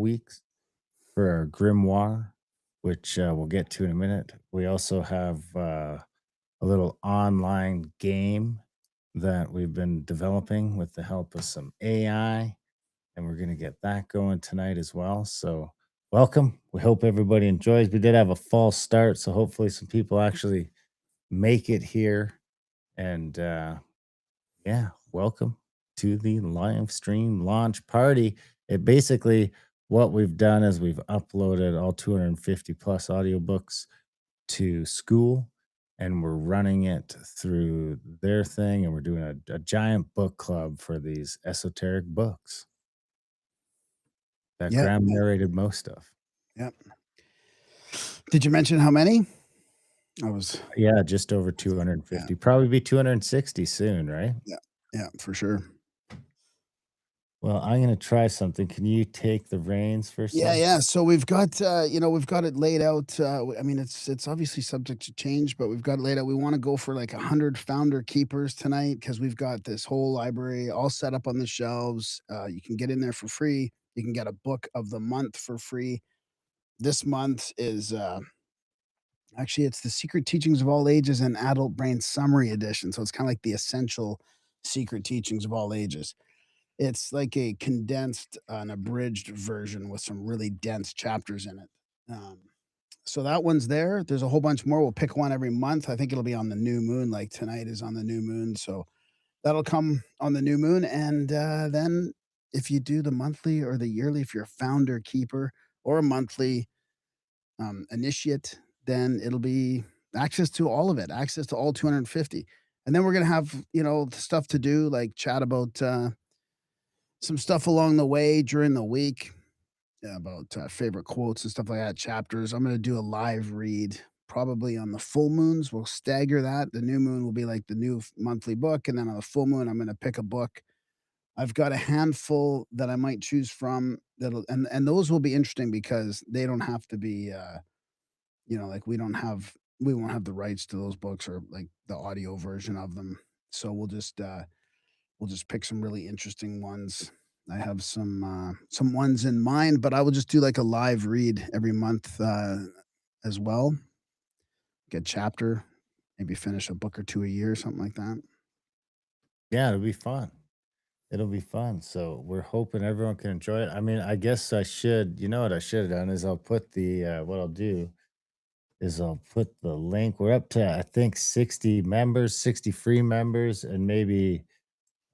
weeks for our grimoire, which we'll get to in a minute. We also have a little online game that we've been developing with the help of some AI, and we're going to get that going tonight as well. So, welcome. We hope everybody enjoys. We did have a false start, so hopefully, some people actually make it here. And yeah, welcome to the live stream launch party. It basically, what we've done is we've uploaded all 250 plus audiobooks to school, and we're running it through their thing, and we're doing a giant book club for these esoteric books that Yeah, Graham narrated most of. yeah. Did you mention how many? I was Yeah, just over yeah, 250. Probably be 260 soon, right? yeah, yeah, for sure. Well, I'm gonna try something. Can you take the reins for a Yeah, sec? yeah. So we've got, we've got it laid out. I mean, it's obviously subject to change, but we've got it laid out. We want to go for like 100 founder keepers tonight because we've got this whole library all set up on the shelves. You can get in there for free. You can get a book of the month for free. This month is actually it's the Secret Teachings of All Ages and Adult Brain Summary Edition. So it's kind of like the essential secret teachings of all ages. It's like a condensed, an abridged version with some really dense chapters in it. Um, so that one's there. There's a whole bunch more. We'll pick one every month. I think it'll be on the new moon, like tonight is on the new moon. So that'll come on the new moon. And then if you do the monthly or the yearly, if you're a founder keeper or a monthly initiate, then it'll be access to all of it, access to all 250. And then we're going to have, stuff to do like chat about some stuff along the way during the week, yeah, about favorite quotes and stuff like that, chapters. I'm going to do a live read probably on the full moons. We'll stagger that. The new moon will be like the new monthly book. And then on the full moon, I'm going to pick a book. I've got a handful that I might choose from and those will be interesting because they don't have to be, like we won't have the rights to those books or like the audio version of them. So we'll just pick some really interesting ones. I have some ones in mind, but I will just do like a live read every month as well. Get chapter, maybe finish a book or two a year, something like that. Yeah, it'll be fun. It'll be fun. So we're hoping everyone can enjoy it. I mean, I guess I should, you know what I should have done is I'll put the what I'll do is I'll put the link. We're up to I think 60 members, 60 free members, and maybe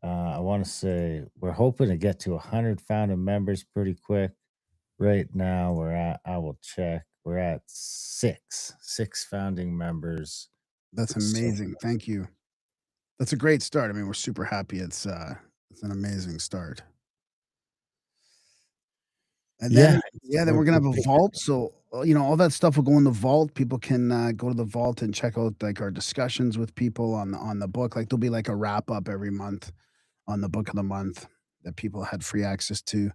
I want to say we're hoping to get to 100 founding members pretty quick. Right now we're at I will check. We're at six founding members. That's So amazing. Thank you. That's a great start. I mean, we're super happy. It's an amazing start. And yeah, then yeah, then we're, we're gonna we're have a picking vault. So all that stuff will go in the vault. People can go to the vault and check out like our discussions with people on the book. Like there'll be like a wrap up every month on the book of the month that people had free access to.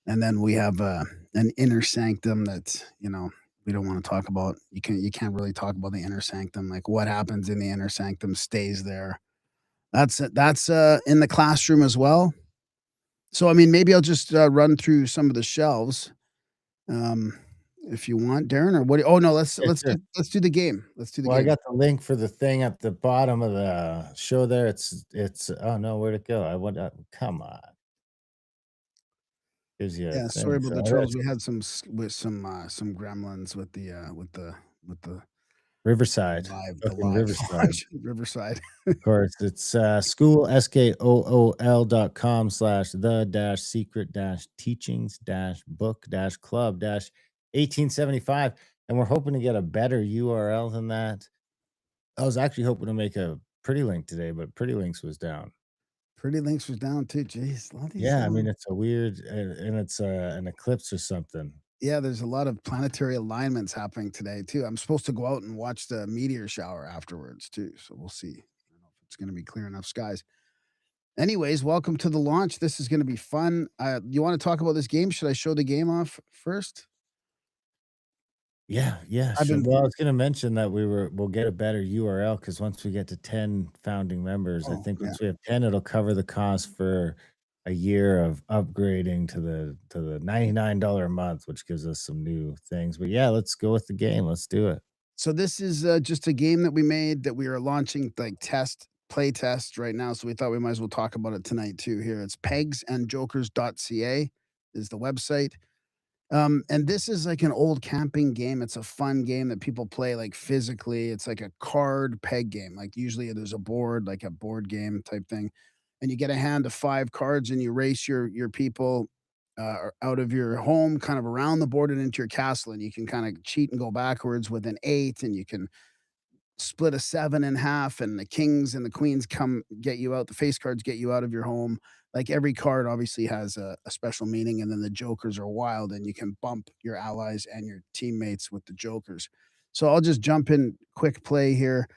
And then we have an inner sanctum that, we don't want to talk about. You can't really talk about the inner sanctum. Like what happens in the inner sanctum stays there. That's in the classroom as well. So I mean, maybe I'll just run through some of the shelves um, if you want, Darren, or what? Oh no, let's yeah, let's sure. do, let's do the game. Let's do the Well, I game. got the link for the thing at the bottom of the show there. It's oh no, where'd it go? I went come on. Gives you a Yeah, sorry thing. about So the it's trolls. We had with some gremlins with the Riverside, the fucking live Riverside. launch Riverside. Of course, it's school SKOOL.com slash the dash secret dash teachings dash book dash club dash 1875. And we're hoping to get a better URL than that. I was actually hoping to make a pretty link today, but pretty links was down. Pretty Links was down too. Jeez, a lot of these. Yeah, I mean it's a weird and it's an eclipse or something. Yeah, there's a lot of planetary alignments happening today too. I'm supposed to go out and watch the meteor shower afterwards too, so we'll see. I don't know if it's going to be clear enough skies. Anyways, welcome to the launch. This is going to be fun. You want to talk about this game? Should I show the game off first? Yeah, yeah, I've sure. been Well, I was gonna mention that we'll get a better URL because once we get to 10 founding members, I Oh think yeah, once we have 10, it'll cover the cost for a year of upgrading to the $99 a month, which gives us some new things. But yeah, let's go with the game. Let's do it. So this is, just a game that we made that we are launching, like, play test right now, so we thought we might as well talk about it tonight too here. It's pegsandjokers.ca is the website. And this is like an old camping game. It's a fun game that people play like physically. It's like a card peg game. Like usually there's a board, like a board game type thing, and you get a hand of 5 cards and you race your people out of your home, kind of around the board and into your castle. And you can kind of cheat and go backwards with an 8, and you can split a 7 in half, and the kings and the queens come get you out. The face cards get you out of your home. Like every card obviously has a special meaning, and then the jokers are wild, and you can bump your allies and your teammates with the jokers. So I'll just jump in quick play here.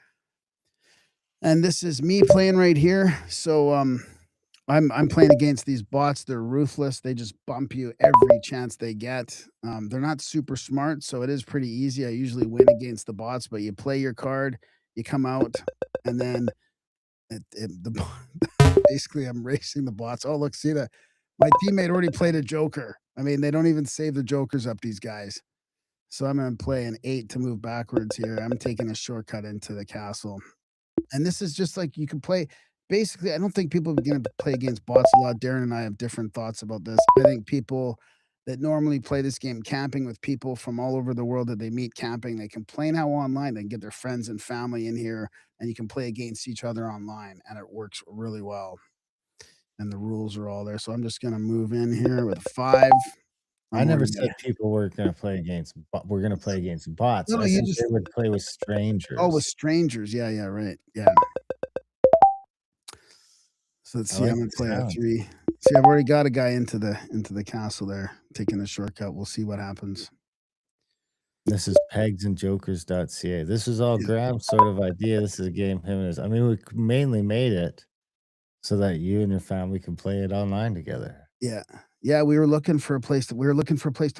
And this is me playing right here. So I'm playing against these bots. They're ruthless. They just bump you every chance they get. They're not super smart, so it is pretty easy. I usually win against the bots, but you play your card, you come out, and then basically I'm racing the bots. Oh, look, see that my teammate already played a joker. I mean, they don't even save the jokers up, these guys. So I'm gonna play an 8 to move backwards here. I'm taking a shortcut into the castle. And this is just like you can play basically, I don't think people are gonna play against bots a lot. Darren and I have different thoughts about this. I think people that normally play this game camping with people from all over the world that they meet camping, they complain how online they can get their friends and family in here, and you can play against each other online, and it works really well. And the rules are all there. So I'm just gonna move in here with a 5. I I'm never already said people were gonna play against we're gonna play against bots. no, no, I you said just they would play with oh, with strangers. strangers. Yeah, yeah, right. Yeah. So let's I see, I'm like gonna the play a sound. 3. See, I've already got a guy into the castle there, taking the shortcut. We'll see what happens. This is pegsandjokers.ca. This is all Yeah, Graham's sort of idea. This is a game him and his I mean, we mainly made it so that you and your family can play it online together. yeah. Yeah, we were looking for a place to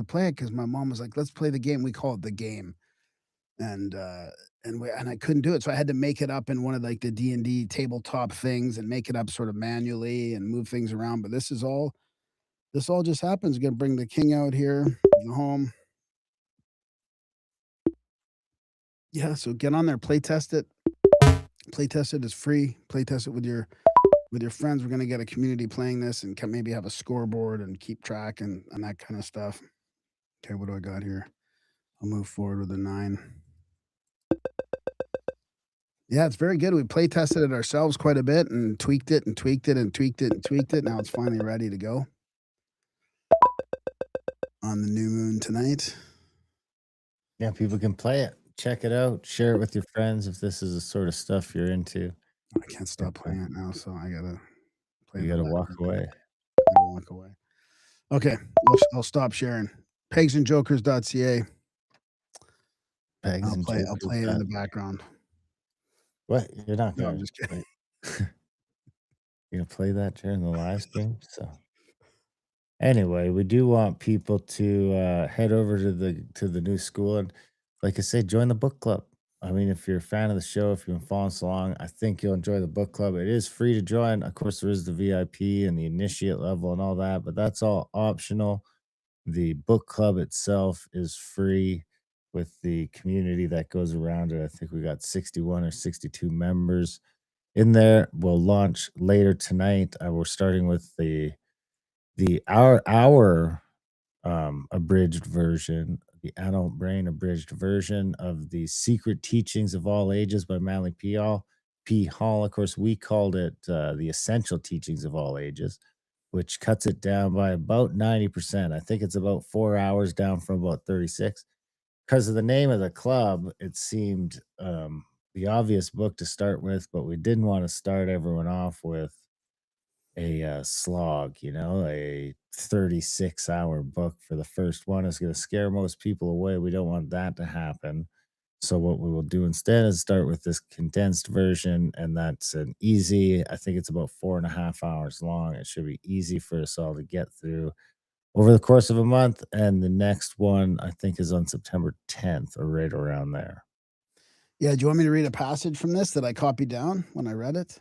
play it because my mom was like, "Let's play the game." We call it the game, and, and I couldn't do it, so I had to make it up in one of, like, the D&D tabletop things and make it up sort of manually and move things around, but this all just happens. Gonna bring the king out here, the home. Yeah, so get on there, play test it. Play test it is free. Play test it with your friends. We're gonna get a community playing this and can maybe have a scoreboard and keep track and that kind of stuff. Okay, what do I got here? I'll move forward with a 9. Yeah, it's very good. We play tested it ourselves quite a bit and tweaked it and tweaked it and tweaked it and tweaked it. Now it's finally ready to go on the new moon tonight. Yeah, people can play it. Check it out. Share it with your friends if this is the sort of stuff you're into. I can't And, stop playing it now, so I gotta play you in the gotta walk background here. away. Gotta walk away. Okay, I'll stop sharing. Pegsandjokers.ca. Pegs and I'll jokers play it in dot the background. what? You're not No, I'm gonna just kidding. wait. You're gonna play that during the live stream? So anyway, we do want people to head over to the new school and, like I said, join the book club. I mean, if you're a fan of the show, if you've been following us along, I think you'll enjoy the book club. It is free to join. Of course, there is the VIP and the initiate level and all that, but that's all optional. The book club itself is free with the community that goes around it. I think we got 61 or 62 members in there. We'll launch later tonight. We're starting with our abridged version, the adult brain abridged version of the Secret Teachings of All Ages by Manly P. Hall. Of course, we called it the Essential Teachings of All Ages, which cuts it down by about 90%. I think it's about 4 hours down from about 36. Because of the name of the club, it seemed the obvious book to start with, but we didn't want to start everyone off with a slog, a 36-hour book for the first one is going to scare most people away. We don't want that to happen. So, what we will do instead is start with this condensed version, and that's an easy, I think it's about 4.5 hours long. It should be easy for us all to get through over the course of a month. And the next one, I think, is on September 10th or right around there. Yeah, do you want me to read a passage from this that I copied down when I read it?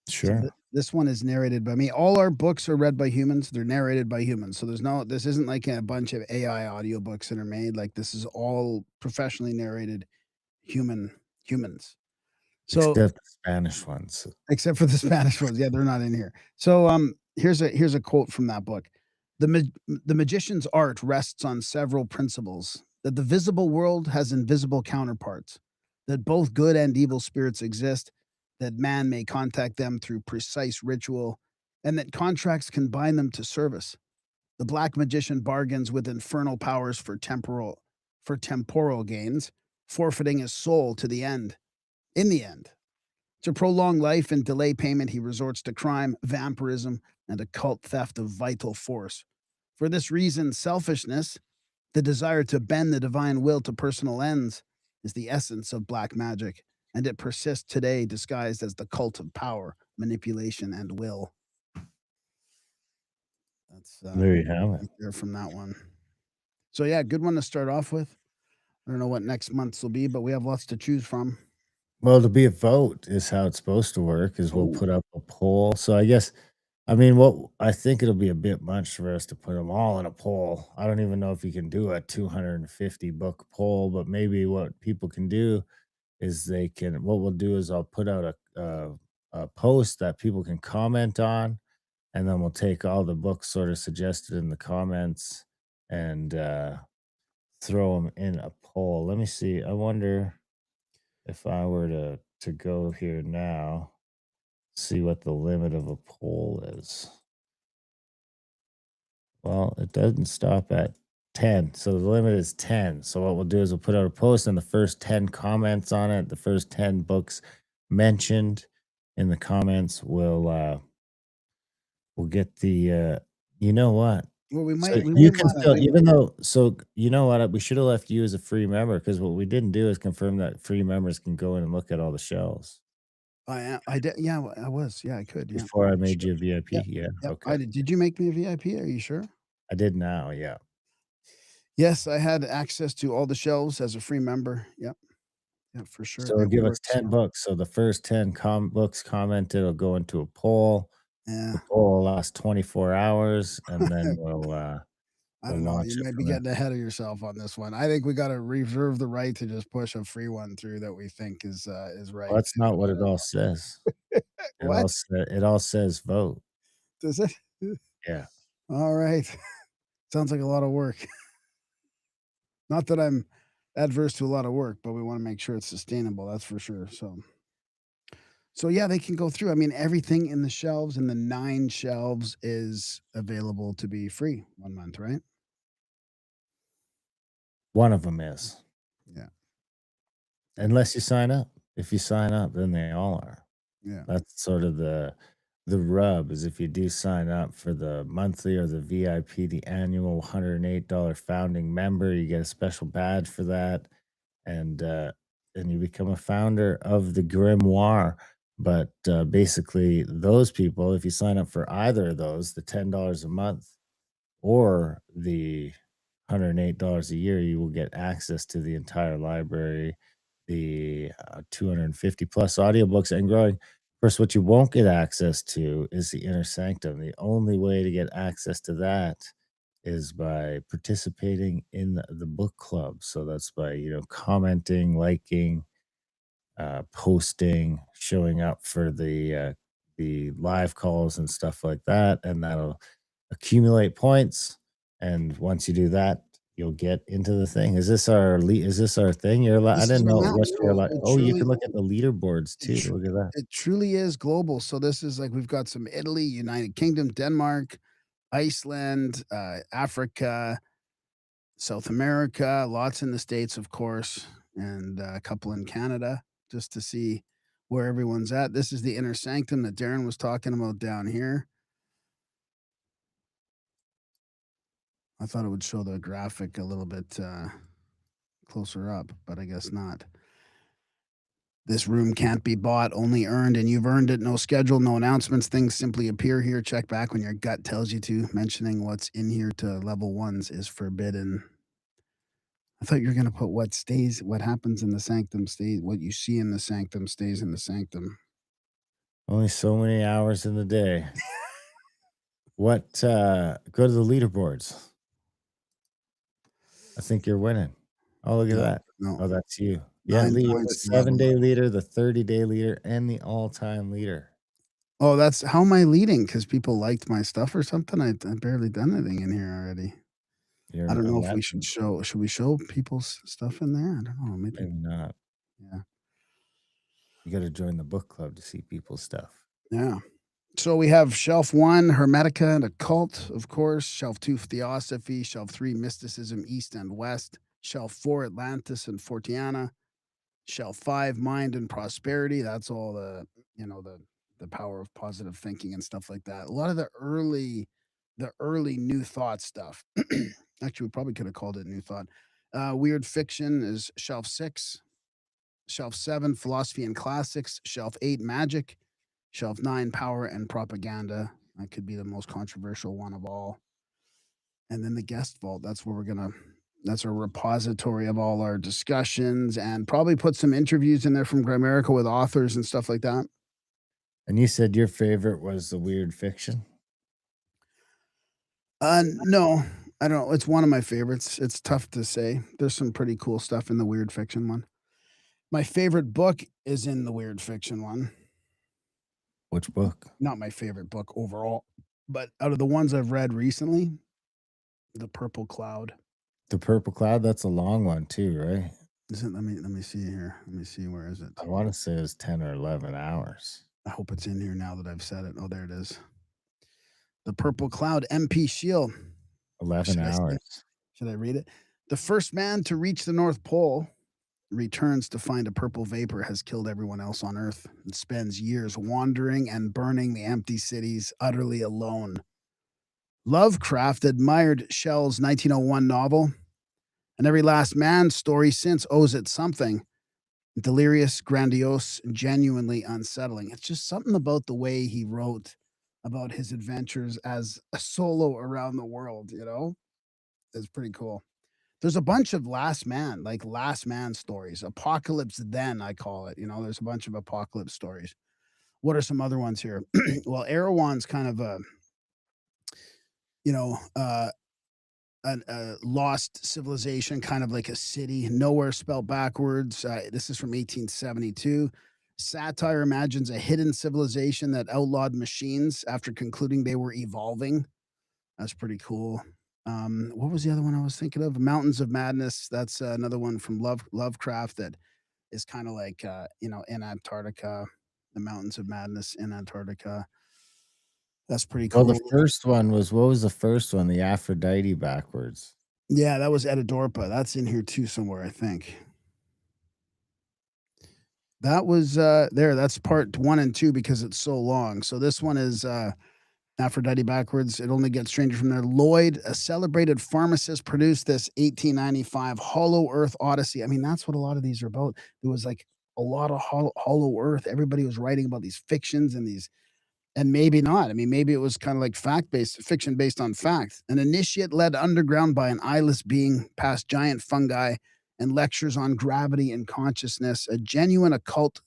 So Sure. This one is narrated by me. All our books are read by humans. They're narrated by humans. So this isn't like a bunch of AI audiobooks that are made. Like this is all professionally narrated human humans. So Except the Spanish ones. except for the Spanish ones. Yeah, they're not in here. So, here's a quote from that book. The magician's art rests on several principles: that the visible world has invisible counterparts, that both good and evil spirits exist, that man may contact them through precise ritual, and that contracts can bind them to service. The black magician bargains with infernal powers for temporal gains, forfeiting his soul to the end. In the end, to prolong life and delay payment, he resorts to crime, vampirism, and occult theft of vital force. For this reason, selfishness, the desire to bend the divine will to personal ends, is the essence of black magic, and it persists today disguised as the cult of power, manipulation, and will. That's There you have it. right there from that one. So, yeah, good one to start off with. I don't know what next month's will be, but we have lots to choose from. Well, to be a vote is how it's supposed to work, is we'll Oh, put up a poll. So I guess I mean, what I think it'll be a bit much for us to put them all in a poll. I don't even know if you can do a 250 book poll, but maybe what people can do is they can what we'll do is I'll put out a post that people can comment on, and then we'll take all the books sort of suggested in the comments and throw them in a poll. Let me see. I wonder if I were to go here now, see what the limit of a poll is. Well, it doesn't stop at 10. So the limit is 10. So what we'll do is we'll put out a post and the first 10 comments on it, the first 10 books mentioned in the comments will get the you know what? well, we So might we you might can wanna still even though so you know what? We should have left you as a free member because what we didn't do is confirm that free members can go in and look at all the shelves I did, yeah, I was, yeah, I could, yeah. before I made Sure. you a VIP. Yep, Yeah. yep, Okay. I did you make me a VIP? Are you sure? I did now. Yeah. Yes, I had access to all the shelves as a free member. Yep, yep, for sure, So it give us works, 10 books. So the first 10 books commented will go into a poll. yeah. The poll will last 24 hours and then I we'll don't know, launch you it might be from there. getting ahead of yourself on this one. I think we gotta reserve the right to just push a free one through that we think is Well, right that's not what it all says. What? It all says vote. Does it? Yeah. Alright. Sounds like a lot of work. Not that I'm adverse to a lot of work, but we wanna make sure it's sustainable, that's for sure, so yeah, they can go through. I mean, everything in the shelves in the 9 shelves is available to be free 1 month, right? One of them is. Yeah, yeah, Unless you sign up. If you sign up, then they all are. yeah. That's sort of the rub is if you do sign up for the monthly or the VIP, the annual $108 founding member, you get a special badge for that. And then you become a founder of the grimoire. But basically, those people, if you sign up for either of those, the $10 a month or the $108 a year, you will get access to the entire library, the 250 plus audiobooks and growing. Of course, what you won't get access to is the inner sanctum. The only way to get access to that is by participating in the book club. So that's by, commenting, liking, posting, showing up for the live calls and stuff like that, and that'll accumulate points. And once you do that, you'll get into the thing. Is this our thing? I This is didn't our know map. what you're No, like. it Oh, you truly can look at the leaderboards it too. tru Look at that. it truly is global. So this is like we've got some Italy, United Kingdom, Denmark, Iceland, Africa, South America, lots in the States, of course, and a couple in Canada, just to see where everyone's at. This is the inner sanctum that Darren was talking about down here. I thought it would show the graphic a little bit, closer up, but I guess not. This room can't be bought, only earned, and you've earned it. No schedule, no announcements. Things simply appear here. Check back when your gut tells you to. Mentioning what's in here to level ones is forbidden. I thought you were going to put what happens in the sanctum stays, what you see in the sanctum stays in the sanctum. Only so many hours in the day. What, go to the leaderboards. I think you're winning. Oh, look at No, that. no, Oh, that's you. Yeah, 9 Lee, you're the points to 11. 7-day leader, the 30-day leader, and the all-time leader. Oh, that's how am I leading? Because people liked my stuff or something? I barely done anything in here already. I You're don't know if we 11, should we show people's stuff in there? I don't know, maybe, maybe not. yeah. You gotta join the book club to see people's stuff. Yeah. So we have shelf 1, Hermetica and Occult, of course. Shelf 2, Theosophy. Shelf 3, Mysticism, East and West. Shelf 4, Atlantis and Fortiana. Shelf 5, Mind and Prosperity. That's all the power of positive thinking and stuff like that. A lot of the early New Thought stuff. Actually, we probably could have called it New Thought. Weird Fiction is shelf 6. Shelf 7, Philosophy and Classics. Shelf 8, Magic. Shelf 9, Power and Propaganda. That could be the most controversial one of all. And then the guest vault. That's a repository of all our discussions and probably put some interviews in there from Grimerica with authors and stuff like that. And you said your favorite was the weird fiction? No, I don't. It's one of my favorites. It's tough to say. There's some pretty cool stuff in the weird fiction one. My favorite book is in the weird fiction one. Which book? Not my favorite book overall, but out of the ones I've read recently, The Purple Cloud. The Purple Cloud? That's a long one too, right? Is it? Let me see here. Let me see. Where is it? I wanna say it was 10 or 11 hours. I hope it's in here now that I've said it. Oh, there it is. The Purple Cloud, MP Shield. 11 Should I say it? hours. Should I read it? The first man to reach the North Pole returns to find a purple vapor has killed everyone else on Earth and spends years wandering and burning the empty cities utterly alone. Lovecraft admired Shell's 1901 novel, and every last man story since owes it something delirious, grandiose, genuinely unsettling. It's just something about the way he wrote about his adventures as a solo around the world, It's pretty cool. There's a bunch of last man stories. Apocalypse Then, I call it. There's a bunch of apocalypse stories. What are some other ones here? Well, Erewhon's kind of you know, uh, a lost civilization, kind of like a city, nowhere spelled backwards. This is from 1872. Satire imagines a hidden civilization that outlawed machines after concluding they were evolving. That's pretty cool. What was the other one I was thinking of? Mountains of Madness. That's another one from Lovecraft that is kind of like in Antarctica, the Mountains of Madness in Antarctica. That's pretty Well, the cool. first one was what was the first one? The Aphrodite backwards. Yeah, that was Edidorpa. That's in here too somewhere, I think. That was there. That's part 1 and 2 because it's so long. So this one is Aphrodite backwards. It only gets stranger from there. Lloyd, a celebrated pharmacist, produced this 1895 Hollow Earth Odyssey. I mean, that's what a lot of these are about. There was like a lot of Hollow Earth. Everybody was writing about these fictions and these, and maybe not. I mean, maybe it was kind of like fact based fiction based on fact. An initiate led underground by an eyeless being past giant fungi and lectures on gravity and consciousness. A genuine occult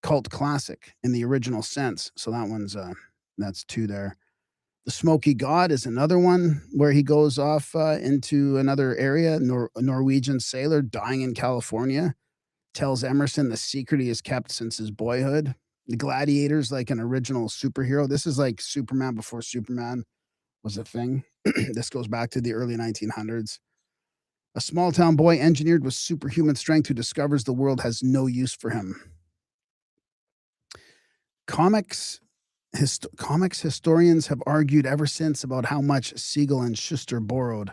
cult classic in the original sense. So that's 2 there. The Smoky God is another one where he goes off into another area. A Norwegian sailor dying in California tells Emerson the secret he has kept since his boyhood. The Gladiator's like an original superhero. This is like Superman before Superman was a thing. This goes back to the early 1900s. A small town boy engineered with superhuman strength who discovers the world has no use for him. Comics comics historians have argued ever since about how much Siegel and Schuster borrowed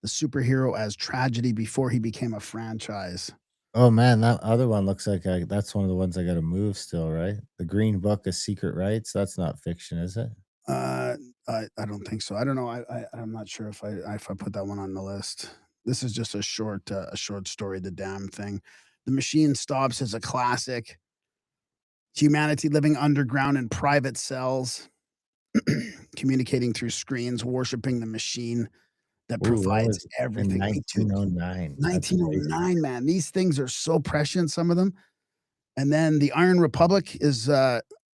the superhero as tragedy before he became a franchise. Oh, man, that other one looks like that's one of the ones I gotta move still, right? The Green Book of Secret Rights? That's not fiction, is it? Uh, I don't think so. I don't know. I'm not sure if I put that one on the list. This is just a short story. The damn thing. The Machine Stops is a classic. Humanity living underground in private cells, communicating through screens, worshiping the machine that Ooh, that provides was in everything. Me too. 1909. That's crazy. 1909, man. These things are so prescient, some of them. And then the Iron Republic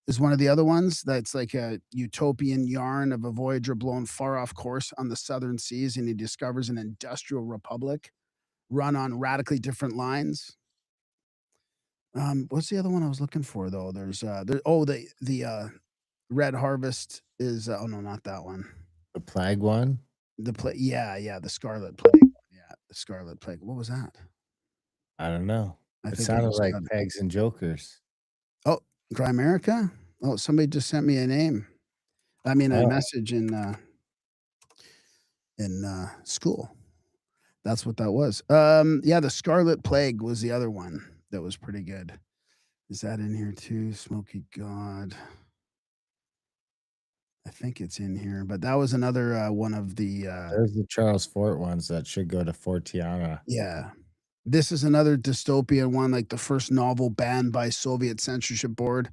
is one of the other ones that's like a utopian yarn of a voyager blown far off course on the southern seas, and he discovers an industrial republic run on radically different lines. What's the other one I was looking for though? The Red Harvest is oh no, not that one. The Plague one? Yeah, the Scarlet Plague. Yeah, the Scarlet Plague. What was that? I don't know. I It think it sounded was like Pegs and Jokers. oh, Grimerica? Oh, somebody just sent me a name. I mean, a Oh, message in school. That's what that was. Yeah, the Scarlet Plague was the other one that was pretty good. Is that in here too? Smoky God. I think it's in here, but that was another one of the there's the Charles Fort ones that should go to Fortiana. yeah. This is another dystopian one, like the first novel banned by Soviet censorship board.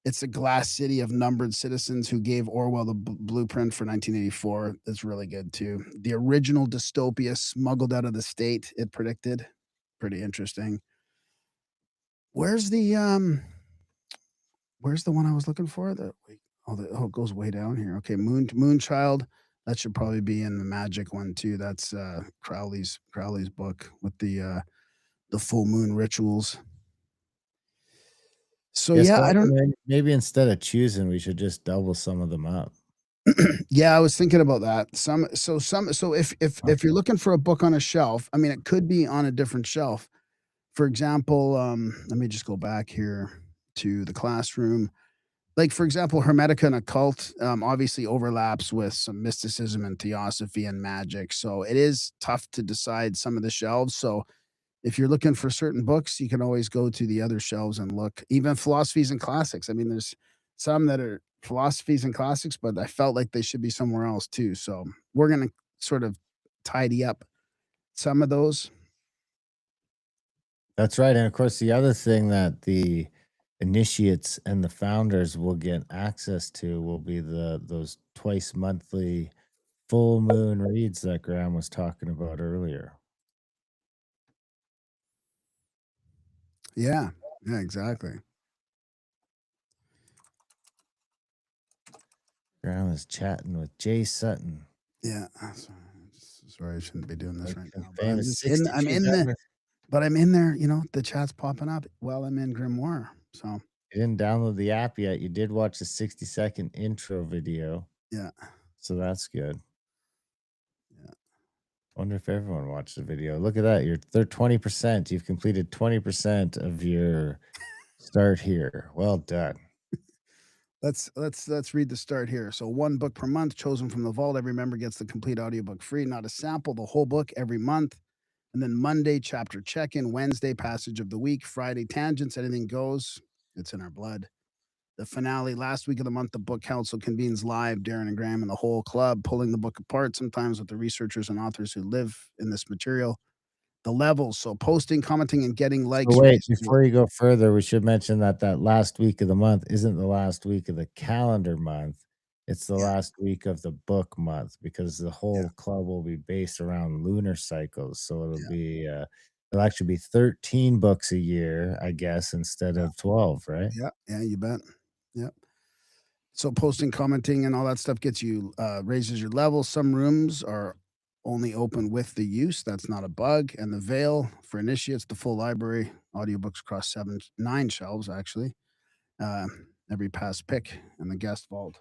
It's a glass city of numbered citizens who gave Orwell the blueprint for 1984. It's really good too. The original dystopia smuggled out of the state, it predicted. Pretty interesting. Where's the where's the one I was looking for? It goes way down here. Okay, Moonchild. That should probably be in the magic one too. That's Crowley's book with the full moon rituals. So Yeah, yeah, so I don't maybe instead of choosing, we should just double some of them up. yeah, I was thinking about that. So if you're looking for a book on a shelf, I mean, it could be on a different shelf. For example, let me just go back here to the classroom. Like, for example, Hermetica and occult obviously overlaps with some mysticism and theosophy and magic. So it is tough to decide some of the shelves. So if you're looking for certain books, you can always go to the other shelves and look. Even philosophies and classics. I mean, there's some that are philosophies and classics, but I felt like they should be somewhere else too. So we're gonna sort of tidy up some of those. That's right, and of course, the other thing that the initiates and the founders will get access to will be those twice monthly full moon reads that Graham was talking about earlier. Yeah. Yeah, exactly. Graham was chatting with Jay Sutton, Yeah. Sorry, I shouldn't be doing this like right some now, but I'm famous just in I'm 62 in the numbers. but I'm in there, the chat's popping up while I'm in Grimoire. So You didn't download the app yet. You did watch the 60-second intro video, yeah. so that's good. Yeah. Wonder if everyone watched the video. Look at that. They're 20%. You've completed 20% of your start here. Well done. Let's read the start here. So one book per month chosen from the vault. Every member gets the complete audiobook free, not a sample, the whole book every month. And then Monday, chapter check-in, Wednesday, passage of the week, Friday, tangents, anything goes. It's in our blood. The finale, last week of the month, the book council convenes live, Darren and Graham and the whole club, pulling the book apart, sometimes with the researchers and authors who live in this material. The levels, so posting, commenting, and getting So likes wait, raises your before you go further, we should mention that that last week of the month isn't the last week of the calendar month. It's the yeah, last week of the book month because the yeah, whole club will be based around lunar cycles. So yeah, it'll actually be 13 books a year, I guess, instead yeah, of 12, right? yeah, yeah, you bet. Yeah. So posting, commenting, and all that stuff gets you raises your level. Some rooms are only open with the use. That's not a bug. And the veil for initiates, the full library, audiobooks across 9 shelves actually. Uh, every past pick and the guest vault.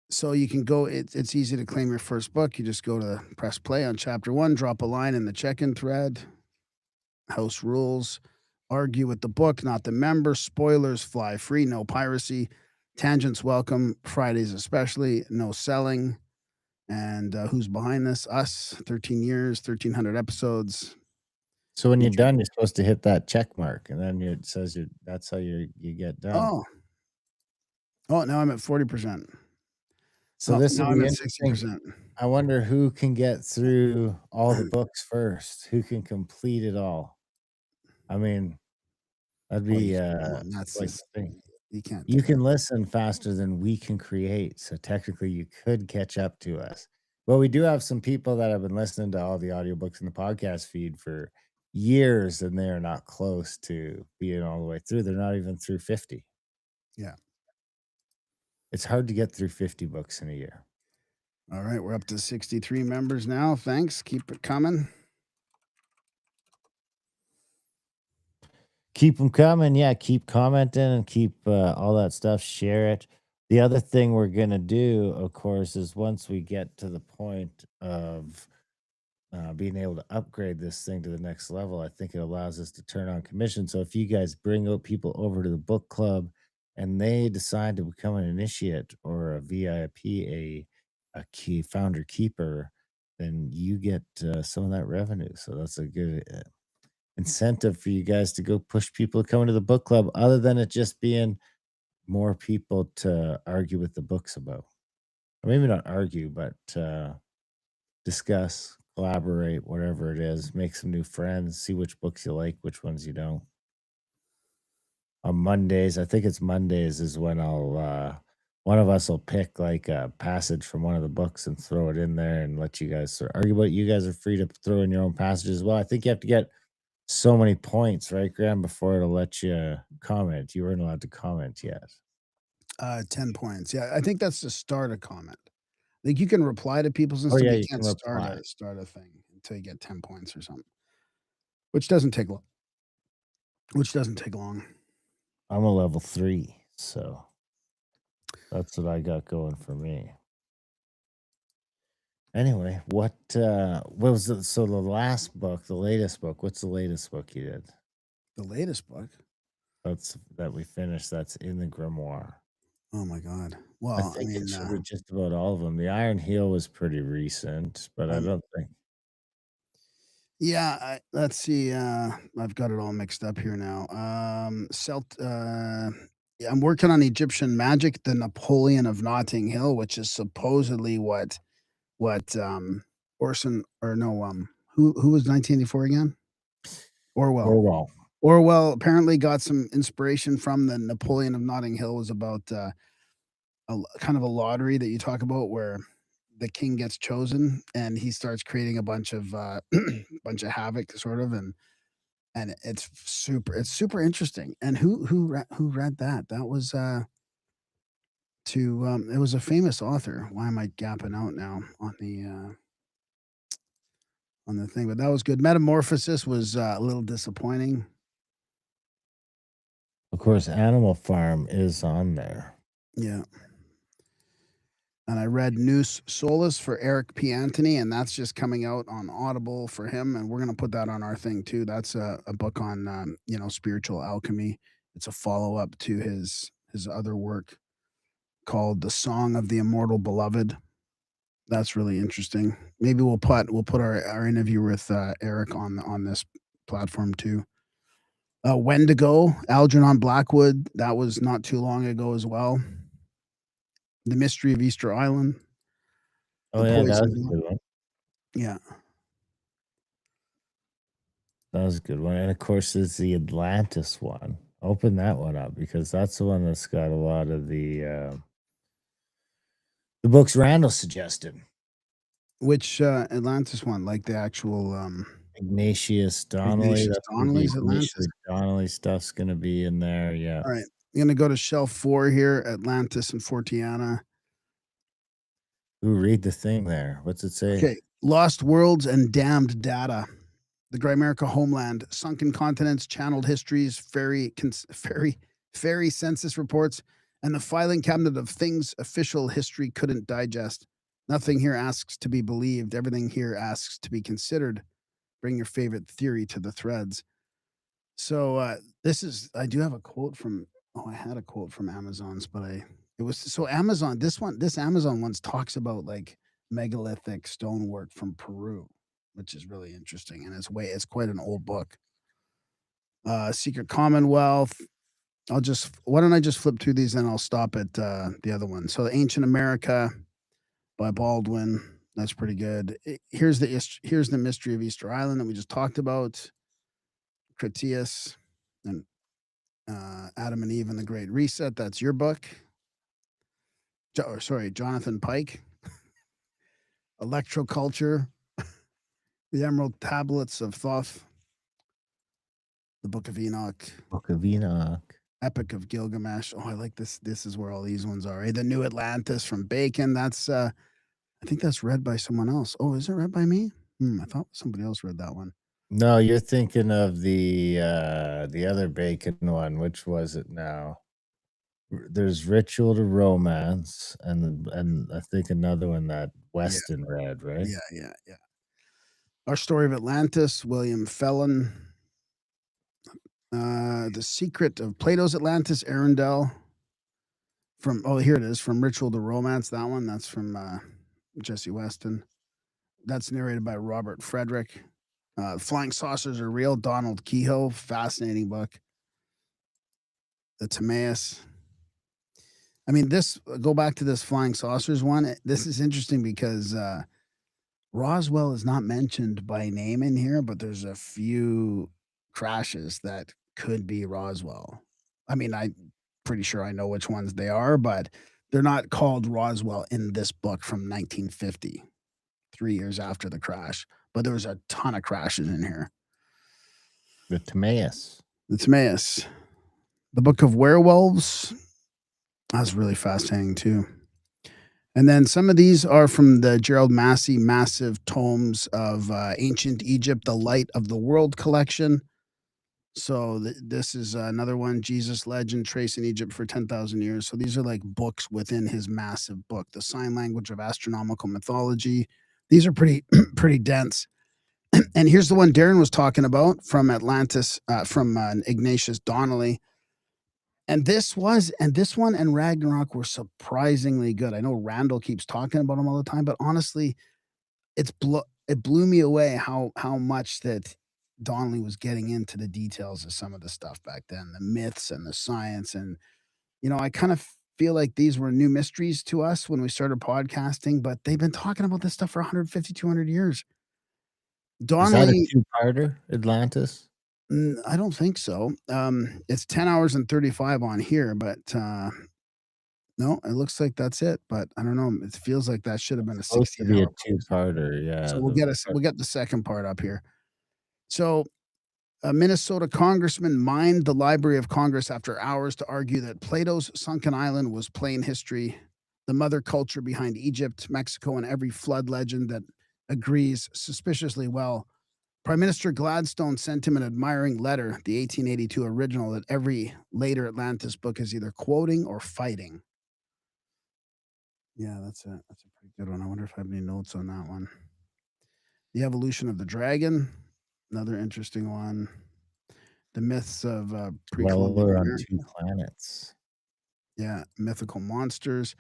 So you can go. It's easy to claim your first book. You just go to press play on chapter one, drop a line in the check-in thread. House rules. Argue with the book, not the member. Spoilers fly free. No piracy. Tangents welcome. Fridays especially. No selling. And who's behind this? Us. 13 years, 1,300 episodes. So when you're Featured. done, you're supposed to hit that check mark, and then it says that's how you get done. Oh, oh, now I'm at 40%. So Oh, this will now I'm be at interesting. 60%. I wonder who can get through all the books first, who can complete it all. I mean, that'd Well, you be, can't, come on, that's like the just thing. you can't do You that. can listen faster than we can create, so technically you could catch up to us. Well, we do have some people that have been listening to all the audiobooks in the podcast feed for years, and they are not close to being all the way through. They're not even through 50. Yeah. It's hard to get through 50 books in a year. All right, we're up to 63 members now. Thanks. Keep it coming. Keep them coming. Yeah, keep commenting and keep all that stuff. Share it. The other thing we're going to do, of course, is once we get to the point of being able to upgrade this thing to the next level, I think it allows us to turn on commission. So if you guys bring out people over to the book club and they decide to become an initiate or a VIP, a key founder keeper, then you get some of that revenue. So that's a good incentive for you guys to go push people to come into the book club, other than it just being more people to argue with the books about. Or maybe not argue, but discuss, collaborate, whatever it is, make some new friends, see which books you like, which ones you don't. On Mondays, I think it's Mondays is when I'll one of us will pick like a passage from one of the books and throw it in there and let you guys sort of argue about it. You guys are free to throw in your own passages as well. I think you have to get so many points, right, Graham, before it'll let you comment. You weren't allowed to comment yet. 10 points. Yeah, I think that's to start a comment. Like, you can reply to people's and Oh stuff, yeah, but you you can can't reply. start a thing until you get 10 points or something, which doesn't take long. Which doesn't take long. I'm a level 3, so that's what I got going for me. Anyway, what was the so the last book, the latest book, what's the latest book you did? The latest book? That's that we finished, that's in the grimoire. Oh my god. I Well, I think it mean, should be just about all of them. The Iron Heel was pretty recent, but I um, don't think yeah, let's see, I've got it all mixed up here now. Yeah, I'm working on Egyptian Magic, the Napoleon of Notting Hill, which is supposedly what Orson or no, who was 1984 again? Orwell. Orwell. Orwell apparently got some inspiration from the Napoleon of Notting Hill was about, kind of a lottery that you talk about where the king gets chosen and he starts creating a bunch of, bunch of havoc sort of, and it's super interesting. And who read that? That was, it was a famous author. Why am I gapping out now on the thing? But that was good. Metamorphosis was, a little disappointing. Of course, Animal Farm is on there. Yeah. And I read Nous Solis for Eric P. Anthony, and that's just coming out on Audible for him, and we're gonna put that on our thing too. That's a book on, spiritual alchemy. It's a follow-up to his other work called The Song of the Immortal Beloved. That's really interesting. Maybe we'll put our interview with, Eric on this platform too. Wendigo, Algernon Blackwood, that was not too long ago as well. The Mystery of Easter Island, Oh The yeah, that Poison was a Girl. good one. Yeah. That was a good one. And of course, there's the Atlantis one. Open that one up because that's the one that's got a lot of the books Randall suggested. Which, Atlantis one? Like the actual, Ignatius Donnelly, Ignatius that's where the Donnelly's Atlantis? Ignatius Donnelly stuff's gonna be in there, yeah. Alright. I'm gonna go to shelf 4 here, Atlantis and Fortiana. Ooh, read the thing there. What's it say? Okay. Lost Worlds and Damned Data. The Grimerica Homeland, Sunken Continents, Channeled Histories, Fairy Census Reports, and the filing cabinet of things official history couldn't digest. Nothing here asks to be believed, everything here asks to be considered. Bring your favorite theory to the threads. So, this is I do have a quote from I had a quote from Amazon's, but it was so Amazon, this Amazon one's talks about, like, megalithic stonework from Peru, which is really interesting, and it's quite an old book. Secret Commonwealth, I'll just why don't I just flip through these, and I'll stop at, the other one. So, Ancient America by Baldwin, that's pretty good. Here's the Mystery of Easter Island that we just talked about. Critias and Adam and Eve and the Great Reset. That's your book. Sorry, Jonathan Pike. Electroculture, the Emerald Tablets of Thoth. The Book of Enoch, Book of Enoch. Epic of Gilgamesh. Oh, I like this. This is where all these ones are. The New Atlantis from Bacon. That's I think that's read by someone else. Oh, is it read by me? I thought somebody else read that one. No, you're thinking of the other Bacon one. Which was it now? There's Ritual to Romance, and I think another one that Yeah, Weston read, right? yeah. Our Story of Atlantis, William Fellon. The Secret of Plato's Atlantis, Arundel. From here it is, From Ritual to Romance. That one, that's from Jesse Weston. That's narrated by Robert Frederick. Flying Saucers Are Real, Donald Kehoe. Fascinating book. The Timaeus. I mean, this go back to this flying saucers one. This is interesting because Roswell is not mentioned by name in here, but there's a few crashes that could be Roswell. I mean, I'm pretty sure I know which ones they are, but they're not called Roswell in this book from 1950, 3 years after the crash. But there was a ton of crashes in here. The Timaeus. The Timaeus, the Book of Werewolves. That's really fascinating too. And then some of these are from the Gerald Massey massive tomes of Ancient Egypt, The Light of the World collection. So this is another one, Jesus Legend, Tracing Egypt for 10,000 Years. So these are like books within his massive book, The Sign Language of Astronomical Mythology. These are pretty pretty dense. And here's the one Darren was talking about from Atlantis, from Ignatius Donnelly. And this one and Ragnarok were surprisingly good. I know Randall keeps talking about them all the time, but honestly, it blew me away how much that Donnelly was getting into the details of some of the stuff back then, the myths and the science. And, I kind of feel like these were new mysteries to us when we started podcasting, but they've been talking about this stuff for 150, 200 years. Is that a Donnelly, two-parter, Atlantis? I don't think so. It's 10 hours and 35 on here, but no, it looks like that's it, but I don't know, it feels like that should have been a Supposed to be a 16-hour post. two-parter, So yeah, we'll get the second part up here. So, a Minnesota congressman mined the Library of Congress after hours to argue that Plato's sunken island was plain history, the mother culture behind Egypt, Mexico, and every flood legend that agrees suspiciously well. Prime Minister Gladstone sent him an admiring letter, the 1882 original, that every later Atlantis book is either quoting or fighting. Yeah, that's a pretty good one. I wonder if I have any notes on that one. The Evolution of the Dragon, another interesting one. The Myths of Pre-Columbian Dweller on Two America. Planets. Yeah, Mythical Monsters.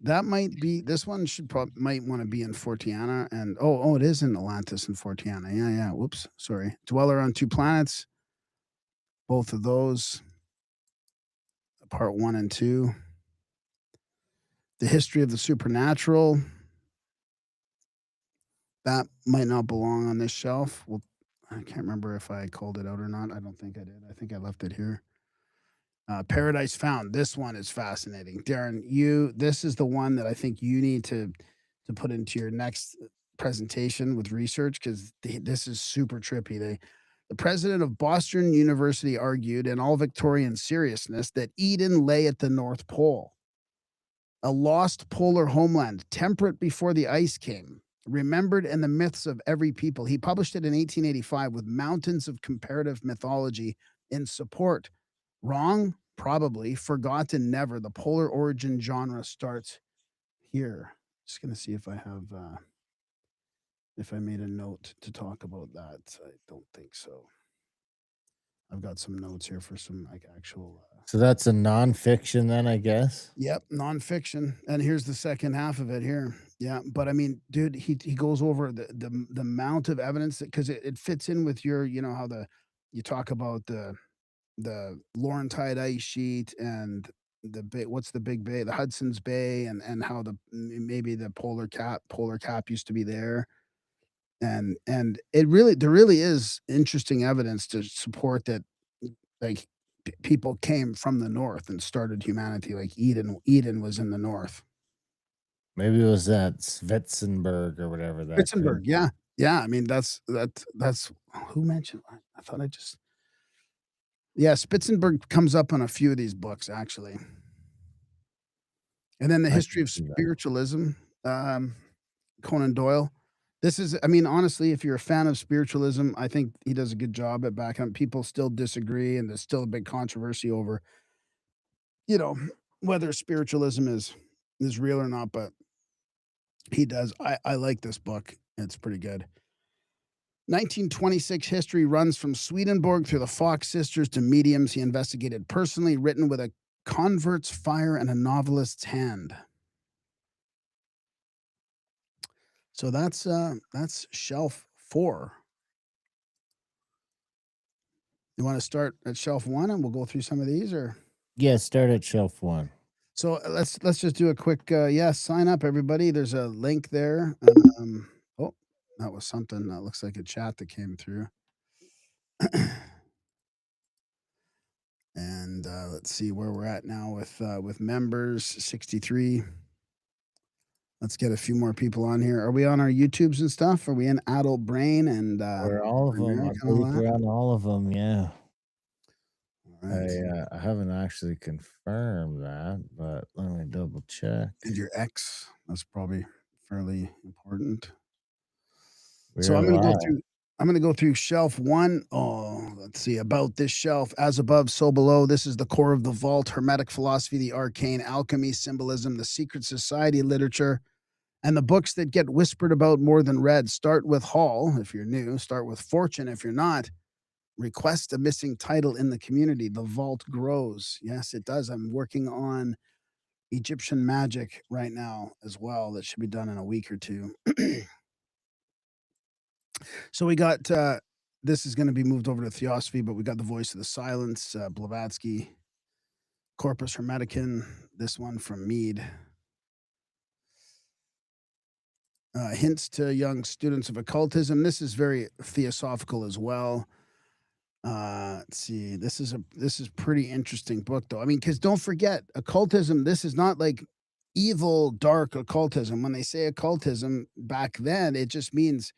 That might be this one might wanna be in Fortiana, and it is in Atlantis and Fortiana. Yeah. Whoops, sorry. Dweller on Two Planets, both of those, part 1 and 2. The History of the Supernatural. That might not belong on this shelf. Well, I can't remember if I called it out or not. I don't think I did. I think I left it here. Paradise Found. This one is fascinating. Darren, this is the one that I think you need to put into your next presentation with research because this is super trippy. The president of Boston University argued in all Victorian seriousness that Eden lay at the North Pole, a lost polar homeland, temperate before the ice came, remembered in the myths of every people. He published it in 1885 with mountains of comparative mythology in support. Wrong? Probably. Forgotten? Never. The polar origin genre starts here. Just gonna see if I have if I made a note to talk about that. I don't think so. I've got some notes here for some like actual So that's a nonfiction then, I guess? Yep, nonfiction. And here's the second half of it here. Yeah, but I mean, dude, he goes over the amount of evidence because it fits in with your, how you talk about the Laurentide ice sheet and what's the big bay, the Hudson's Bay, and how maybe the polar cap used to be there. And there really is interesting evidence to support that like people came from the north and started humanity. Like Eden was in the north. Maybe it was that Svetsenberg or whatever that Wittenberg, could yeah. Yeah, I mean, that's who mentioned I thought I just Yeah, Spitzenberg comes up on a few of these books, actually. And then the I can history of see that. spiritualism, um, Conan Doyle. This is I mean, honestly, if you're a fan of spiritualism, I think he does a good job at backing up. People still disagree, and there's still a big controversy over, you know, whether spiritualism is real or not, but he does. I like this book. It's pretty good. 1926 history runs from Swedenborg through the Fox sisters to mediums he investigated personally, written with a convert's fire and a novelist's hand. So that's shelf 4. You wanna start at shelf 1 and we'll go through some of these, or Yeah, start at shelf 1. so, let's just do a quick, yeah, sign up, everybody. There's a link there. Oh, that was something. That looks like a chat that came through. And, let's see where we're at now with members, 63. Let's get a few more people on here. Are we on our YouTubes and stuff? Are we in Adult Brain and, Or all of them. I Grimerica and all believe that? we're on all of them. Yeah. Alright. I haven't actually confirmed that, but let me double check. And your ex, that's probably fairly important. So We're live. I'm gonna go through shelf 1. Oh, let's see, about this shelf, as above, so below. This is the core of the vault, Hermetic philosophy, the arcane, alchemy, symbolism, the secret society literature, and the books that get whispered about more than read. Start with Hall if you're new, start with Fortune if you're not. Request a missing title in the community. The vault grows. Yes, it does. I'm working on Egyptian magic right now as well. That should be done in a week or two. So we got this is going to be moved over to Theosophy, but we got the Voice of the Silence, Blavatsky, Corpus Hermeticum. This one from Mead. Hints to young students of occultism. This is very theosophical as well. Let's see. This is pretty interesting book though. I mean, because don't forget, occultism. This is not like evil, dark occultism. When they say occultism back then, it just means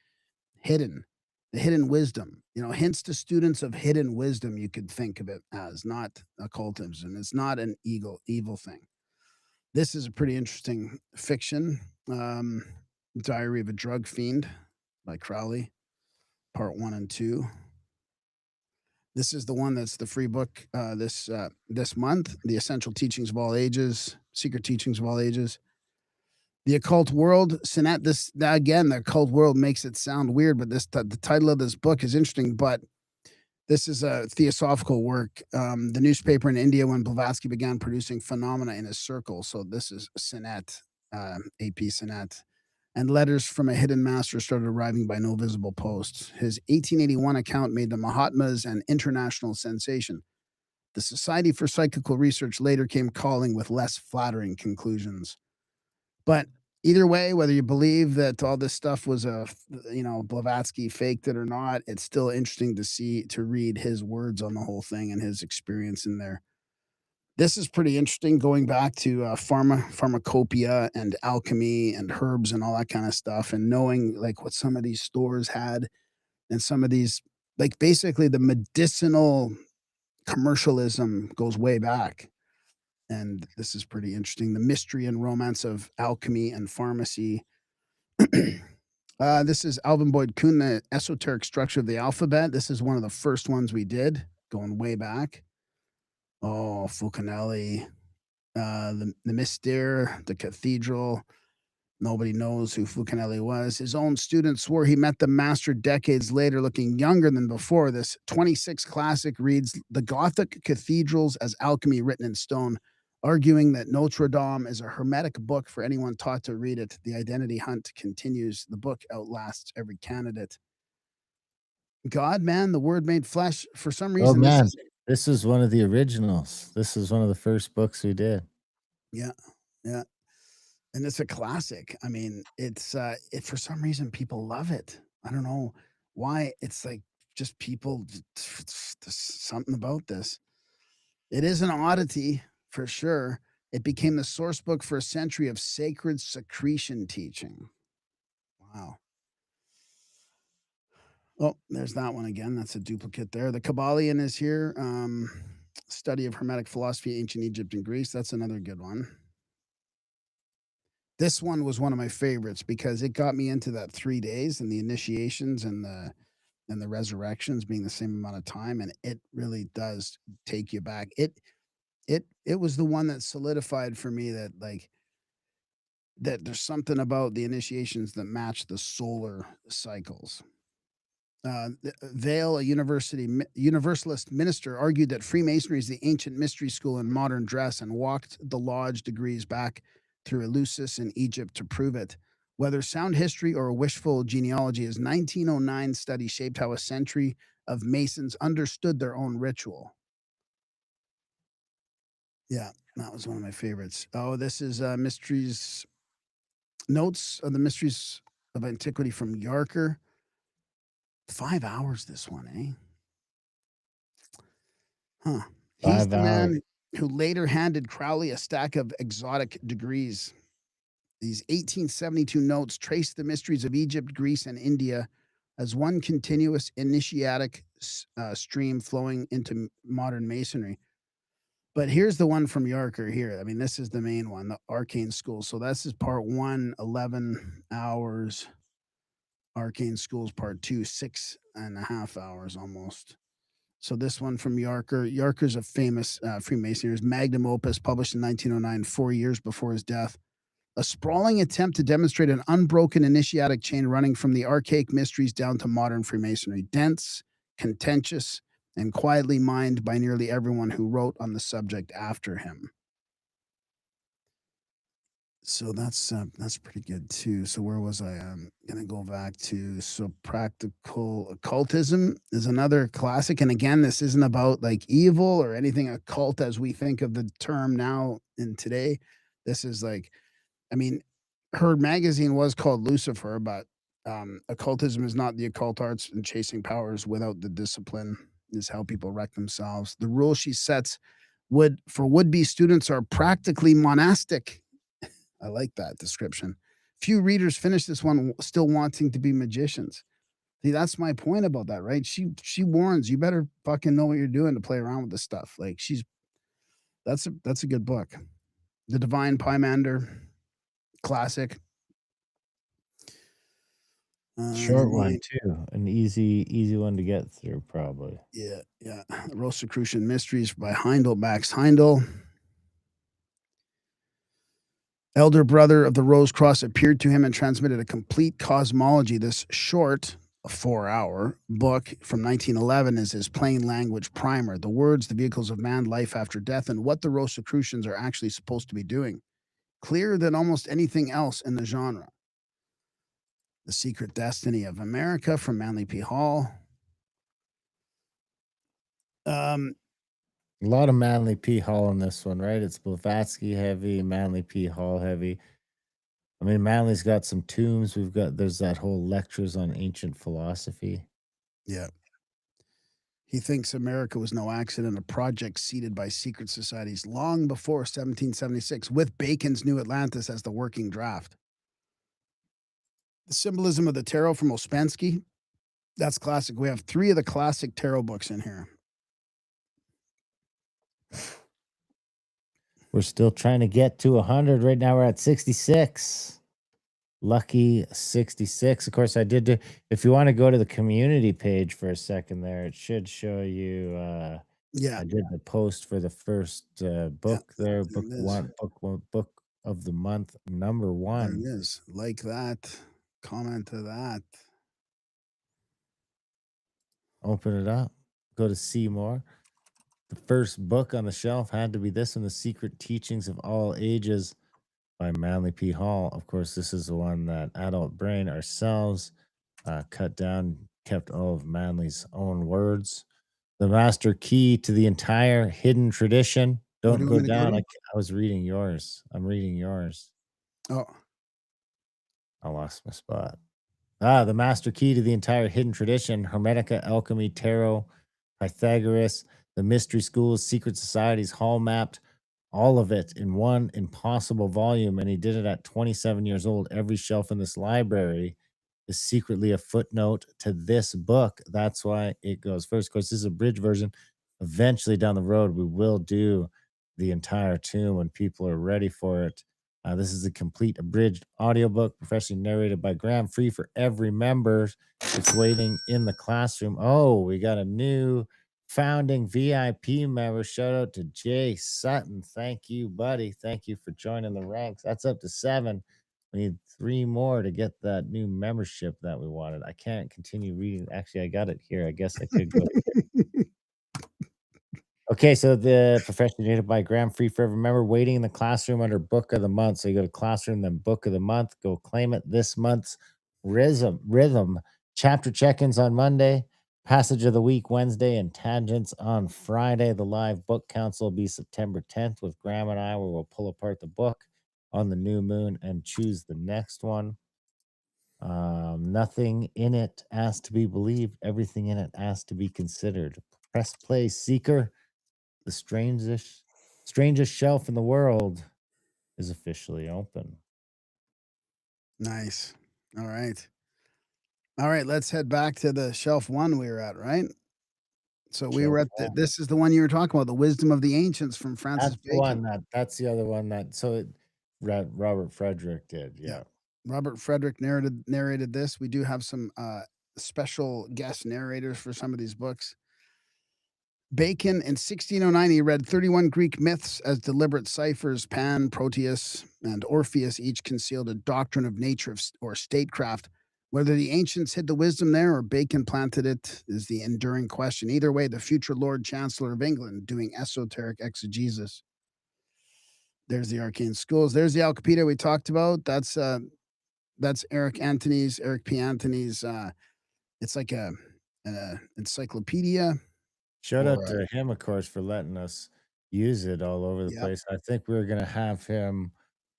hidden, the hidden wisdom, hints to students of hidden wisdom, you could think of it as, not occultism. It's not an evil thing. This is a pretty interesting fiction. Um, Diary of a Drug Fiend by Crowley, part 1 and 2. This is the one that's the free book this month. The Essential Teachings of All Ages, Secret Teachings of All Ages. The Occult World, Sinet. This again, the Occult World makes it sound weird, but the title of this book is interesting. But this is a theosophical work. The newspaper in India when Blavatsky began producing phenomena in his circle. So this is Sinet, AP Sinet. And letters from a hidden master started arriving by no visible post. His 1881 account made the Mahatmas an international sensation. The Society for Psychical Research later came calling with less flattering conclusions. But either way, whether you believe that all this stuff was Blavatsky faked it or not, it's still interesting to read his words on the whole thing and his experience in there. This is pretty interesting going back to pharmacopoeia and alchemy and herbs and all that kind of stuff, and knowing like what some of these stores had and some of these, like, basically the medicinal commercialism goes way back. And this is pretty interesting. The mystery and romance of alchemy and pharmacy. This is Alvin Boyd Kuhn, The Esoteric Structure of the Alphabet. This is one of the first ones we did, going way back. Oh, Fulcanelli, the Mystere, the Cathedral. Nobody knows who Fulcanelli was. His own students swore he met the master decades later, looking younger than before. This 26 classic reads The Gothic Cathedrals as Alchemy Written in Stone, arguing that Notre Dame is a hermetic book for anyone taught to read it. The identity hunt continues. The book outlasts every candidate. God, man, the word made flesh. For some Oh, reason, this man. is, This is one of the originals. This is one of the first books we did. yeah, yeah. And it's a classic. I mean, for some reason, people love it. I don't know why. It's like just people, something about this. It is an oddity for sure. It became the source book for a century of sacred secretion teaching. Wow. Oh, there's that one again. That's a duplicate there. The Kabbalion is here. Study of Hermetic philosophy, ancient Egypt and Greece. That's another good one. This one was one of my favorites because it got me into that 3 days and the initiations and the resurrections being the same amount of time, and it really does take you back. It was the one that solidified for me that like that there's something about the initiations that match the solar cycles. Vale, a universalist minister, argued that Freemasonry is the ancient mystery school in modern dress and walked the lodge degrees back through Eleusis in Egypt to prove it. Whether sound history or a wishful genealogy, his 1909 study shaped how a century of Masons understood their own ritual. Yeah, that was one of my favorites. Oh, this is Mysteries Notes of the Mysteries of Antiquity from Yarker. 5 hours, this one, eh? Huh. He's 5 the hours. man who later handed Crowley a stack of exotic degrees. These 1872 notes trace the mysteries of Egypt, Greece, and India as one continuous initiatic stream flowing into modern masonry. But here's the one from Yarker here. I mean, this is the main one, the Arcane School. So this is part one, 11 hours. Arcane Schools part two, 6.5 hours almost. So this one from Yarker. Yarker's a famous Freemason. His magnum opus, published in 1909, 4 years before his death. A sprawling attempt to demonstrate an unbroken initiatic chain running from the archaic mysteries down to modern Freemasonry. Dense, contentious, and quietly mined by nearly everyone who wrote on the subject after him. So that's pretty good too. So where was I? I'm gonna go back to so practical occultism is another classic. And again, this isn't about like evil or anything occult as we think of the term now in today. This is like, I mean, her magazine was called Lucifer, but occultism is not the occult arts and chasing powers without the discipline is how people wreck themselves. The rules she sets would-be students are practically monastic. I like that description. Few readers finish this one still wanting to be magicians. See, that's my point about that, right? She warns you better fucking know what you're doing to play around with this stuff. Like she's that's a good book. The Divine Pymander, classic. The Short one mind, too, an easy one to get through probably. yeah, yeah. Rosicrucian Mysteries by Heindel, Max Heindel. Elder brother of the Rose Cross appeared to him and transmitted a complete cosmology. This short, a 4 hour book from 1911 is his plain language primer. The words, the vehicles of man, life after death, and what the Rosicrucians are actually supposed to be doing. Clearer than almost anything else in the genre. The Secret Destiny of America from Manly P. Hall. Um, A lot of Manly P. Hall in this one, right? It's Blavatsky heavy, Manly P. Hall heavy. I mean, Manly's got some tombs. There's that whole lectures on ancient philosophy. yeah. He thinks America was no accident, a project seeded by secret societies long before 1776, with Bacon's New Atlantis as the working draft. The symbolism of the tarot from Ouspensky. That's classic. We have three of the classic tarot books in here. We're still trying to get to 100. Right now we're at 66. Lucky 66. Of course, I did do, if you want to go to the community page for a second there, it should show you Yeah, I did the post for the first yeah, book there, there book it is. one, book of the month, number There it one. is. Like that. Comment to that. Open it up, go to see more. The first book on the shelf had to be this one, The Secret Teachings of All Ages by Manly P. Hall. Of course, this is the one that Adult Brain ourselves cut down, kept all of Manly's own words. The master key to the entire hidden tradition. What do Don't you want go me to go down. to? I was reading yours. I'm reading yours. Oh, I lost my spot. Ah, the master key to the entire hidden tradition, Hermetica, alchemy, tarot, Pythagoras, the mystery schools, secret societies, hall mapped, all of it in one impossible volume. And he did it at 27 years old. Every shelf in this library is secretly a footnote to this book. That's why it goes first. Of course, this is a bridge version. Eventually, down the road, we will do the entire tune when people are ready for it. This is a complete abridged audiobook, professionally narrated by Graham, free for every member. It's waiting in the classroom. Oh, we got a new founding VIP member. Shout out to Jay Sutton. Thank you, buddy. Thank you for joining the ranks. That's up to 7. We need 3 more to get that new membership that we wanted. I can't continue reading. Actually, I got it here. I guess I could go. Okay, so the professionally named by Graham Free Forever. Remember, waiting in the classroom under Book of the Month. So you go to classroom, then Book of the Month. Go claim it. This month's rhythm. Chapter check-ins on Monday, passage of the week Wednesday, and tangents on Friday. The live book council will be September 10th with Graham and I, where we'll pull apart the book on the new moon and choose the next one. Nothing in it asked to be believed. Everything in it asked to be considered. Press play, seeker. The strangest shelf in the world is officially open. Nice. All right. All right, let's head back to the shelf 1 we were at, right? So we Shelf were at the one. this is the one you were talking about, The Wisdom of the Ancients from Francis That's the one Bacon. that's the other one that so it Robert Frederick did, Yeah. yeah. Robert Frederick narrated this. We do have some, special guest narrators for some of these books. Bacon in 1609, he read 31 Greek myths as deliberate ciphers. Pan, Proteus, and Orpheus each concealed a doctrine of nature or statecraft. Whether the ancients hid the wisdom there or Bacon planted it is the enduring question. Either way, the future Lord Chancellor of England doing esoteric exegesis. There's the arcane schools. There's the Alcopeda we talked about. That's Eric P. Anthony's. It's like a encyclopedia Shout out or to him, of course, for letting us use it all over the yeah. place. I think we're gonna have him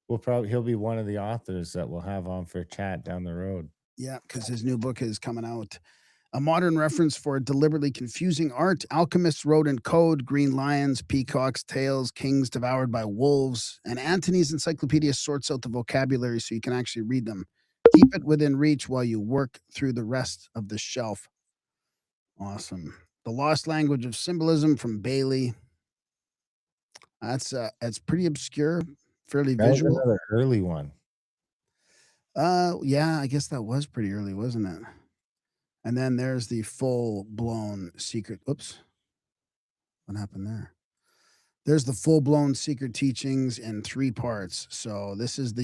he'll be one of the authors that we'll have on for a chat down the road. Yeah, because his new book is coming out. A modern reference for deliberately confusing art. Alchemists wrote in code, green lions, peacocks, tails, kings devoured by wolves. And Antony's encyclopedia sorts out the vocabulary so you can actually read them. Keep it within reach while you work through the rest of the shelf. Awesome. The Lost Language of Symbolism from Bailey. That's pretty obscure, fairly That was visual. another early one. Yeah, I guess that was pretty early, wasn't it? And then there's the full blown secret. Oops, what happened there? There's the full blown secret teachings in 3 parts. So this is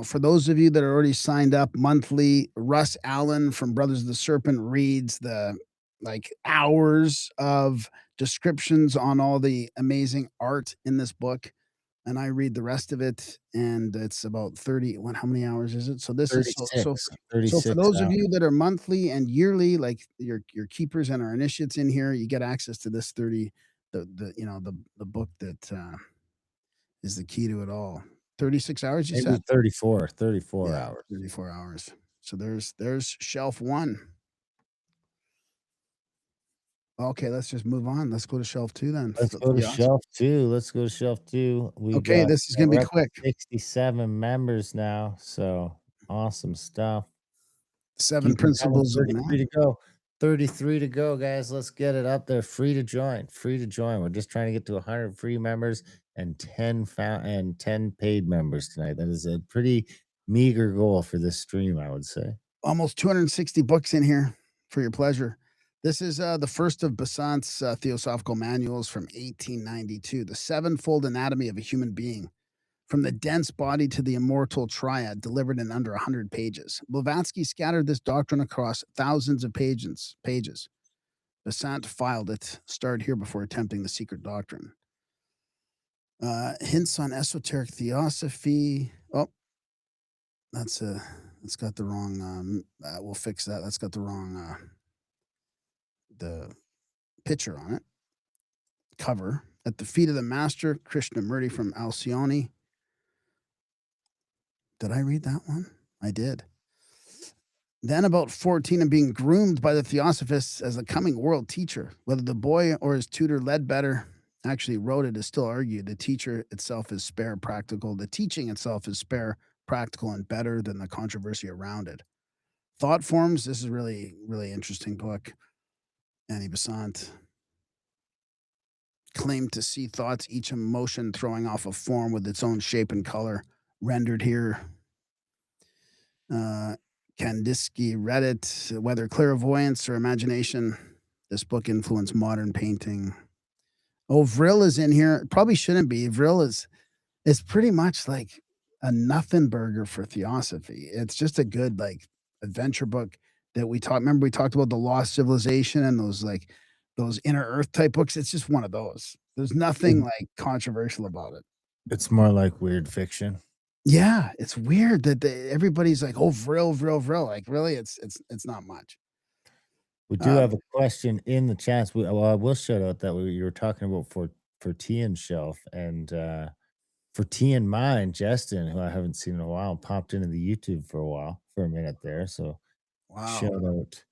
for those of you that are already signed up monthly, Russ Allen from Brothers of the Serpent reads the like hours of descriptions on all the amazing art in this book. And I read the rest of it, and it's about 30. How many hours is it? So this is so for 36 those of you hours. that are monthly and yearly, like your keepers and our initiates in here, you get access to this 30, the book that is the key to it all. 36 hours, you Maybe said? 34 Yeah, hours. 34 hours. So there's shelf 1. Okay, let's just move on. Let's go to shelf 2 then. Let's go to shelf 2. Let's go to shelf 2. We Okay, got this is gonna be we're up to quick. 67 members now, so awesome stuff. 7 Keep them coming. principles of 33 man. to go. 33 to go, guys. Let's get it up there. Free to join. Free to join. We're just trying to get to 100 free members and 10 paid members tonight. That is a pretty meager goal for this stream, I would say. Almost 260 books in here for your pleasure. This is the first of Besant's Theosophical Manuals from 1892, The Sevenfold Anatomy of a Human Being, from the dense body to the immortal triad, delivered in under 100 pages. Blavatsky scattered this doctrine across thousands of pages. Besant filed it, starred here before attempting the secret doctrine. Hints on esoteric theosophy. Oh, that's got the wrong. We'll fix that. That's got the wrong the picture on it. Cover at the feet of the master Krishnamurti from Alcyone. Did I read that one? I did. Then, about 14, and being groomed by the Theosophists as a coming world teacher. Whether the boy or his tutor Ledbetter actually wrote it is still argued. The teacher itself is spare practical. The teaching itself is spare practical and better than the controversy around it. Thought forms. This is really, really interesting book. Annie Besant claimed to see thoughts, each emotion throwing off a form with its own shape and color, rendered here. Uh, Kandinsky read it, whether clairvoyance or imagination. This book influenced modern painting. Oh, Vril is in here. Probably shouldn't be. Vril is pretty much like a nothing burger for theosophy. It's just a good like adventure book that we talked. Remember we talked about the Lost Civilization and those Inner Earth type books. It's just one of those. There's nothing like controversial about it. It's more like weird fiction. Yeah, it's weird that everybody's like, oh, Vril, Vril, Vril. Like, really, it's not much. We do Um, have a question in the chats. Well, I will shout out that you were talking about for Tea and Shelf and for Tea and Mine, Justin, who I haven't seen in a while, popped into the YouTube for a while, for a minute there. So wow. shout out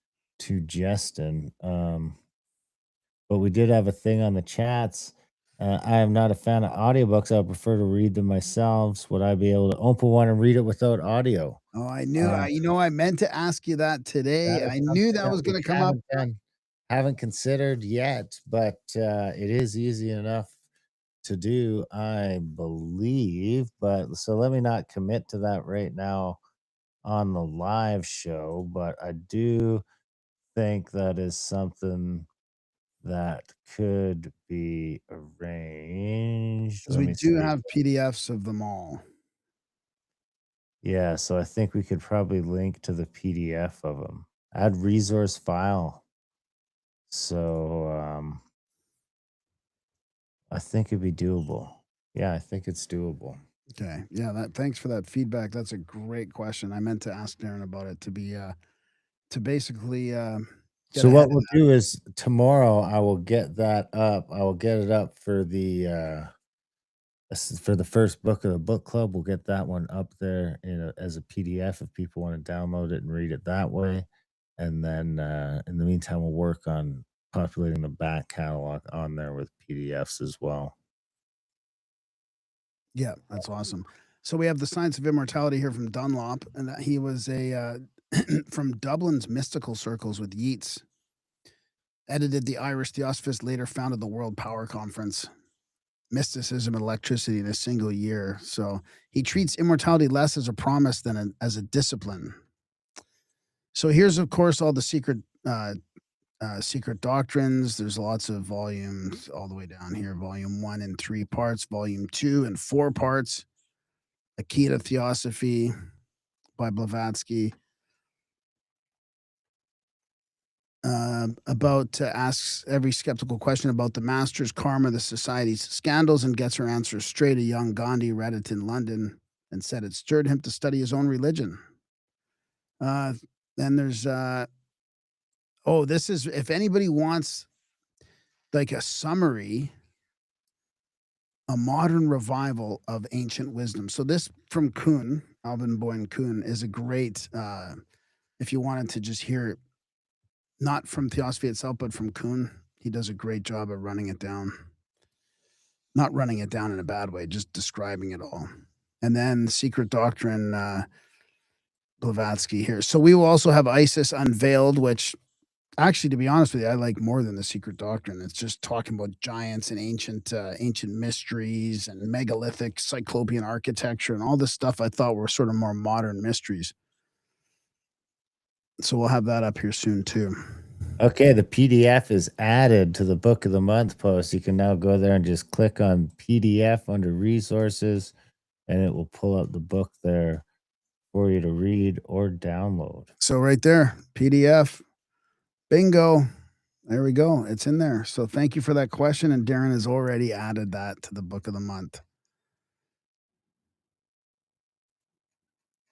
to Justin. But we did have a thing on the chats. I am not a fan of audiobooks. I prefer to read them myself. Would I be able to open one and read it without audio? Oh, I knew. Uh, I meant to ask you that that today. is I knew something that that was we going to come up. haven't considered yet, but it is easy enough to do, I believe. But so let me not commit to that right now on the live show, but I do think that is something that could be arranged. Because Let we me do see. have PDFs of them all. Yeah, so I think we could probably link to the PDF of them. Add resource file. So I think it'd be doable. Yeah, I think it's doable. Okay. Yeah, that thanks for that feedback. That's a great question. I meant to ask Darren about it to basically get So ahead what of we'll that. do is tomorrow I will get that up. I will get it up for the for the first book of the book club. We'll get that one up there as a PDF if people want to download it and read it that way. And then in the meantime, we'll work on populating the back catalog on there with PDFs as well. Yeah, that's awesome. So we have the Science of Immortality here from Dunlop, and that he was a from Dublin's mystical circles with Yeats. Edited the Irish Theosophist, later founded the World Power Conference. Mysticism and electricity in a single year. So he treats immortality less as a promise than as a discipline. So here's, of course, all the secret doctrines. There's lots of volumes all the way down here. Volume 1 in 3 parts. Volume 2 in 4 parts. A Key to Theosophy by Blavatsky. About asks every skeptical question about the master's karma, the society's scandals, and gets her answers straight. A young Gandhi read it in London and said it stirred him to study his own religion. Uh, then there's oh, this is if anybody wants like a summary, a modern revival of ancient wisdom. So this from Kuhn, Alvin Boyne Kuhn, is a great if you wanted to just hear it, not from Theosophy itself, but from Kuhn. He does a great job of running it down. Not running it down in a bad way, just describing it all. And then Secret Doctrine, Blavatsky here. So we will also have Isis Unveiled, which actually, to be honest with you, I like more than the Secret Doctrine. It's just talking about giants and ancient mysteries and megalithic cyclopean architecture and all this stuff I thought were sort of more modern mysteries. So we'll have that up here soon too. Okay, the PDF is added to the book of the month post. You can now go there and just click on PDF under resources, and it will pull up the book there for you to read or download. So right there, PDF, bingo. There we go. It's in there. So thank you for that question. And Darren has already added that to the book of the month.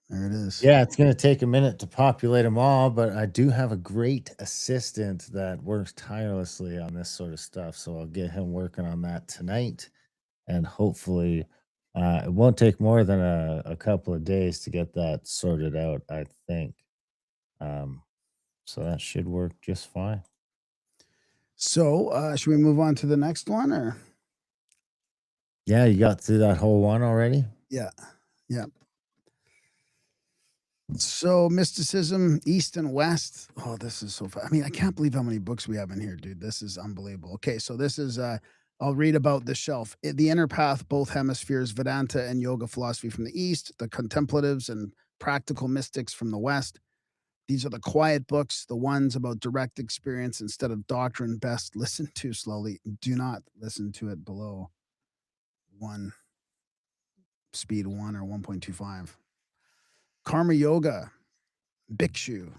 There it is. Yeah, it's going to take a minute to populate them all, but I do have a great assistant that works tirelessly on this sort of stuff. So I'll get him working on that tonight. And hopefully, it won't take more than a couple of days to get that sorted out, I think. Um, so that should work just fine. So should we move on to the next one or? Yeah, you got through that whole one already? Yeah. Yeah. So mysticism, East and West. Oh, this is so fun. I mean, I can't believe how many books we have in here, dude. This is unbelievable. Okay, so this is I'll read about the shelf. The inner path, both hemispheres, Vedanta and yoga philosophy from the East, the contemplatives and practical mystics from the West. These are the quiet books, the ones about direct experience instead of doctrine. Best listen to slowly. Do not listen to it below one speed one or 1.25. Karma Yoga, Bhikshu,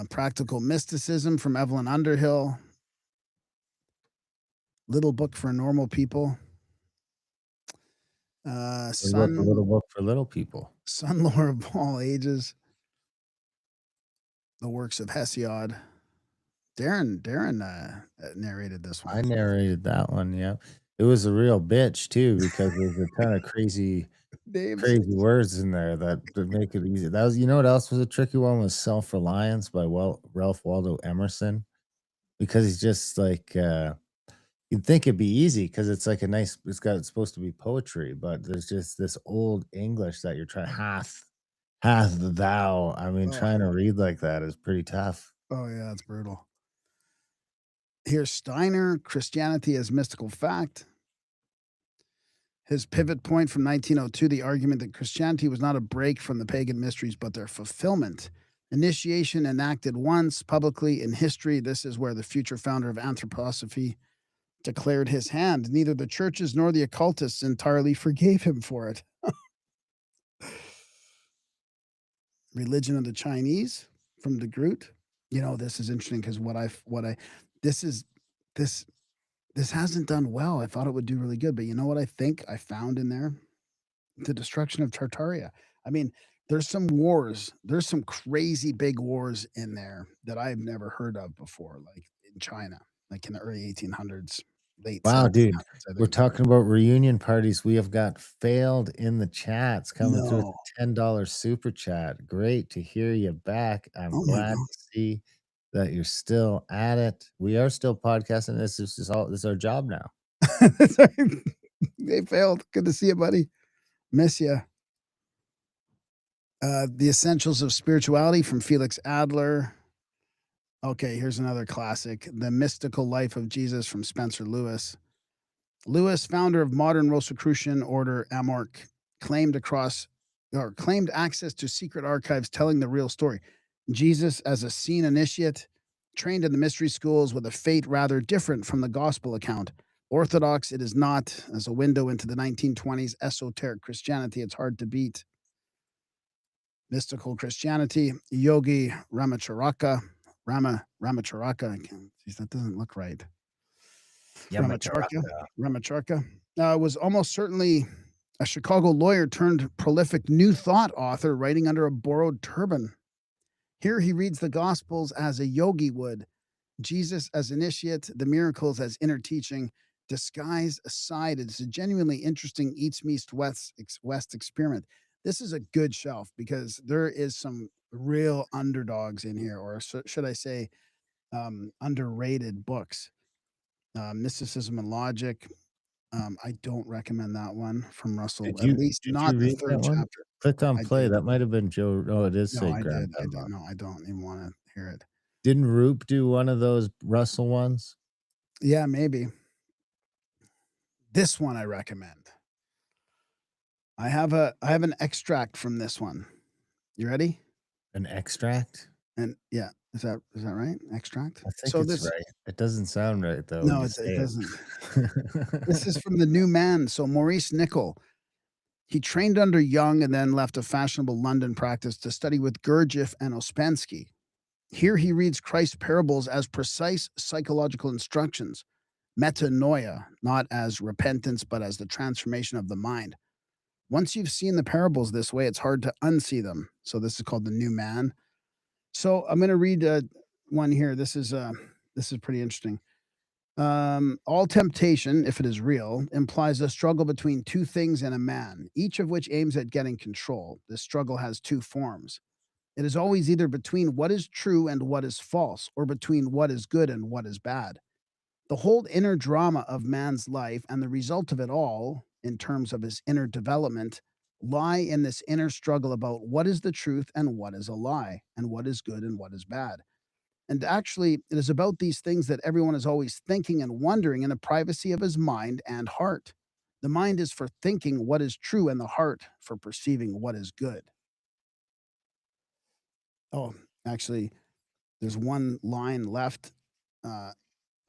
Practical Mysticism from Evelyn Underhill, Little Book for Normal People, What about the Sun little book for little people? Sun Lore of All Ages, The Works of Hesiod. Darren narrated this I one. narrated that one, yeah. It was a real bitch too because there's a ton of Names. crazy words in there that make it easy. That was, you know what else was a tricky one, was Self-Reliance by Ralph Waldo Emerson, because he's just like, you'd think it'd be easy because it's like a nice, it's supposed to be poetry, but there's just this old English that you're trying, hath thou. I mean, Oh, trying to read like that is pretty tough. oh yeah, it's brutal. Here's Steiner, Christianity as Mystical Fact. His pivot point from 1902, the argument that Christianity was not a break from the pagan mysteries, but their fulfillment. Initiation enacted once publicly in history. This is where the future founder of anthroposophy declared his hand. Neither the churches nor the occultists entirely forgave him for it. Religion of the Chinese from De Groot. You know, this is interesting because this is, this, this hasn't done well. I thought it would do really good, but you know what I think I found in there? The destruction of Tartaria. I mean, there's some wars. There's some crazy big wars in there that I've never heard of before, like in China, like in the early 1800s, late Wow, dude, 1700s, I we're think. talking about reunion parties. We have got failed in the chats coming through with No. the $10 super chat. Great to hear you back. I'm Oh my glad to see that you're still at it. We are still podcasting. This is our job now. God. Sorry. They failed. Good to see you, buddy. Miss you. The Essentials of Spirituality from Felix Adler. Okay, here's another classic. The Mystical Life of Jesus from Spencer Lewis. Lewis, founder of modern Rosicrucian order Amorc, claimed access to secret archives telling the real story. Jesus, as a seen initiate, trained in the mystery schools with a fate rather different from the gospel account. Orthodox, it is not. As a window into the 1920s esoteric Christianity, it's hard to beat. Mystical Christianity, Yogi Ramacharaka. Geez, that doesn't look right. Ramacharka, Yamacharaka. Ramacharka was almost certainly a Chicago lawyer turned prolific New Thought author writing under a borrowed turban. Here he reads the Gospels as a yogi would, Jesus as initiate, the miracles as inner teaching. Disguise aside, it's a genuinely interesting East Meets West experiment. This is a good shelf because there is some real underdogs in here, or should I say, underrated books. Mysticism and Logic. I don't recommend that one from Russell, Did at you least did you not the read that third one? chapter. Clicked on I play. did. That might have been Joe. Oh, it is No, say I Graham did. I did. Dunlop. No, I don't even want to hear it. Didn't Roop do one of those Russell ones? Yeah, maybe. This one I recommend. I have an extract from this one. You ready? An extract? And yeah, is that right? Extract? I think So it's this right. It doesn't sound right though when no, you it say doesn't. This it. is from The New Man. So Maurice Nicoll, he trained under Jung and then left a fashionable London practice to study with Gurdjieff and Ouspensky. Here he reads Christ's parables as precise psychological instructions, metanoia, not as repentance, but as the transformation of the mind. Once you've seen the parables this way, it's hard to unsee them. So this is called the new man. So I'm going to read one here. This is pretty interesting. All temptation, if it is real, implies a struggle between two things in a man, each of which aims at getting control. This struggle has two forms. It is always either between what is true and what is false, or between what is good and what is bad. The whole inner drama of man's life and the result of it all, in terms of his inner development, lie in this inner struggle about what is the truth and what is a lie, and what is good and what is bad. And actually, it is about these things that everyone is always thinking and wondering in the privacy of his mind and heart. The mind is for thinking what is true, and the heart for perceiving what is good. Oh, actually, there's one line left uh,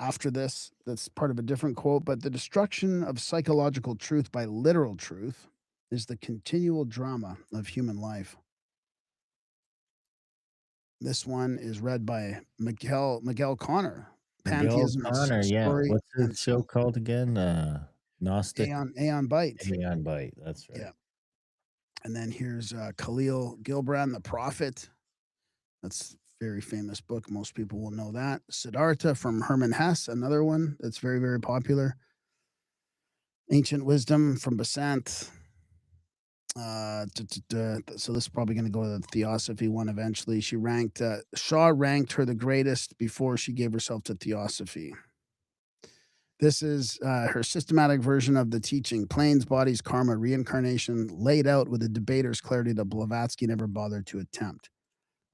after this that's part of a different quote, but the destruction of psychological truth by literal truth is the continual drama of human life. This one is read by Miguel Connor. Miguel Pantheism, a Connor, yeah. story What's and his show called again? Gnostic Aeon Byte. Aeon Bite. That's Yeah. right. And then here's Khalil Gibran, The Prophet. That's a very famous book. Most people will know that. Siddhartha from Hermann Hesse, another one that's very, very popular. Ancient Wisdom from Besant. So this is probably going to go to the Theosophy one eventually. Shaw ranked her the greatest before she gave herself to Theosophy. This is her systematic version of the teaching, planes, bodies, karma, reincarnation, laid out with a debater's clarity that Blavatsky never bothered to attempt.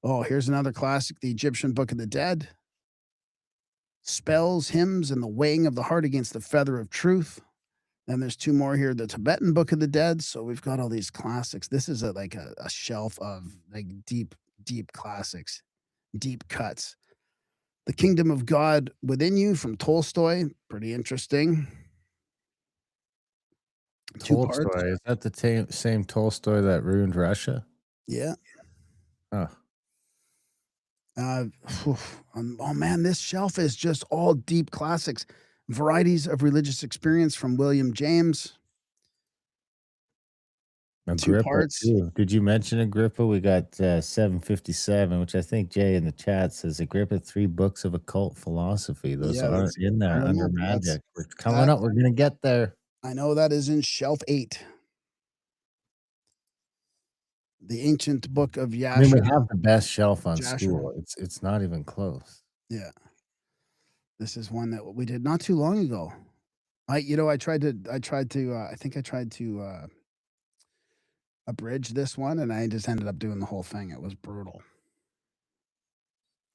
Oh, here's another classic, the Egyptian Book of the Dead. Spells, hymns, and the weighing of the heart against the feather of truth. Then there's two more here, the Tibetan Book of the Dead. So we've got all these classics. This is a shelf of like deep classics, deep cuts. The Kingdom of God Within You from Tolstoy. Pretty interesting. Two parts. Tolstoy. Is that the same Tolstoy that ruined Russia? Yeah. Oh, Uh, oh man, this shelf is just all deep classics. Varieties of Religious Experience from William James. Two Agrippa parts. too. Did you mention Agrippa? We got 757, which I think Jay in the chat says Agrippa, 3 books of occult philosophy. Those Yeah, aren't that's in I there don't under know, but magic. We're coming that up. We're gonna get there. I know that is in shelf 8. The Ancient Book of I mean, we Yasher have the best shelf on Jasher. school. It's not even close. Yeah. This is one that we did not too long ago. I think I tried to abridge this one, and I just ended up doing the whole thing. It was brutal.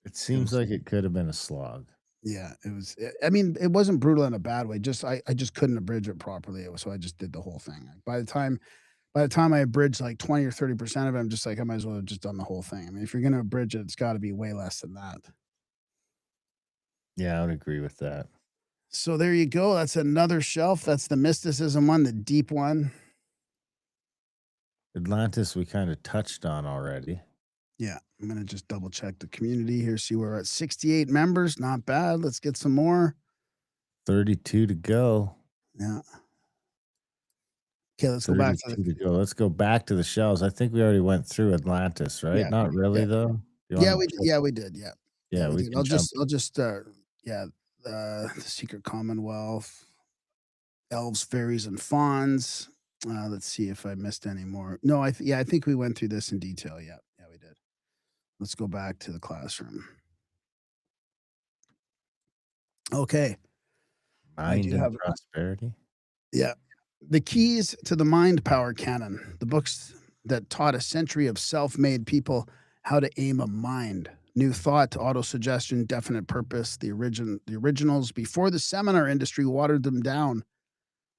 It It seems was like it could have been a slog. Yeah, it was I mean, it wasn't brutal in a bad way, just I just couldn't abridge it properly, so I just did the whole thing. By the time I abridged, like, 20 or 30% of it, I'm just like, I might as well have just done the whole thing. I mean, if you're gonna abridge it, it's gotta be way less than that. Yeah, I would agree with that. So there you go, that's another shelf, that's the mysticism one, the deep one. Atlantis, we kind of touched on already. Yeah, I'm gonna just double check the community here, see we're at 68 members, not bad, let's get some more. 32 to go. Yeah. Okay, let's go back to the 32 to go. Let's go back to the shelves. I think we already went through Atlantis, right? yeah, Not really, yeah. though. You Yeah, want we to? yeah, we did, yeah. Yeah, Yeah, we we did. can jump. Yeah, the Secret Commonwealth, elves, fairies, and fawns. Let's see if I missed any more. No, I think we went through this in detail. Yeah, yeah, we did. Let's go back to the classroom. Okay, I Mind do and have prosperity. yeah. The keys to the mind power canon, the books that taught a century of self-made people how to aim a mind. New thought, autosuggestion, definite purpose, the originals before the seminar industry watered them down.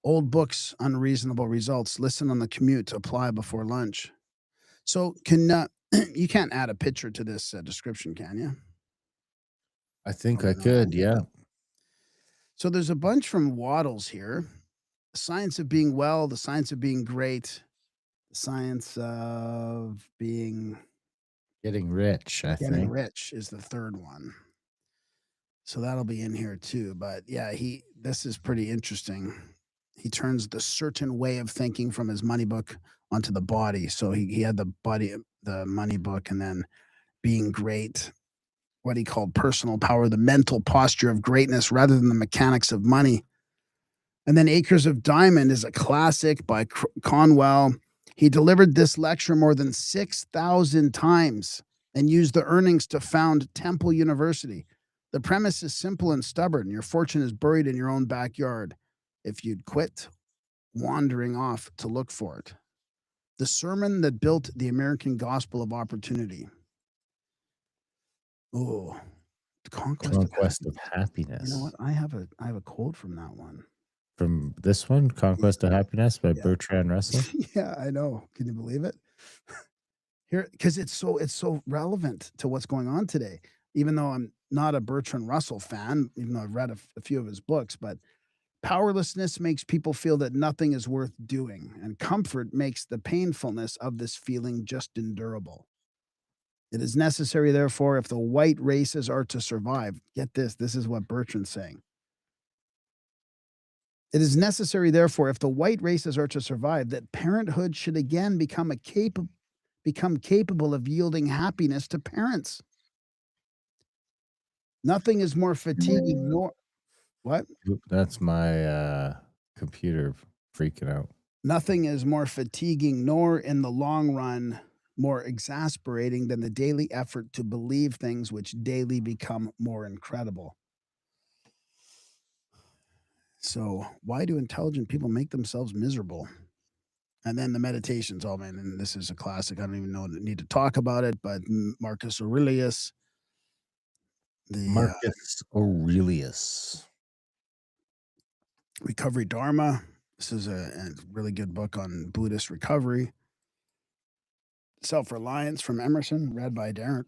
Old books, unreasonable results. Listen on the commute, apply before lunch. So can you can't add a picture to this description, can you? I think Probably I not. could. Yeah. So there's a bunch from Waddles here. The science of being well, the science of being great, the science of Getting rich, I getting think. rich is the third one. So that'll be in here too. But yeah, this is pretty interesting. He turns the certain way of thinking from his money book onto the body. So he had the money book, and then being great, what he called personal power, the mental posture of greatness rather than the mechanics of money. And then Acres of Diamond is a classic by Conwell. He delivered this lecture more than 6,000 times and used the earnings to found Temple University. The premise is simple and stubborn. Your fortune is buried in your own backyard if you'd quit wandering off to look for it. The sermon that built the American gospel of opportunity. Oh, the conquest of Conquest of happiness. You know what? Happiness. I have a quote from that one. From this one, Yeah, Conquest of Happiness by yeah. Bertrand Russell. Yeah, I know. Can you believe it? Here, because it's so relevant to what's going on today. Even though I'm not a Bertrand Russell fan, even though I've read a few of his books, but powerlessness makes people feel that nothing is worth doing, and comfort makes the painfulness of this feeling just endurable. It is necessary, therefore, if the white races are to survive. Get this, this is what Bertrand's saying. It is necessary, therefore, if the white races are to survive, that parenthood should again become capable of yielding happiness to parents. Nothing is more fatiguing nor what? Oop, that's my computer freaking out. Nothing is more fatiguing nor in the long run more exasperating than the daily effort to believe things which daily become more incredible. So, why do intelligent people make themselves miserable? And then the meditations, oh man, and this is a classic. I don't even know need to talk about it, but Marcus Aurelius, the Marcus Aurelius. Recovery Dharma. This is a really good book on Buddhist recovery. Self Reliance from Emerson, read by Darren.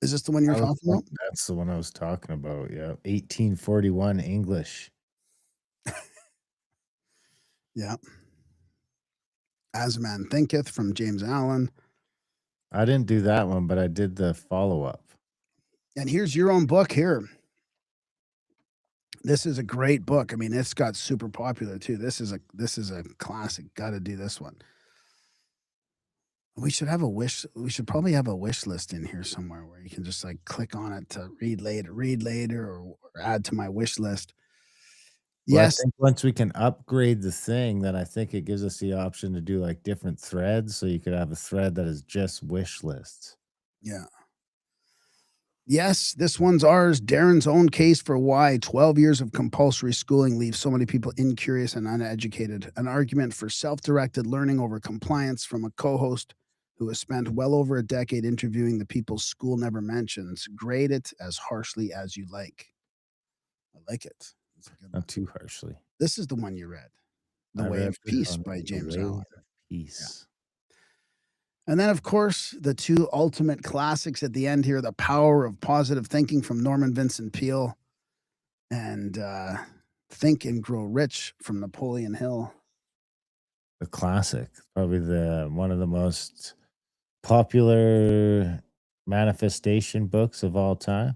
Is this the one you're talking about? That's the one I was talking about. Yeah. 1841 English. Yeah. As a Man Thinketh from James Allen. I didn't do that one, but I did the follow up. And here's your own book here. This is a great book. I mean, it's got super popular too. This is a classic. Got to do this one. We should probably have a wish list in here somewhere where you can just like click on it to read later, or add to my wish list. Well, I Yes. think once we can upgrade the thing, then I think it gives us the option to do like different threads. So you could have a thread that is just wish lists. Yeah. Yes, this one's ours. Darren's own case for why 12 years of compulsory schooling leaves so many people incurious and uneducated. An argument for self directed learning over compliance from a co host who has spent well over a decade interviewing the people school never mentions. Grade it as harshly as you like. I like it. That's a good one. Not too harshly. This is the one you read, The I Way read of this Peace one, by The James Way Allen. of Peace. And then, of course, the two ultimate classics at the end here, The Power of Positive Thinking from Norman Vincent Peale, and Think and Grow Rich from Napoleon Hill. The classic, probably the one of the most popular manifestation books of all time.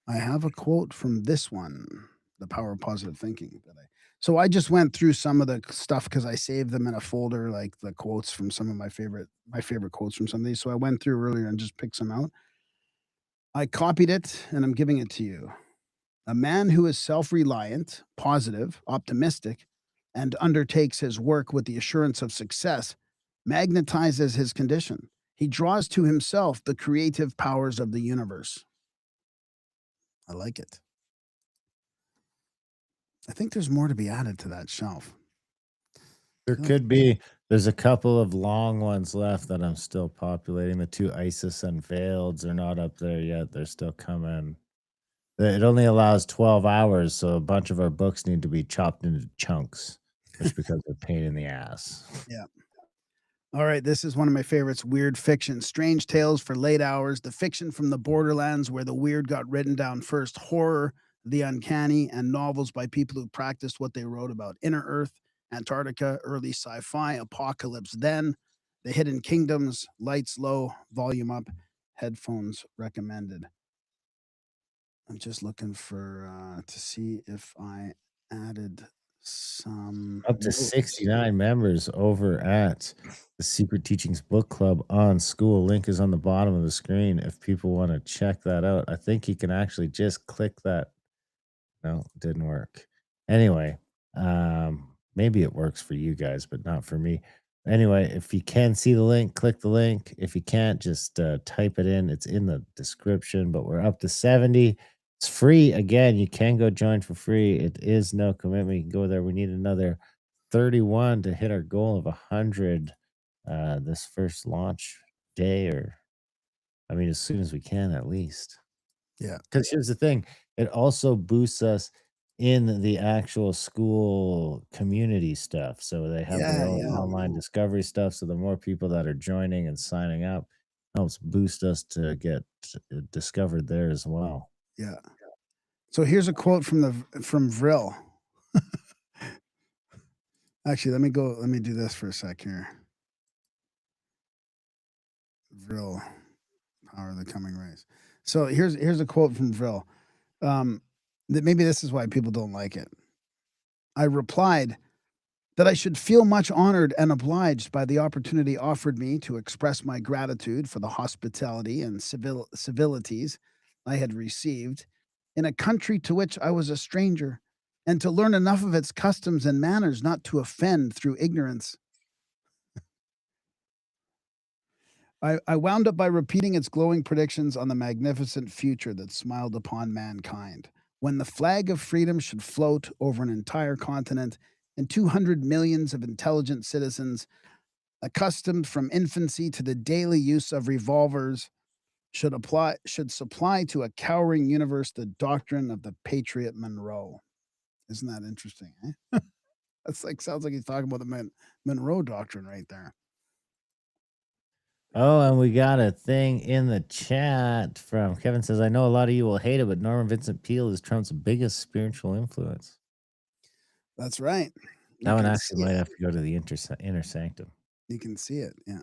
I have a quote from this one, The Power of Positive Thinking. So I just went through some of the stuff because I saved them in a folder, like the quotes from some of my favorite quotes from some of these. So I went through earlier and just picked some out. I copied it and I'm giving it to you. A man who is self reliant, positive, optimistic, and undertakes his work with the assurance of success magnetizes his condition. He draws to himself the creative powers of the universe. I like it. I think there's more to be added to that shelf. There I feel like could be. There's a couple of long ones left that I'm still populating. The two Isis Unveileds are not up there yet. They're still coming. It only allows 12 hours, so a bunch of our books need to be chopped into chunks, which becomes a pain in the ass. yeah. All right, this is one of my favorites, weird fiction. Strange tales for late hours, the fiction from the borderlands where the weird got written down first, horror, the uncanny, and novels by people who practiced what they wrote about. Inner Earth, Antarctica, early sci-fi, Apocalypse Then, The Hidden Kingdoms, Lights Low, volume up, headphones recommended. I'm just looking for to see if I added some Up to notes. 69 members over at the Secret Teachings Book Club on School. Link is on the bottom of the screen if people want to check that out. I think you can actually just click that. No, it didn't work. Anyway, maybe it works for you guys, but not for me. Anyway, if you can see the link, click the link. If you can't, just type it in. It's in the description, but we're up to 70. It's free. Again, you can go join for free. It is no commitment. You can go there. We need another 31 to hit our goal of 100 this first launch day, or I mean, as soon as we can, at least. Yeah. Because here's the thing, it also boosts us in the actual school community stuff. So they have their Yeah, own yeah, online discovery stuff. So the more people that are joining and signing up helps boost us to get discovered there as well. yeah. So here's a quote from from Vril. Actually, let me do this for a sec here. Vril, Power of the Coming Race. So here's a quote from Vril. Um, that maybe this is why people don't like it. I replied that I should feel much honored and obliged by the opportunity offered me to express my gratitude for the hospitality and civilities I had received in a country to which I was a stranger, and to learn enough of its customs and manners not to offend through ignorance. I wound up by repeating its glowing predictions on the magnificent future that smiled upon mankind, when the flag of freedom should float over an entire continent and 200 millions of intelligent citizens, accustomed from infancy to the daily use of revolvers, should supply to a cowering universe the doctrine of the patriot Monroe. Isn't that interesting? Eh? That's like sounds like he's talking about the Monroe doctrine right there. Oh, and we got a thing in the chat from Kevin says, I know a lot of you will hate it, but Norman Vincent Peale is Trump's biggest spiritual influence. That's right. That You one can actually see might it. have to go to the inner sanctum. You can see it. Yeah.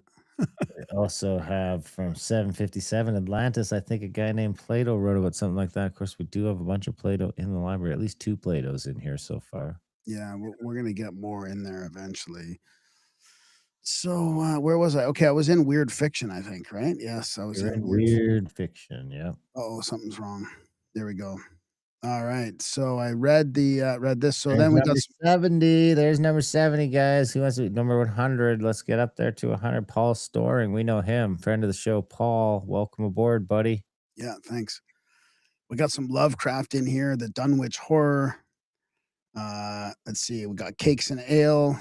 Also have from 757 Atlantis, I think a guy named Plato wrote about something like that. Of course, we do have a bunch of Plato in the library, at least 2 Platos in here so far. Yeah, we're gonna get more in there eventually. So, where was I? Okay, I was in weird fiction, I think, right? Yes, I was You're in in weird. weird fiction, yep. Oh, something's wrong. There we go. All right. So I read read this. So There's then we got number 70. There's number 70, guys. Who wants to be number 100? Let's get up there to 100. Paul Storing. We know him. Friend of the show, Paul. Welcome aboard, buddy. yeah, thanks. We got some Lovecraft in here, the Dunwich Horror. Let's see, we got Cakes and Ale.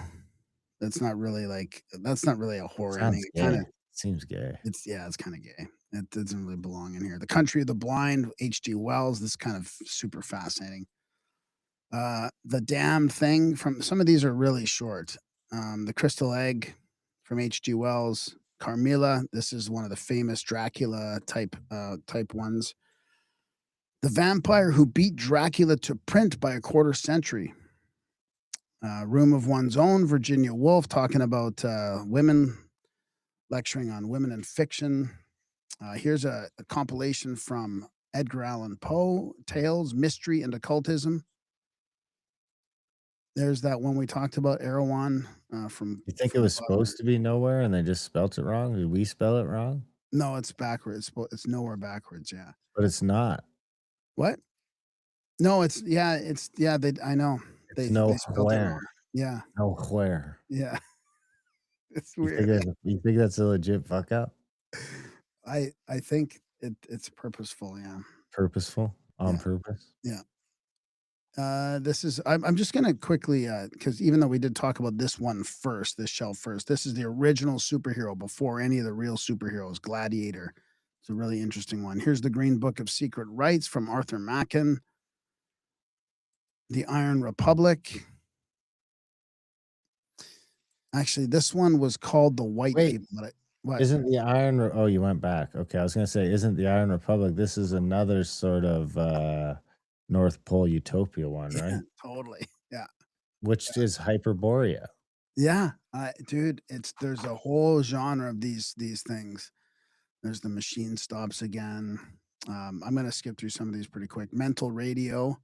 That's not really a horror ending. Sounds It gay. kinda Seems gay. it's kinda gay. It doesn't really belong in here. The Country of the Blind, H.G. Wells. This is kind of super fascinating. The Damned Thing from some of these are really short. The Crystal Egg from H.G. Wells. Carmilla. This is one of the famous Dracula type ones. The Vampire Who Beat Dracula to Print by a Quarter Century. Room of One's Own, Virginia Woolf, talking about women, lecturing on women in fiction. Here's a compilation from Edgar Allan Poe, Tales, Mystery, and Occultism. There's that one we talked about, Erewhon, You think it from was supposed to be nowhere and they just spelt it wrong? Did we spell it wrong? no, it's backwards. It's nowhere backwards. Yeah. But it's not. What? No, yeah. They I know It's they spelled it wrong. nowhere. Yeah, Nowhere. yeah. It's You think weird. that's a legit fuck up? I think it's purposeful. Yeah, Purposeful? On yeah, purpose? yeah. This is I'm just gonna quickly because even though we did talk about this one first, this shelf first, this is the original superhero before any of the real superheroes. Gladiator. It's a really interesting one. Here's the Green Book of Secret Rites from Arthur Machen. The Iron Republic. Actually, this one was called the White Wait, People. What? isn't the oh, you went back. Okay, I was gonna say, isn't the Iron Republic, this is another sort of, North Pole utopia one, Yeah, right? totally. Yeah. Which is Hyperborea. Yeah, dude, it's there's a whole genre of these things. There's the Machine Stops Again. I'm gonna skip through some of these pretty quick. Mental Radio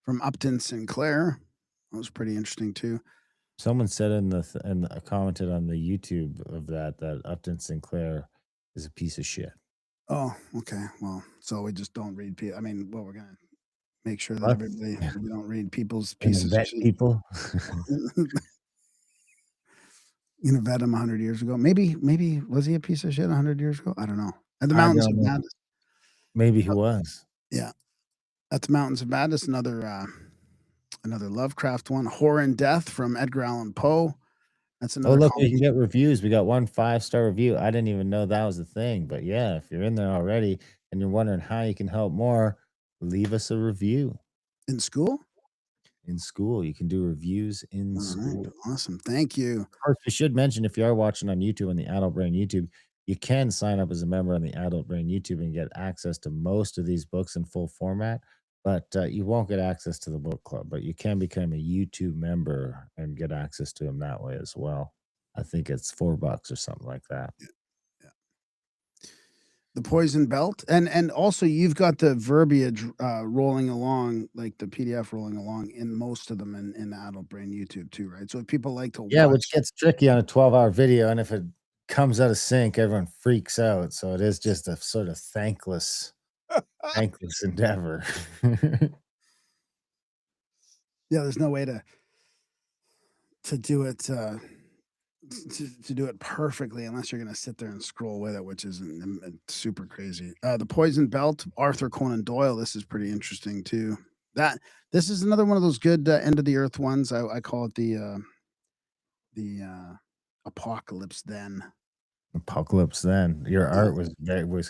from Upton Sinclair. That was pretty interesting too. Someone said commented on the YouTube of that Upton Sinclair is a piece of shit. Oh, okay. Well, so we just don't read I mean, well, we're gonna make sure that What? everybody we don't read people's And pieces of vet shit. people? You know, vet him 100 years ago. Maybe was he a piece of shit 100 years ago? I don't know. At the I Mountains don't of know. Madness. Maybe he was. Yeah. At the Mountains of Madness, another Lovecraft one. Horror and Death from Edgar Allan Poe. That's Oh, another look, we can comedy. get reviews. We got one five-star review. I didn't even know that was a thing, but yeah, if you're in there already and you're wondering how you can help more, leave us a review In school? in school. You can do reviews in Alright, school. awesome, thank you. Of course, we should mention if you are watching on YouTube on the Adult Brain YouTube, you can sign up as a member on the Adult Brain YouTube and get access to most of these books in full format. But you won't get access to the book club, but you can become a YouTube member and get access to them that way as well. I think it's $4 or something like that. Yeah, yeah. The Poison Belt, and also you've got the verbiage, rolling along, like the PDF rolling along in most of them in the Adult Brain YouTube too, right? So if people like to Yeah, which watch. gets tricky on a 12-hour video, and if it comes out of sync, everyone freaks out. So it is just a sort of thankless endeavor. Yeah, there's no way to do it, to do it perfectly unless you're gonna sit there and scroll with it, which is super crazy. The Poison Belt, Arthur Conan Doyle. This is pretty interesting too. That this is another one of those good end of the earth ones. I call it the apocalypse. Then Apocalypse Then. Your yeah, art was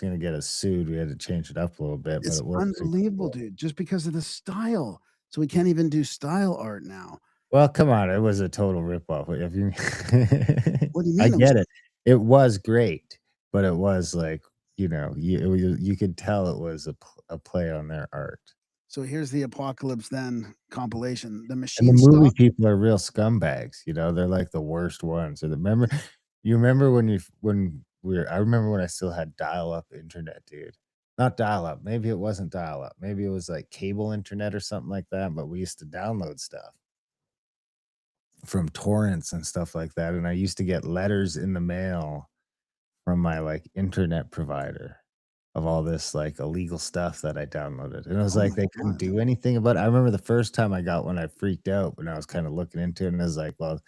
gonna get us sued. We had to change it up a little bit, but it's it was super unbelievable, cool. dude. Just because of the style, so we can't even do style art now. Well, come on, it was a total ripoff. If you What do you I mean? It was get it. It was great, but it was like, you could tell it was a play on their art. so here's the apocalypse then compilation. The And the machine movie stopped. people are real scumbags, they're like the worst ones. So you remember when I remember when I still had dial-up internet, dude. Not dial-up, maybe it wasn't dial-up, maybe it was like cable internet or something like that, but we used to download stuff from torrents and stuff like that, and I used to get letters in the mail from my, like, internet provider of all this, like, illegal stuff that I downloaded, and it was Oh like my they couldn't god. do anything about it. I remember the first time I got one, I freaked out when I was kinda looking into it, and I was like, "Well,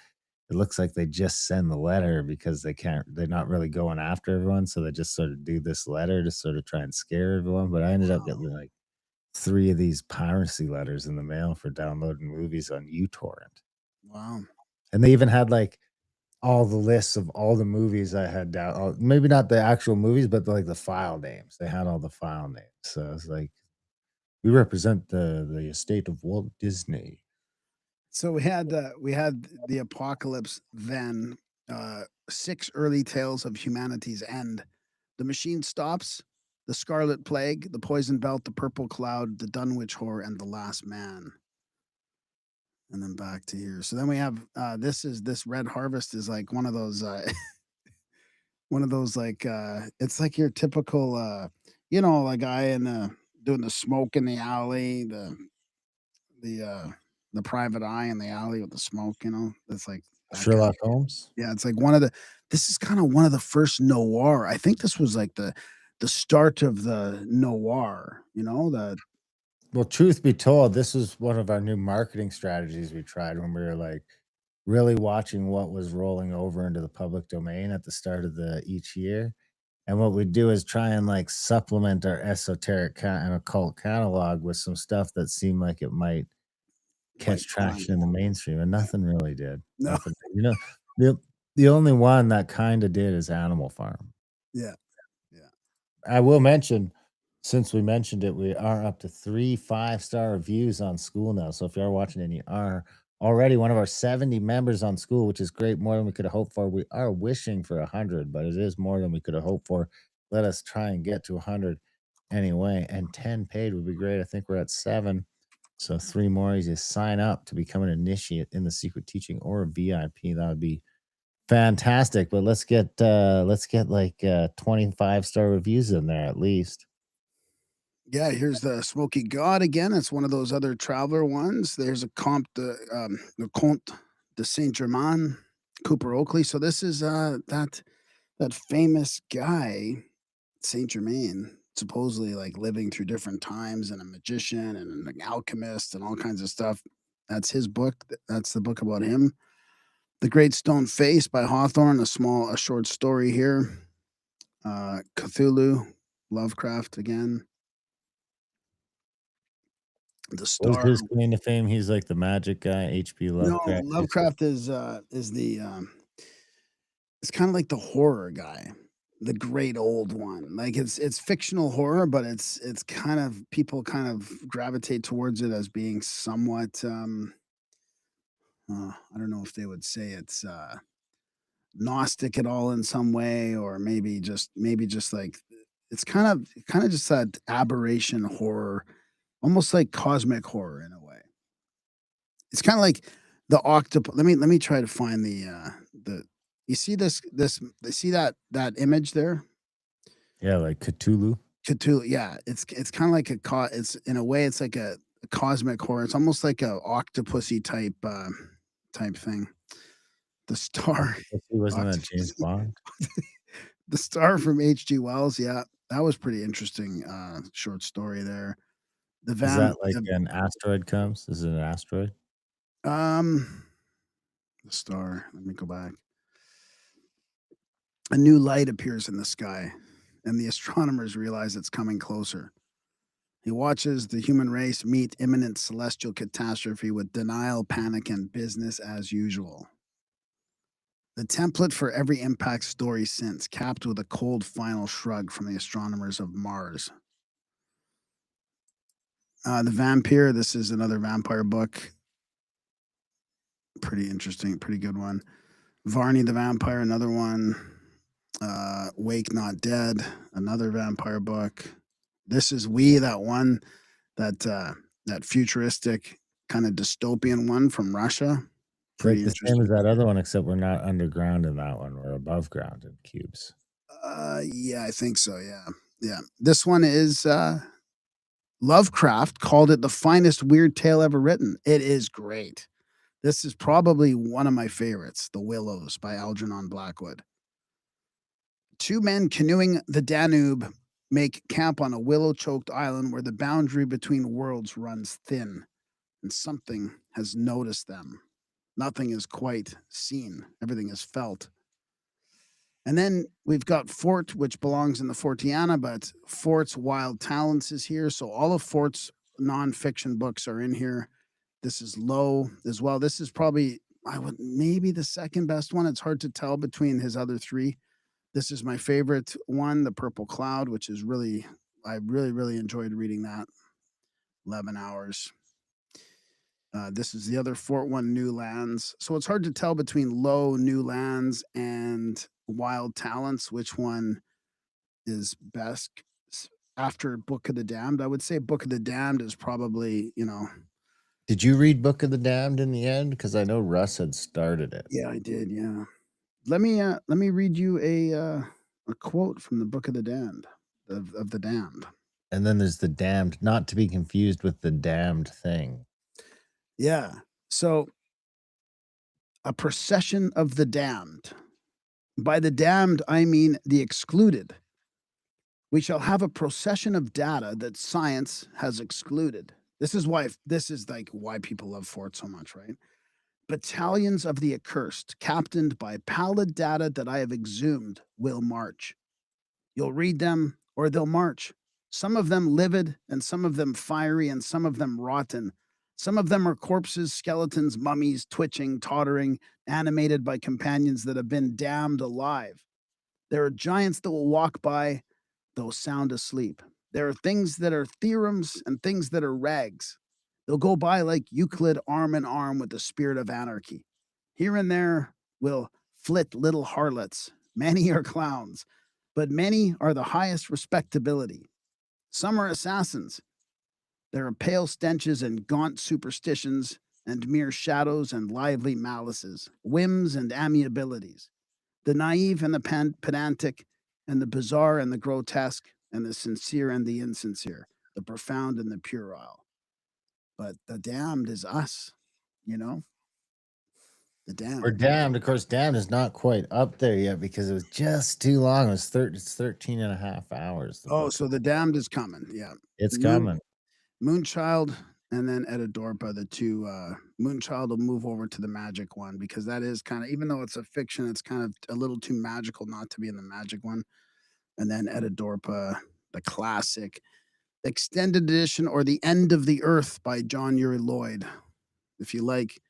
it looks like they just send the letter because they're not really going after everyone, so they just sort of do this letter to sort of try and scare everyone," but I ended up getting, like, 3 of these piracy letters in the mail for downloading movies on uTorrent, Wow. and they even had, like, all the lists of all the movies I had maybe not the actual movies, but, like, the file names. They had all the file names, so it's like, "We represent the estate of Walt Disney." So we had the apocalypse then, 6 early tales of humanity's end. The machine stops, the scarlet plague, the poison belt, the purple cloud, the Dunwich horror, and the last man. And then back to here. So then we have this red harvest is like one of those one of those like it's like your typical like guy in doing the smoke in the alley, the uh the private eye in the alley with the smoke, That's like that kind of. Sherlock Holmes? Yeah, it's like one of the this is kinda one of the first noir. I think this was like the start of the noir, the Well, truth be told, this was one of our new marketing strategies we tried when we were, like, really watching what was rolling over into the public domain at the start of the each year, and what we'd do is try and, like, supplement our esoteric and occult catalog with some stuff that seemed like it might bite catch on. traction in the mainstream, and Yeah. nothing really did. No. Nothing did. The the only one that kinda did is Animal Farm. Yeah, yeah. I will mention, since we mentioned it, we are up to 3 five-star reviews on School now, so if you are watching and you are already one of our 70 members on School, which is great, more than we could have hoped for. We are wishing for 100, but it is more than we could have hoped for. Let us try and get to 100 anyway, and 10 paid would be great. I think we're at 7, so 3 more as you sign up to become an initiate in the secret teaching or a VIP. That would be fantastic, but let's get like 25-star reviews in there at least. Yeah, here's the Smoky God again. It's one of those other traveler ones. There's a the Comte de Saint-Germain, Cooper Oakley. So this is, that famous guy, Saint-Germain, supposedly, like, living through different times and a magician and an alchemist and all kinds of stuff. That's his book. That's the book about him. The Great Stone Face by Hawthorne, a short story here. Cthulhu, Lovecraft again. The What is Star. his claim to fame? He's like the magic guy, H.P. No, Lovecraft. Lovecraft is the, It's kinda like the horror guy, the great old one. Like, it's fictional horror, but it's kind of people kind of gravitate towards it as being somewhat, I don't know if they would say it's, Gnostic at all in some way, or maybe just like it's kinda just that aberration horror, almost like cosmic horror in a way. It's kinda like the octop let me try to find the you see this you see that image there? Yeah, like Cthulhu. Cthulhu, yeah, it's kinda like it's in a way, it's like a cosmic horror. It's almost like a octopusy type thing. The star Octopussy, wasn't that James octopus Bond? The Star from H.G. Wells, yeah, that was pretty interesting, short story there. The Is Van that like the an asteroid comes? Is it an asteroid? um, the star, let me go back. A new light appears in the sky, and the astronomers realize it's coming closer. He watches the human race meet imminent celestial catastrophe with denial, panic, and business as usual. The template for every impact story since, capped with a cold final shrug from the astronomers of Mars. The Vampire, this is another vampire book. Pretty interesting, pretty good one. Varney the Vampire, another one. Wake Not Dead, another vampire book. This is We, that one, that futuristic kind of dystopian one from Russia. It's like Pretty the same as interesting. that other one, except we're not underground in that one, we're above ground in cubes. Yeah, I think so. Yeah, yeah. This one is Lovecraft called it the finest weird tale ever written. It is great. This is probably one of my favorites, The Willows by Algernon Blackwood. Two men canoeing the Danube make camp on a willow choked island where the boundary between worlds runs thin, and something has noticed them. Nothing is quite seen, everything is felt. And then we've got Fort, which belongs in the Fortiana, but Fort's Wild Talents is here. So all of Fort's nonfiction books are in here. This is low as well. This is probably, I would maybe the second best one. It's hard to tell between his other three. This is my favorite one, The Purple Cloud, which is really, I really, really enjoyed reading that. 11 hours. This is the other Fort One, New Lands. So it's hard to tell between Low, New Lands, and Wild Talents, which one is best after Book of the Damned. I would say Book of the Damned is probably, Did you read Book of the Damned in the end? Because I know Russ had started it. yeah, I did. Yeah. Let me read you a quote from the Book of the Damned, of the Damned. And then there's the damned, not to be confused with the damned thing. Yeah. So a procession of the damned. By the damned, I mean the excluded. We shall have a procession of data that science has excluded. This is why people love Fort so much, right? Battalions of the accursed, captained by pallid data that I have exhumed, will march. You'll read them or they'll march. Some of them livid, and some of them fiery, and some of them rotten. Some of them are corpses, skeletons, mummies, twitching, tottering, animated by companions that have been damned alive. There are giants that will walk by, though sound asleep. There are things that are theorems and things that are rags. They'll go by like Euclid arm in arm with the spirit of anarchy. Here and there will flit little harlots. Many are clowns, but many are the highest respectability. Some are assassins. There are pale stenches and gaunt superstitions, and mere shadows and lively malices, whims and amiabilities, the naive and the pedantic, and the bizarre and the grotesque, and the sincere and the insincere, the profound and the puerile. But the damned is us, you know, the We're damned. damned. Of course, damned is not quite up there yet because it was just too long. It's 13 and a half hours, the Oh, book. so the damned is coming. Yeah. It's Moon, coming. Moonchild and then Edidorpa, the two. Moonchild will move over to the magic one because that is kind of, even though it's a fiction, it's kind of a little too magical not to be in the magic one. And then Edidorpa, the classic extended edition, or The End of the Earth by John Uri Lloyd. If you like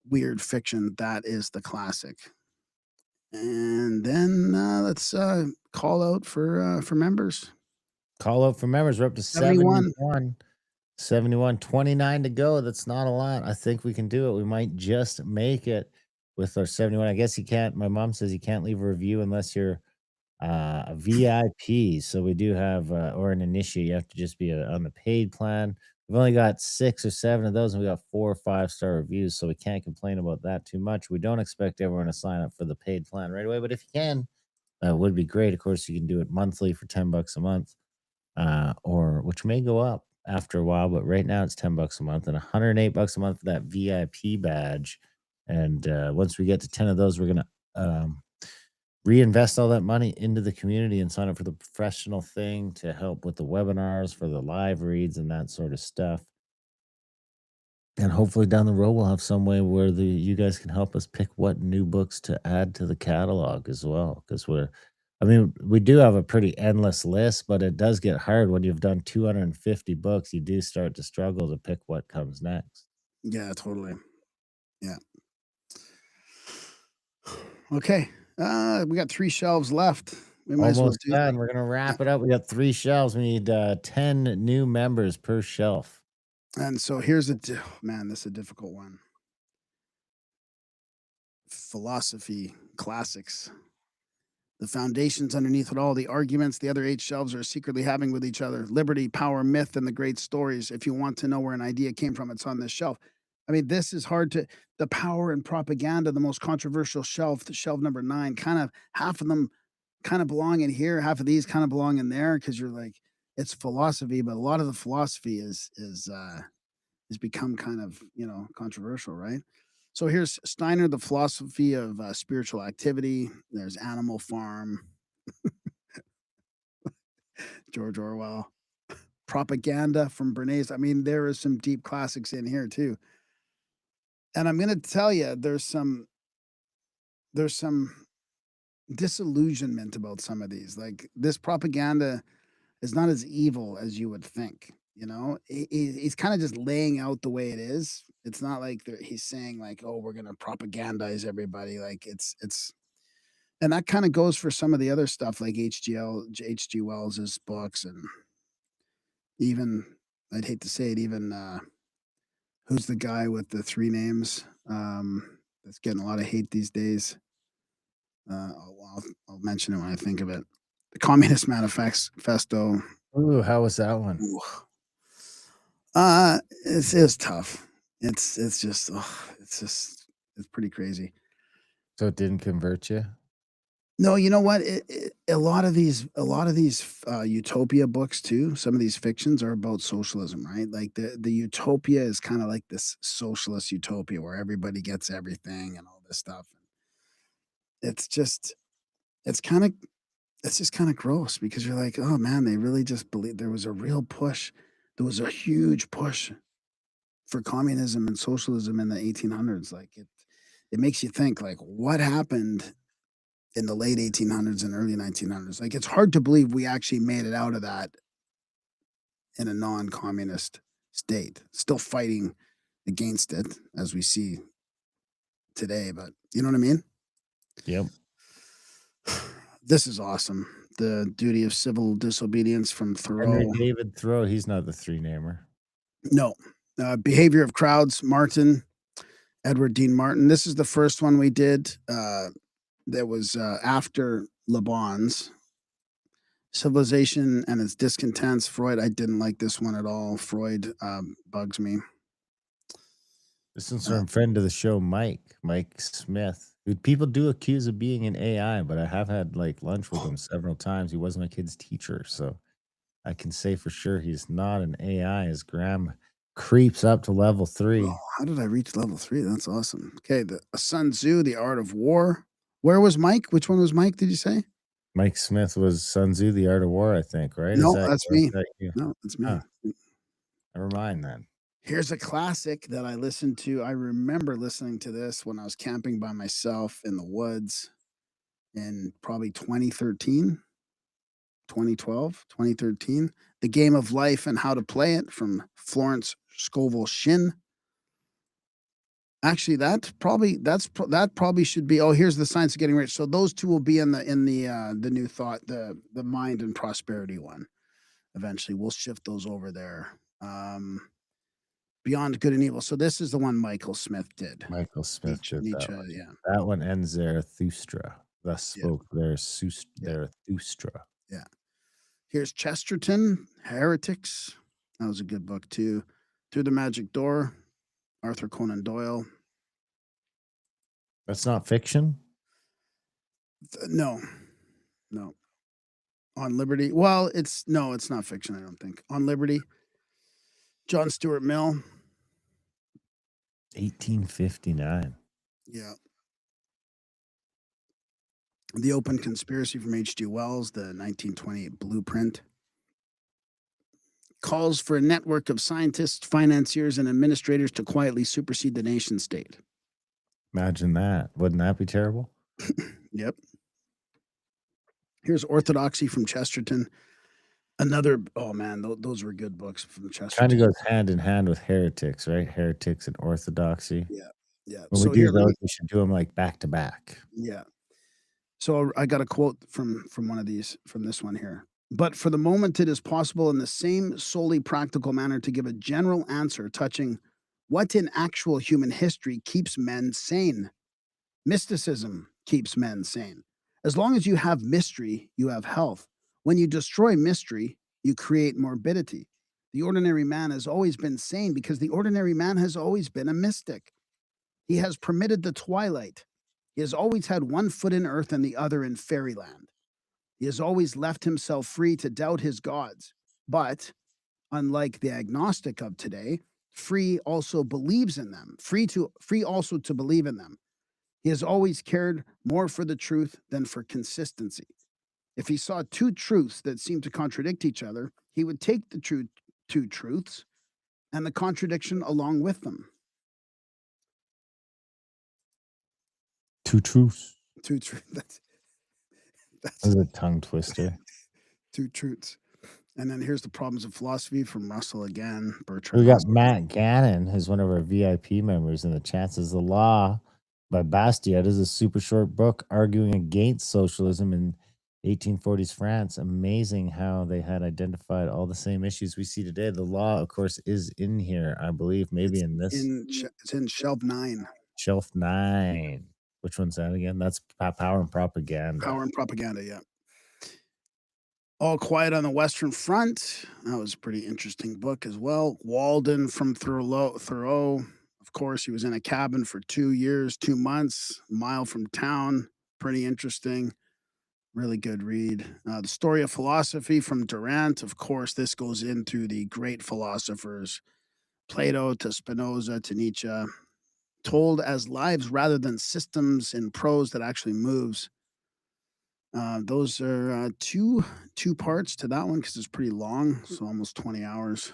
weird fiction, that is the classic. And then, let's call out for members. Call out for members. We're up to 71. 71. 71, 29 to go. That's not a lot. I think we can do it. We might just make it with our 71. I guess you can't. My mom says you can't leave a review unless you're a VIP. So we do have, or an initiate. You have to just be on the paid plan. We've only got 6 or 7 of those, and we got 4 or 5 star reviews. So we can't complain about that too much. We don't expect everyone to sign up for the paid plan right away. But if you can, that would be great. Of course, you can do it monthly for $10 a month, or which may go up after a while, but right now it's $10 a month and $108 a month for that VIP badge. And once we get to 10 of those, we're gonna reinvest all that money into the community and sign up for the professional thing to help with the webinars, for the live reads, and that sort of stuff. And hopefully down the road, we'll have some way where you guys can help us pick what new books to add to the catalog as well. Because I mean, we do have a pretty endless list, but it does get hard when you've done 250 books. You do start to struggle to pick what comes next. Yeah, totally. Yeah. Okay. We got 3 shelves left. We might as well Almost do done. We're gonna yeah, wrap it up. We got 3 shelves. We need 10 new members per shelf. and so here's a man, this is a difficult one. Philosophy classics. The foundations underneath it all, the arguments the other 8 shelves are secretly having with each other. Liberty, power, myth, and the great stories. If you want to know where an idea came from, it's on this shelf. I mean, this is hard to the power and propaganda, the most controversial shelf, the shelf number 9, kind of half of them kind of belong in here, half of these kind of belong in there because you're like, it's philosophy, but a lot of the philosophy has become kind of, controversial, right? So here's Steiner, the philosophy of spiritual activity. There's Animal Farm, George Orwell, propaganda from Bernays. I mean, there is some deep classics in here too. And I'm going to tell you, there's some disillusionment about some of these. Like this propaganda is not as evil as you would think. He's kind of just laying out the way it is. It's not like he's saying like, "Oh, we're gonna propagandize everybody." Like it's and that kind of goes for some of the other stuff like H.G. Wells's books, and even I'd hate to say it, even who's the guy with the 3 names that's getting a lot of hate these days. I'll mention it when I think of it. The Communist Manifesto. Ooh, how was that one? Ooh. It's tough. It's just it's pretty crazy. So it didn't convert you? No, you know what? A lot of these utopia books too, some of these fictions are about socialism, right? Like the utopia is kinda like this socialist utopia where everybody gets everything and all this stuff. It's just it's kinda it's just kinda gross because you're like, "Oh, man, they really just believe." There was a real push. There was a huge push for communism and socialism in the 1800s. Like it makes you think like what happened in the late 1800s and early 1900s. Like it's hard to believe we actually made it out of that in a non-communist state, still fighting against it as we see today. But you know what I mean? Yep. This is awesome. The duty of civil disobedience from Henry Thoreau. David Thoreau, he's not the three-namer. No. Behavior of crowds, Martin, Edward Dean Martin. This is the first one we did. That was after Le Bon's Civilization and its Discontents. Freud, I didn't like this one at all. Freud bugs me. This one's Uh, from friend of the show, Mike Smith, who people do accuse of being an AI, but I have had like lunch with him several times. He was my kid's teacher, so I can say for sure he's not an AI as Graham creeps up to level oh, 3. how did I reach level 3? That's awesome. Okay, the Sun Tzu, The Art of War. Where was Mike? Which one was Mike? Did you say? Mike Smith was Sun Tzu, The Art of War, I think, right? Is No, that that's or is me. that you? No, that's me. Huh, never mind then. Here's a classic that I listened to. I remember listening to this when I was camping by myself in the woods in probably 2013, 2012, 2013. The Game of Life and How to Play It from Florence Scovel Shinn. Actually, that probably should be oh, here's The Science of Getting Rich. So those 2 will be in the New Thought, the Mind and Prosperity one. Eventually, we'll shift those over there. Beyond Good and Evil. So this is the one Michael Smith did. Michael Smith did that Nietzsche, one. yeah, That one ends Zarathustra. Thus yeah, spoke yeah, Zarathustra. yeah. Here's Chesterton, Heretics. That was a good book too. Through the Magic Door, Arthur Conan Doyle. That's not fiction? No, no. On Liberty. Well, it's no, it's not fiction, I don't think. On Liberty, John Stuart Mill. 1859. Yeah. The Open Conspiracy from H.G. Wells, the 1928 blueprint. Calls for a network of scientists, financiers, and administrators to quietly supersede the nation state. Imagine that. Wouldn't that be terrible? Yep. Here's Orthodoxy from Chesterton. Another, oh man, those were good books from Kinda Chesterton. goes hand in hand with heretics, right? Heretics and orthodoxy. Yeah. Yeah. When we So do here, let those, me, we should do them, like, back to back. yeah. So I got a quote from one of these from this one here. But for the moment, it is possible in the same solely practical manner to give a general answer touching what in actual human history keeps men sane. Mysticism keeps men sane. As long as you have mystery, you have health. When you destroy mystery, you create morbidity. The ordinary man has always been sane because the ordinary man has always been a mystic. He has permitted the twilight. He has always had one foot in earth and the other in fairyland. He has always left himself free to doubt his gods. But, unlike the agnostic of today, free also believes in them, free also to believe in them. He has always cared more for the truth than for consistency. If he saw two truths that seemed to contradict each other, he would take the two truths and the contradiction along with them. Two truths. Two truths. That's That's a tongue twister. two truths. And then here's the problems of philosophy from Russell again, We Bertrand got Russell. Matt Gannon, who's one of our VIP members in the chat, says The Law by Bastiat is a super short book arguing against socialism in 1840s France. Amazing how they had identified all the same issues we see today. The Law, of course, is in here, I believe, maybe in this It's in shelf 9. shelf 9. Which one's that again? That's Power and Propaganda. Power and Propaganda, yeah. All Quiet on the Western Front. That was a pretty interesting book as well. Walden from Thoreau. Of course, he was in a cabin for 2 years, 2 months, a mile from town. Pretty interesting. Really good read. The Story of Philosophy from Durant. Of course, this goes into the great philosophers, Plato to Spinoza to Nietzsche, told as lives rather than systems in prose that actually moves. Those are two parts to that one because it's pretty long, so almost 20 hours.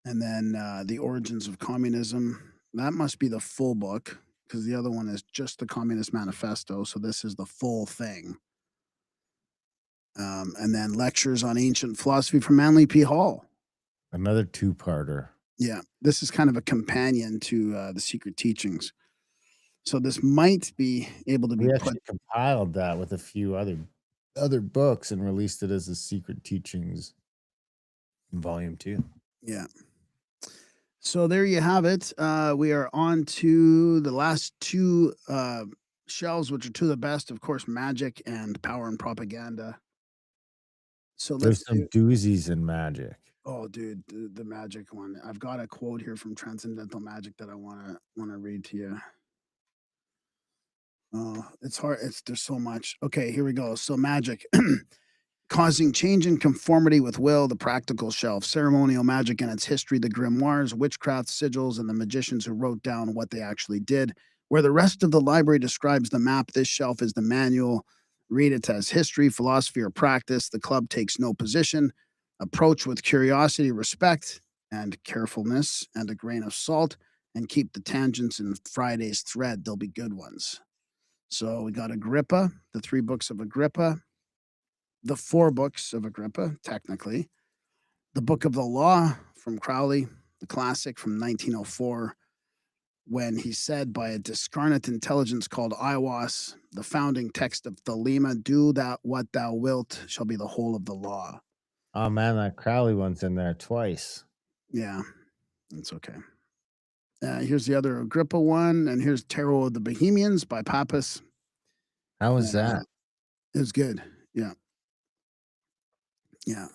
And then The Origins of Communism. That must be the full book because the other one is just the Communist Manifesto. So this is the full thing. And then Lectures on Ancient Philosophy from Manly P. Hall. Another two-parter. Yeah, this is kind of a companion to The Secret Teachings. So this might be able to be We put. actually compiled that with a few other books and released it as the Secret Teachings Volume 2. Yeah. So there you have it. We are on to the last two shelves, which are two of the best, of course, Magic and Power and Propaganda. So let's There's some do. doozies in Magic. Oh, dude, the Magic one. I've got a quote here from Transcendental Magic that I wanna read to you. Oh, it's hard. There's so much. Okay, here we go. So Magic. Causing change in conformity with will, the practical shelf, ceremonial magic and its history, the grimoires, witchcraft sigils, and the magicians who wrote down what they actually did. Where the rest of the library describes the map, this shelf is the manual. Read it as history, philosophy, or practice. The club takes no position. Approach with curiosity, respect, and carefulness, and a grain of salt, and keep the tangents in Friday's thread. They'll be good ones. So we got Agrippa, the 3 books of Agrippa, the 4 books of Agrippa, technically, the Book of the Law from Crowley, the classic from 1904, when he said by a discarnate intelligence called Iwas, the founding text of Thelema, do that what thou wilt shall be the whole of the law. Oh man, that Crowley one's in there twice. Yeah, that's okay. Here's the other Agrippa one, and here's Tarot of the Bohemians by Pappas. How was Uh, that? it was good. Yeah, yeah.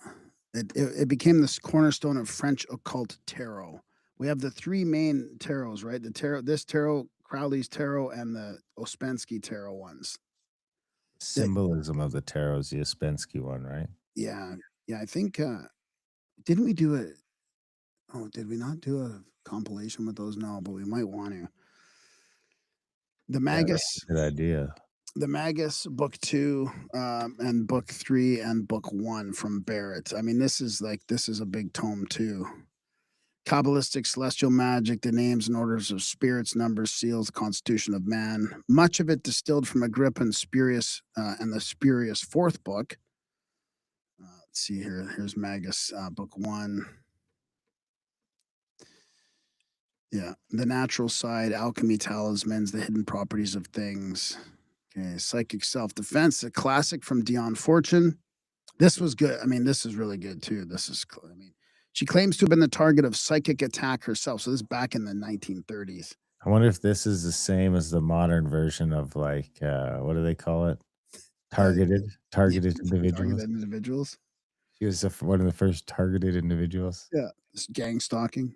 It became this cornerstone of French occult tarot. We have the three main tarots, right? The tarot, this tarot, Crowley's tarot, and the Ouspensky tarot ones. That Symbolism of the tarot is the Ouspensky one, right? Yeah, yeah. I think didn't we do a? Oh, did we not do a compilation with those? No, but we might want to. The Yeah, that's Magus, a good idea. the Magus, book two, and book three, and book one from Barrett. I mean, this is a big tome too. Kabbalistic celestial magic, the names and orders of spirits, numbers, seals, the constitution of man. Much of it distilled from Agrippa and the spurious fourth book. Let's see here. Here's Magus, book one. Yeah, the natural side, alchemy, talismans, the hidden properties of things. Okay, psychic self defense, a classic from Dion Fortune. This was good. I mean, this is really good too. I mean, she claims to have been the target of psychic attack herself. So this is back in the 1930s. I wonder if this is the same as the modern version of like what do they call it? Uh, yeah, Targeted targeted individuals. individuals. She was one of the first targeted individuals. Yeah, this gang stalking.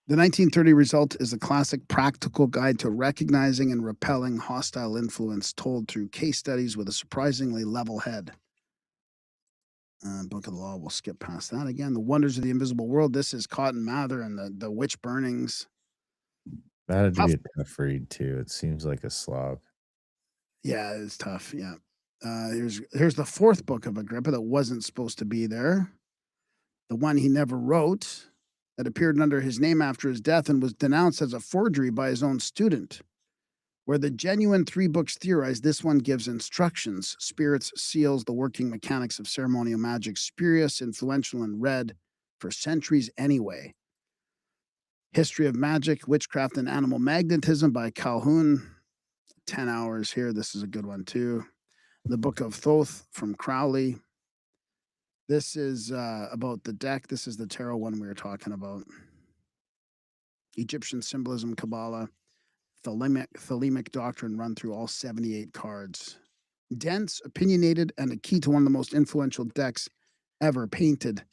The 1930 result is a classic practical guide to recognizing and repelling hostile influence told through case studies with a surprisingly level head. Book of the Law, we'll skip past that again. The Wonders of the Invisible World. This is Cotton Mather and the witch burnings. That had to Tough. be a tough read too. It seems like a slog. Yeah, it's tough. Yeah. Here's the fourth book of Agrippa that wasn't supposed to be there. The one he never wrote that appeared under his name after his death and was denounced as a forgery by his own student. Where the genuine three books theorize, this one gives instructions, spirits, seals, the working mechanics of ceremonial magic, spurious, influential, and read for centuries anyway. History of Magic, Witchcraft, and Animal Magnetism by Calhoun. 10 hours here. This is a good one too. The Book of Thoth from Crowley. This is about the deck. This is the tarot one we were talking about. Egyptian symbolism, Kabbalah, Thelemic doctrine run through all 78 cards. Dense, opinionated, and a key to one of the most influential decks ever painted.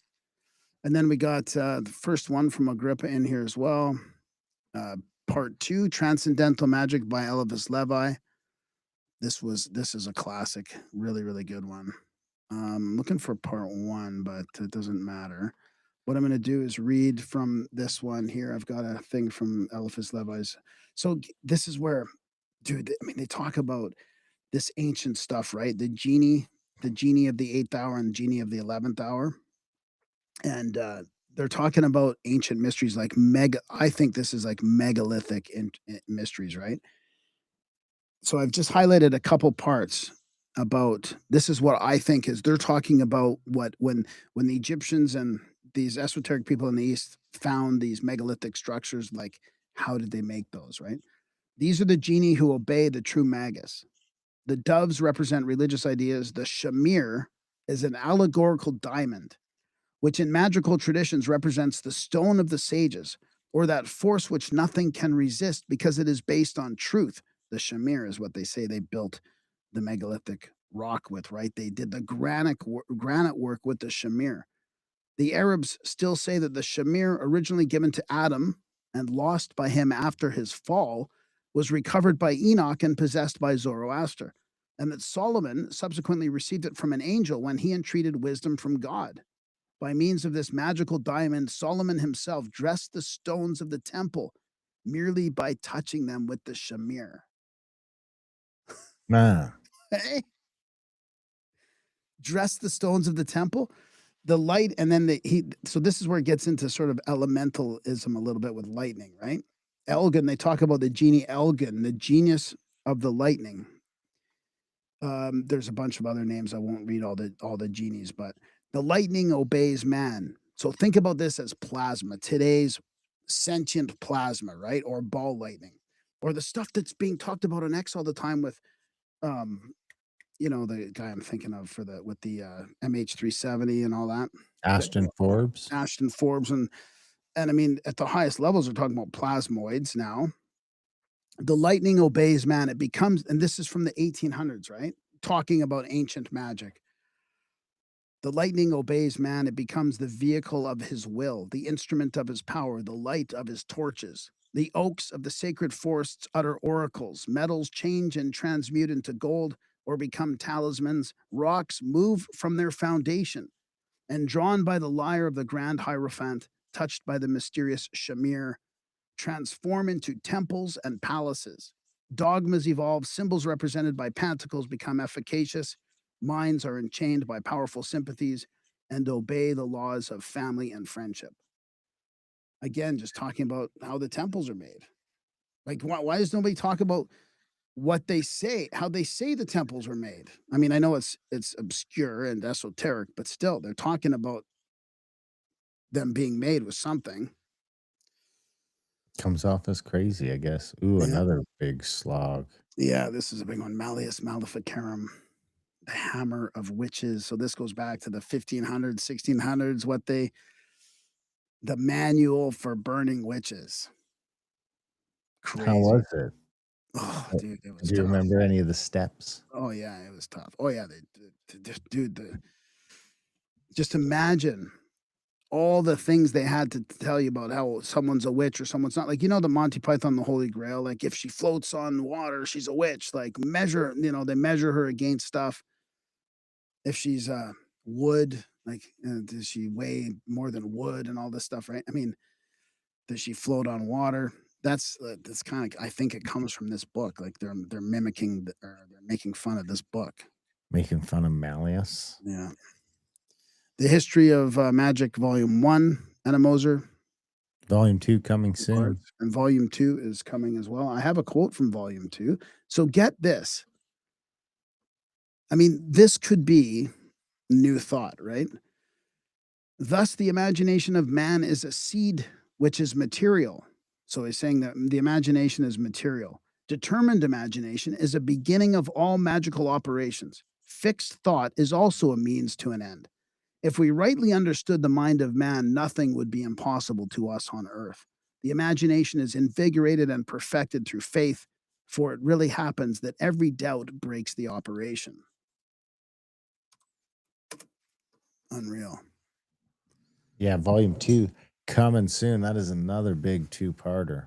And then we got the first one from Agrippa in here as well. Part two, Transcendental Magic by Elvis Levi. This is a classic, really, really good one. Looking for part one, but it doesn't matter. What I'm going to do is read from this one here. I've got a thing from Eliphas Levi's. So this is where, dude. I mean, they talk about this ancient stuff, right? The genie of the 8th hour, and the genie of the 11th hour, and they're talking about ancient mysteries like mega. I think this is like megalithic in mysteries, right? So I've just highlighted a couple parts about this is what I think is they're talking about what when the Egyptians and these esoteric people in the East found these megalithic structures, like how did they make those, right? These are the genie who obey the true magus. The doves represent religious ideas. The shamir is an allegorical diamond, which in magical traditions represents the stone of the sages, or that force which nothing can resist because it is based on truth. The shamir is what they say they built the megalithic rock with, right? They did the granite work with the shamir. The Arabs still say that the shamir, originally given to Adam and lost by him after his fall, was recovered by Enoch and possessed by Zoroaster, and that Solomon subsequently received it from an angel when he entreated wisdom from God. By means of this magical diamond, Solomon himself dressed the stones of the temple merely by touching them with the shamir. Man, Hey, dressed the stones of the temple, the light, and then so this is where it gets into sort of elementalism a little bit with lightning, right? Elgin, they talk about the genie Elgin, the genius of the lightning. There's a bunch of other names. I won't read all the genies, but the lightning obeys man. So think about this as plasma, today's sentient plasma, right? Or ball lightning, or the stuff that's being talked about on X all the time with, um, the guy I'm thinking of for the with the MH370 and all that. Ashton Forbes. Ashton Forbes and I mean at the highest levels they're talking about plasmoids now. The lightning obeys man. It becomes, and this is from the 1800s, right? Talking about ancient magic. The lightning obeys man. It becomes the vehicle of his will, the instrument of his power, the light of his torches. The oaks of the sacred forests utter oracles. Metals change and transmute into gold or become talismans. Rocks move from their foundation, and drawn by the lyre of the grand hierophant, touched by the mysterious shamir, transform into temples and palaces. Dogmas evolve, symbols represented by pentacles become efficacious, minds are enchained by powerful sympathies, and obey the laws of family and friendship. Again, just talking about how the temples are made. Like, why does nobody talk about what they say, how they say the temples were made? I mean, I know it's obscure and esoteric, but still, they're talking about them being made with something. Comes off as crazy, I guess. Ooh, Yeah. another big slog. Yeah, this is a big one. Malleus Maleficarum, the hammer of witches. So this goes back to the 1500s, 1600s, the manual for burning witches. How Crazy. was it? Oh, dude, it was Do you tough. remember any of the steps? Oh yeah, it was tough. Oh yeah, dude, just imagine all the things they had to tell you about how someone's a witch or someone's not. Like, the Monty Python, the Holy Grail. Like, if she floats on water, she's a witch. Like, they measure her against stuff. If she's wood, like, does she weigh more than wood and all this stuff, right? I mean, does she float on water? That's kind of, I think it comes from this book. Like, they're mimicking or they're making fun of this book. Making fun of Malleus? Yeah. The History of Magic, Volume 1, Anna Moser, Volume 2 coming of course, soon. and Volume 2 is coming as well. I have a quote from Volume 2. So get this. I mean, this could be new thought, right? Thus, the imagination of man is a seed which is material. So he's saying that the imagination is material. Determined imagination is a beginning of all magical operations. Fixed thought is also a means to an end. If we rightly understood the mind of man, nothing would be impossible to us on earth. The imagination is invigorated and perfected through faith, for it really happens that every doubt breaks the operation. Unreal. Yeah, volume 2 coming soon. That is another big two-parter.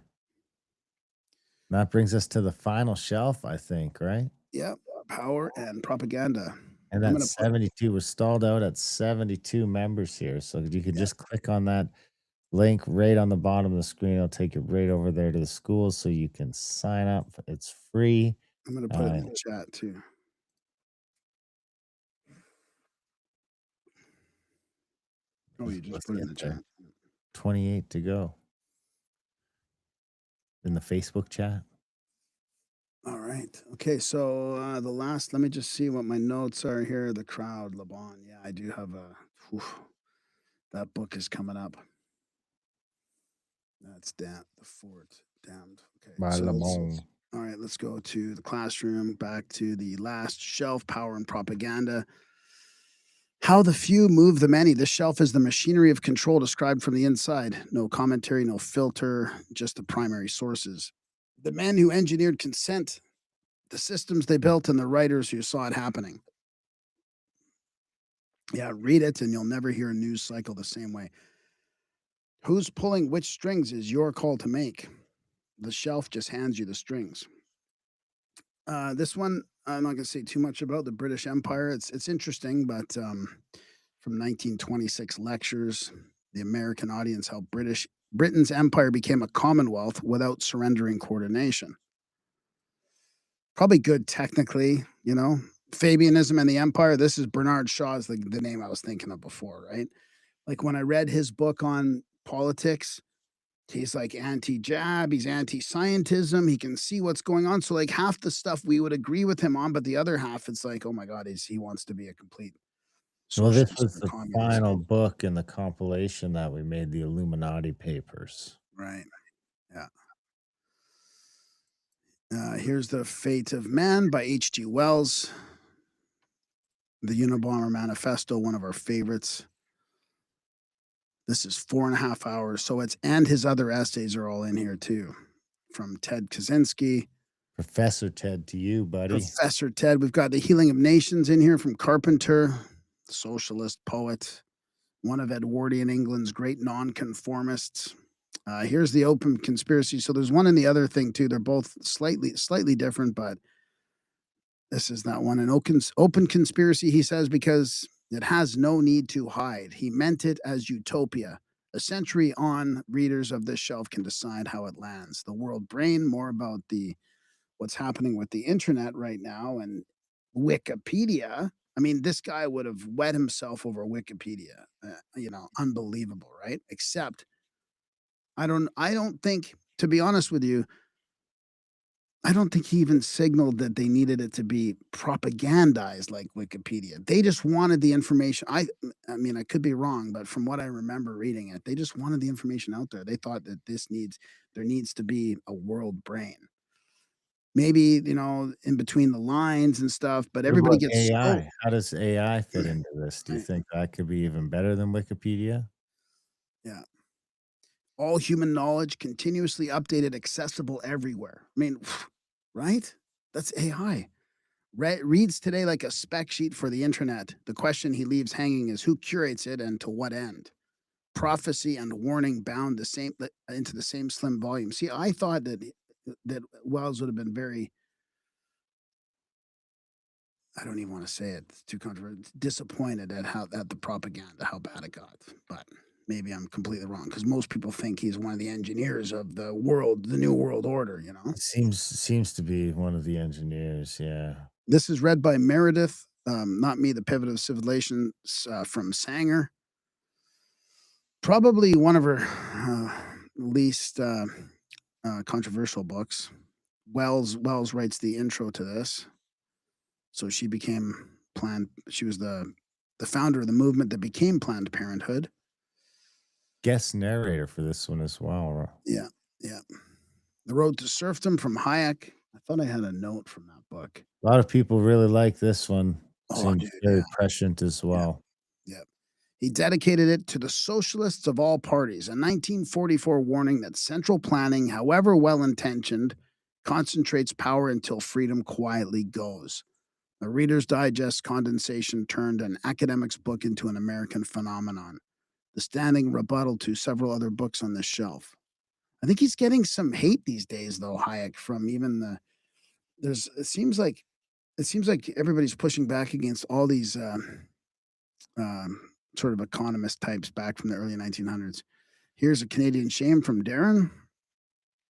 That brings us to the final shelf, I think, right? Yep. Power and propaganda. And I'm that going to put 72 was stalled out at 72 members here. So you could Yeah, just click on that link right on the bottom of the screen. It'll take you right over there to the school so you can sign up. It's free. I'm going to put it Uh, in the chat too. Oh, you just let's put it in get the there. chat. 28 to go in the Facebook chat. All right. Okay. So let me just see what my notes are here. The crowd, Laban. Yeah, I do have whew, that book is coming up. That's damned. The fort. Damned. Okay. By So Lamont. all right, let's go to the classroom, back to the last shelf, power and propaganda. How the few move the many. This shelf is the machinery of control described from the inside. No commentary, no filter, just the primary sources. The men who engineered consent, the systems they built, and the writers who saw it happening. Yeah, read it and you'll never hear a news cycle the same way. Who's pulling which strings is your call to make. The shelf just hands you the strings. This one, I'm not going to say too much about the British Empire. It's interesting, but from 1926 lectures, the American audience how Britain's empire became a commonwealth without surrendering coordination. Probably good technically. Fabianism and the empire. This is Bernard Shaw's the name I was thinking of before, right? Like when I read his book on politics, he's like anti-jab, he's anti-scientism, he can see what's going on. So like half the stuff we would agree with him on, but the other half, it's like, oh my God, he wants to be a complete Well, this socialist was or the communist. final book in the compilation that we made, the Illuminati Papers. Right. Yeah. Here's The Fate of Man by H.G. Wells. The Unabomber Manifesto, one of our favorites. This is 4.5 hours. So it's and his other essays are all in here too, from Ted Kaczynski, Professor Ted to you, buddy. Professor Ted. We've got The Healing of Nations in here from Carpenter, socialist poet, one of Edwardian England's great nonconformists. Here's The Open Conspiracy. So there's one and the other thing too. They're both slightly different, but this is that one. An open conspiracy, he says, because it has no need to hide. He meant it as utopia. A century on, readers of this shelf can decide how it lands. The world brain, more about the what's happening with the internet right now and Wikipedia. I mean, this guy would have wet himself over Wikipedia. Unbelievable, right? Except I don't think, to be honest with you, I don't think he even signaled that they needed it to be propagandized like Wikipedia. They just wanted the information. I mean, I could be wrong, but from what I remember reading it, they just wanted the information out there. They thought that there needs to be a world brain. Maybe, in between the lines and stuff, but What everybody about gets so AI? How does AI fit into this? Do you right, think that could be even better than Wikipedia? yeah. All human knowledge continuously updated, accessible everywhere. I mean, right? That's AI. Reads today like a spec sheet for the internet. The question he leaves hanging is who curates it and to what end? Prophecy and warning bound into the same slim volume. See, I thought that Wells would have been very, I don't even want to say it, it's too controversial, disappointed at the propaganda, how bad it got. But maybe I'm completely wrong because most people think he's one of the engineers of the new world order. It seems to be one of the engineers, yeah. This is read by Meredith, not me, the pivot of civilization, from Sanger. Probably one of her least controversial books. Wells writes the intro to this. So she became Planned. She was the founder of the movement that became Planned Parenthood. Guest narrator for this one as well. Yeah, yeah. The Road to Serfdom from Hayek. I thought I had a note from that book. A lot of people really like this one. Oh, Seems dude, very yeah, prescient as yeah, well. yeah. He dedicated it to the socialists of all parties, a 1944 warning that central planning, however well intentioned, concentrates power until freedom quietly goes. A Reader's Digest condensation turned an academic's book into an American phenomenon, the standing rebuttal to several other books on this shelf. I think he's getting some hate these days, though, Hayek, from even the there's it seems like everybody's pushing back against all these sort of economist types back from the early 1900s. Here's A Canadian Shame from Darren.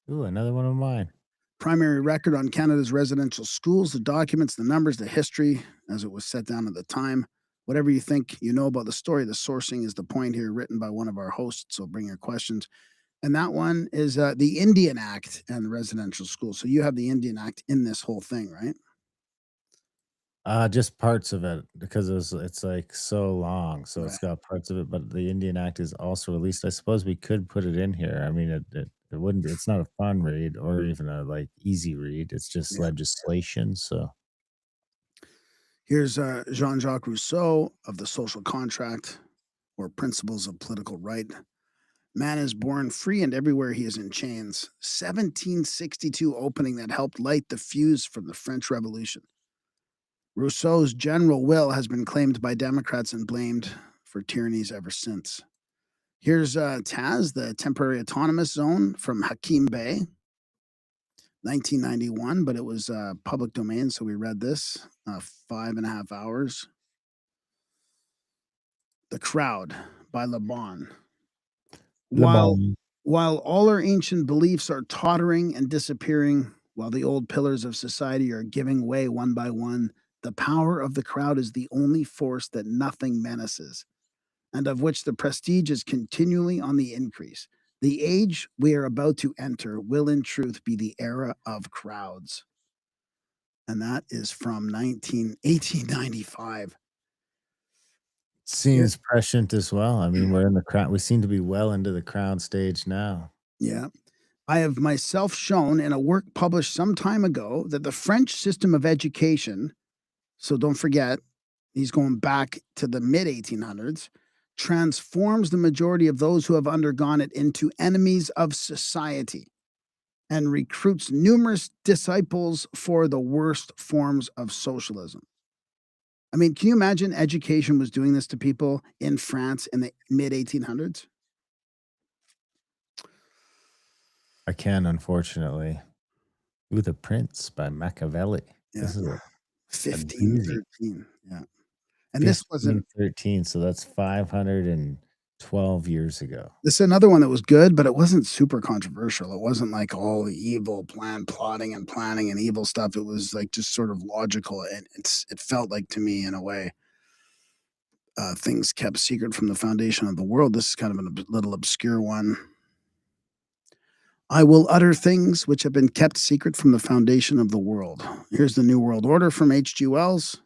Ooh, another one of mine. Primary record on Canada's residential schools, the documents, the numbers, the history as it was set down at the time. Whatever you think you know about the story, the sourcing is the point here, written by one of our hosts. So bring your questions. And that one is the Indian Act and residential schools. So you have the Indian Act in this whole thing, right? Just parts of it because it's like so long, so Right. it's got parts of it, but the Indian Act is also released. I suppose we could put it in here. I mean, it wouldn't be. It's not a fun read or even a like easy read. It's just Yeah. legislation. So Here's Jean Jacques Rousseau of The Social Contract or Principles of Political Right. Man is born free and everywhere he is in chains. 1762 opening that helped light the fuse from the French Revolution. Rousseau's general will has been claimed by Democrats and blamed for tyrannies ever since. Here's Taz, the Temporary Autonomous Zone from Hakim Bey, 1991, but it was public domain, so we read this 5.5 hours. The Crowd by Le Bon. Le While Bon. while all our ancient beliefs are tottering and disappearing, while the old pillars of society are giving way one by one, the power of the crowd is the only force that nothing menaces, and of which the prestige is continually on the increase. The age we are about to enter will in truth be the era of crowds. And that is from 1895. Here, Seems prescient as well. I mean, we're in the crown. We seem to be well into the crown stage now. Yeah. I have myself shown in a work published some time ago that the French system of education, so don't forget, he's going back to the mid 1800s, transforms the majority of those who have undergone it into enemies of society and recruits numerous disciples for the worst forms of socialism. I mean, can you imagine education was doing this to people in France in the mid 1800s? I can, unfortunately. Ooh, The Prince by Machiavelli. Yeah, This is a doozy. 1513. Yeah. And this wasn't 1513, so that's 512 years ago. this is another one that was good, but it wasn't super controversial. It wasn't like all the evil plan plotting and planning and evil stuff. It was like just sort of logical, and it felt like to me in a way, things kept secret from the foundation of the world. This is kind of a little obscure one. I will utter things which have been kept secret from the foundation of the world. Here's the New World Order from H.G. Wells,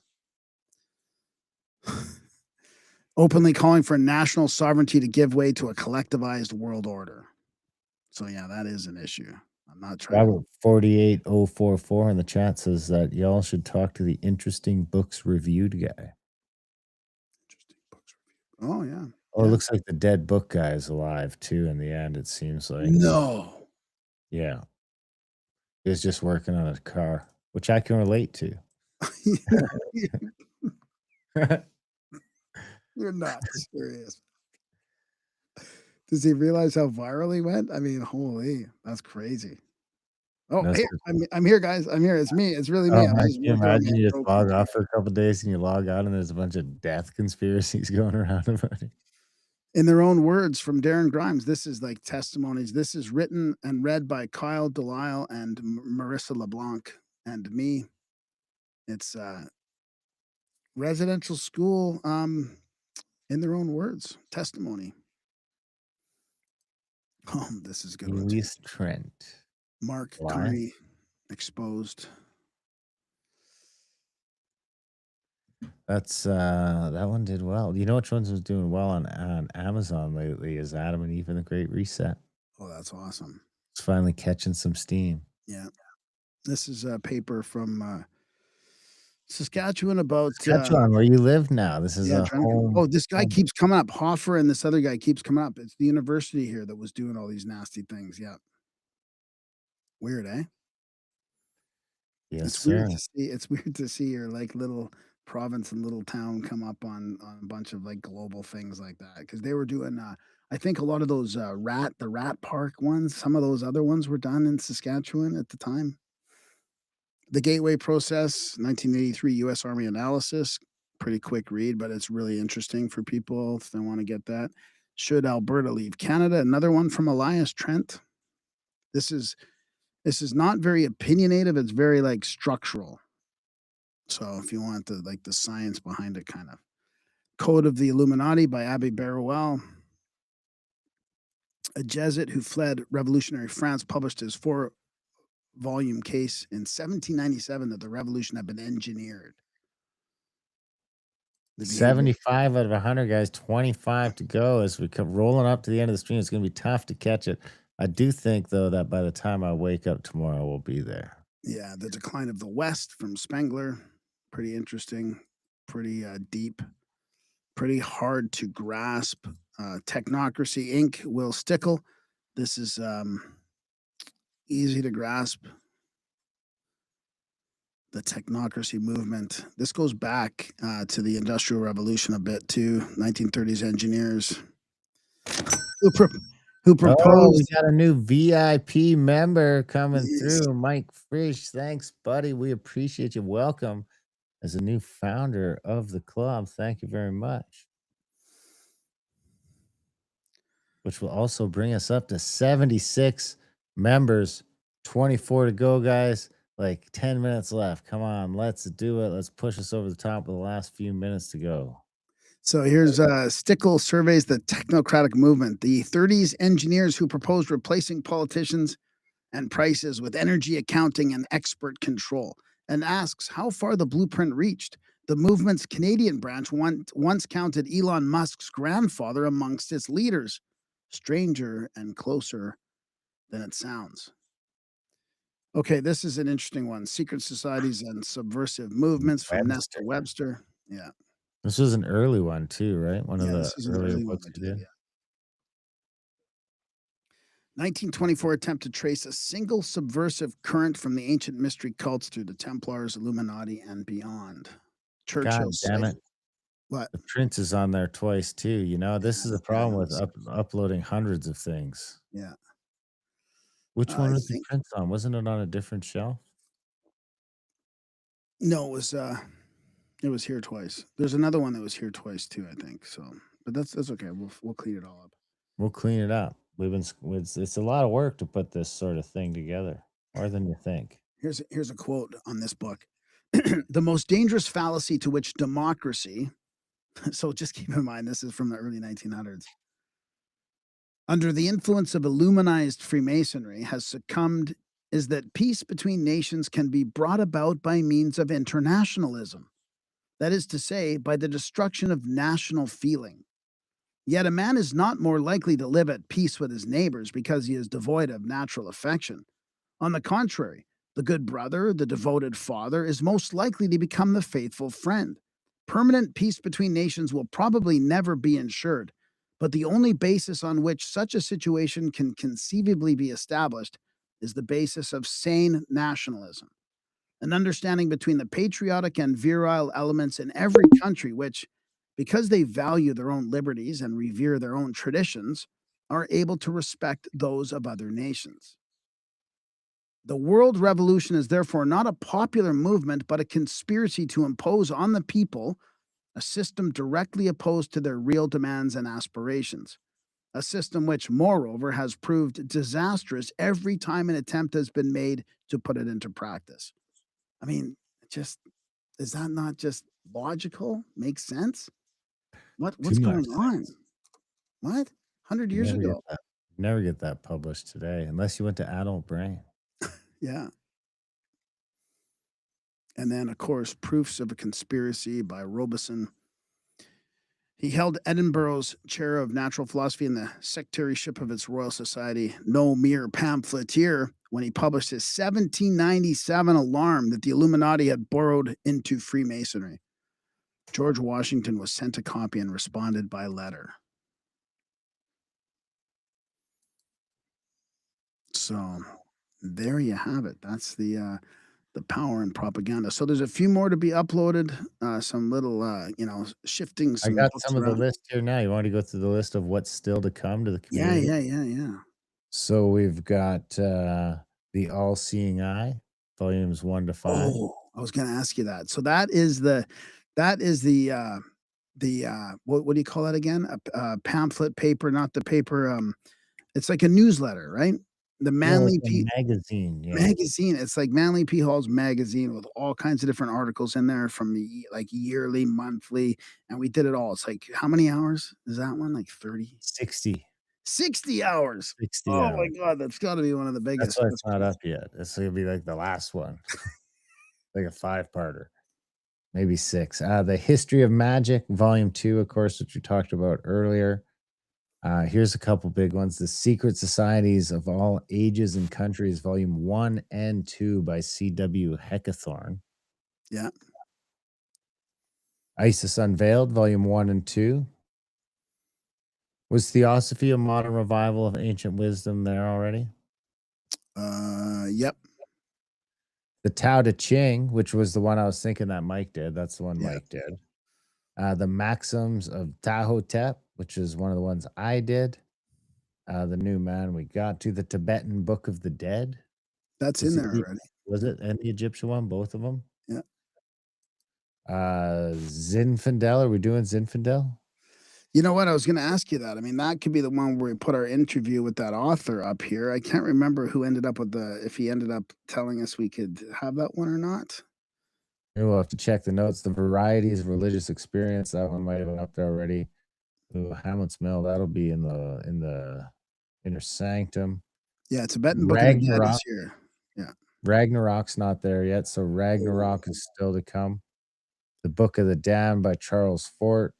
openly calling for national sovereignty to give way to a collectivized world order. So, yeah, that is an issue. I'm not trying to. Robert 48044 in the chat says that y'all should talk to the interesting books reviewed guy. Interesting books review. Oh, yeah. Oh, it Yeah. looks like the dead book guy is alive too in the end, it seems like. No. Yeah. He's just working on a car, which I can relate to. You're not serious. Does he realize how viral he went? I mean, holy, that's crazy. Oh, That's hey, I'm here, guys. I'm here. It's me. It's really me. Oh, I was man, just can you working on imagine my you just intro log content. off for a couple days and you log on and there's a bunch of death conspiracies going around about it? In their own words from Darren Grimes, this is like testimonies. This is written and read by Kyle Delisle and Marissa LeBlanc and me. It's residential school, in their own words, testimony. Oh, this is a good one too. Luis Trent. Mark Why? Carney exposed. That's that one did well. You know which ones was doing well on Amazon lately is Adam and Eve and the Great Reset. Oh, that's awesome. It's finally catching some steam. Yeah. This is a paper from Saskatchewan about Saskatchewan, where you live now. This is yeah, a trying to home. oh, this guy home. keeps coming up. Hoffer and this other guy keeps coming up. It's the university here that was doing all these nasty things. Yeah. Weird, eh? Yes, It's weird sir. to see it's weird to see your, like, little province and little town come up on a bunch of, like, global things like that because they were doing, I think a lot of those, the rat park ones, some of those other ones were done in Saskatchewan at the time. The Gateway Process, 1983 US Army Analysis, pretty quick read, but it's really interesting for people if they wanna get that. Should Alberta leave Canada? Another one from Elias Trent. This is this is not very opinionative, it's very, like, structural. So if you want the science behind it kind of. Code of the Illuminati by Abbe Baruel. A Jesuit who fled revolutionary France published his four-volume case in 1797 that the revolution had been engineered. The behavior 75 out of 100 guys, 25 to go as we come rolling up to the end of the stream. It's going to be tough to catch it. I do think, though, that by the time I wake up tomorrow, we'll be there. Yeah, The Decline of the West from Spengler. Pretty interesting, pretty deep, pretty hard to grasp. Technocracy Inc., Will Stickle. This is easy to grasp. The technocracy movement. This goes back to the Industrial Revolution a bit too. 1930s engineers who, pro- who Oh, we proposed. got a new VIP member coming Yes. through. Mike Frisch. Thanks, buddy. We appreciate you. Welcome as a new founder of the club. Thank you very much. Which will also bring us up to 76 members. 24 to go, guys. Like 10 minutes left. Come on, let's do it. Let's push us over the top with the last few minutes to go. So here's Stickle surveys the technocratic movement. The 30s engineers who proposed replacing politicians and prices with energy accounting and expert control, and asks how far the blueprint reached. The movement's Canadian branch once counted Elon Musk's grandfather amongst its leaders. Stranger and closer than it sounds. Okay, this is an interesting one. Secret societies and subversive movements from Nesta Webster. Webster. Yeah. This was an early one too, right? One of Yeah, the this is an earlier early one books we you did, did? yeah. 1924 attempt to trace a single subversive current from the ancient mystery cults through the Templars, Illuminati, and beyond. God Churchill's damn cipher. it. What? The Prince is on there twice too, you know? This is the Yeah, problem with uploading hundreds of things. yeah. Which one I was the think Prince on? Wasn't it on a different shelf? no, it was here twice. There's another one that was here twice too, I think. So, but that's okay. We'll clean it all up. We'll clean it up. It's a lot of work to put this sort of thing together, more than you think. Here's a quote on this book. The most dangerous fallacy to which democracy, so just keep in mind this is from the early 1900s, under the influence of Illuminized Freemasonry has succumbed is that peace between nations can be brought about by means of internationalism. That is to say, by the destruction of national feeling. Yet a man is not more likely to live at peace with his neighbors because he is devoid of natural affection. On the contrary, the good brother, the devoted father, is most likely to become the faithful friend. Permanent peace between nations will probably never be ensured, but the only basis on which such a situation can conceivably be established is the basis of sane nationalism, an understanding between the patriotic and virile elements in every country, which, because they value their own liberties and revere their own traditions, are able to respect those of other nations. The world revolution is therefore not a popular movement, but a conspiracy to impose on the people a system directly opposed to their real demands and aspirations. A system which, moreover, has proved disastrous every time an attempt has been made to put it into practice. I mean, just is that not just logical? Makes sense? Too What's much going on? sense. What? 100 You years never get ago? that. Never get that published today unless you went to Adultbrain. Yeah. And then, of course, Proofs of a Conspiracy by Robeson. He held Edinburgh's chair of natural philosophy in the secretaryship of its Royal Society, no mere pamphleteer, when he published his 1797 alarm that the Illuminati had burrowed into Freemasonry. George Washington was sent a copy and responded by letter. So there you have it. That's the power in propaganda. So there's a few more to be uploaded. Some little, shifting I some got books some of the around. list here now. You want to go through the list of what's still to come to the Yeah, community? yeah, yeah, yeah. So we've got The All Seeing Eye, volumes 1 to 5. Oh, I was gonna ask you that. So that is the what do you call that again? A pamphlet paper, not the paper. It's like a newsletter, right? The Yeah, like Manly a P magazine. Yeah. magazine. It's like Manly P Hall's magazine with all kinds of different articles in there from like yearly, monthly, and we did it all. It's like how many hours is that one? Like 30, 60, 60 hours. 60 Oh my hours. god, that's got to be one of the That's biggest. why That's it's not crazy. up yet. It's gonna be like the last one, like a five-parter, maybe six. The History of Magic, volume 2, of course, which we talked about earlier. Here's a couple big ones. The Secret Societies of All Ages and Countries, volume 1 and 2 by C.W. Heckathorn. Yeah, Isis Unveiled, volume 1 and 2. Was Theosophy a modern revival of ancient wisdom there already? yep, The Tao Te Ching, which was the one I was thinking that Mike did. That's the one yeah. Mike did. The Maxims of Tahotep, which is one of the ones I did. The New Man we got to the Tibetan Book of the Dead. That's Was in it there already. was it and the Egyptian one, both of them? Yeah. Zinfandel, are we doing Zinfandel? You know what? I was gonna ask you that. I mean, that could be the one where we put our interview with that author up here. I can't remember who ended up with if he ended up telling us we could have that one or not. Maybe we'll have to check the notes. The Varieties of Religious Experience, that one might have been up there already. Ooh, Hamlet's Mill, that'll be in the Inner Sanctum. Yeah, Tibetan Book of the Dead Ragnarok is here. Yeah. Ragnarok's not there yet, so Ragnarok is still to come. The Book of the Damned by Charles Fort.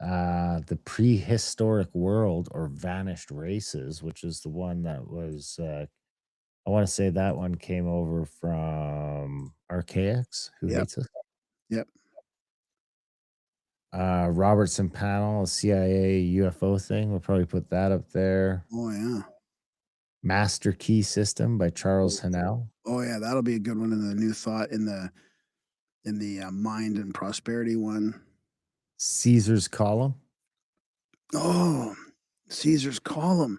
The Prehistoric World or Vanished Races, which is the one that was, I want to say that one came over from Archaics, Who Yep, Hates Us? yep. Robertson Panel, a CIA UFO thing. We'll probably put that up there. Oh, yeah. Master Key System by Oh, Charles Hannell. oh, yeah, that'll be a good one in the New Thought Mind and Prosperity one. Caesar's Column, Oh, Caesar's Column.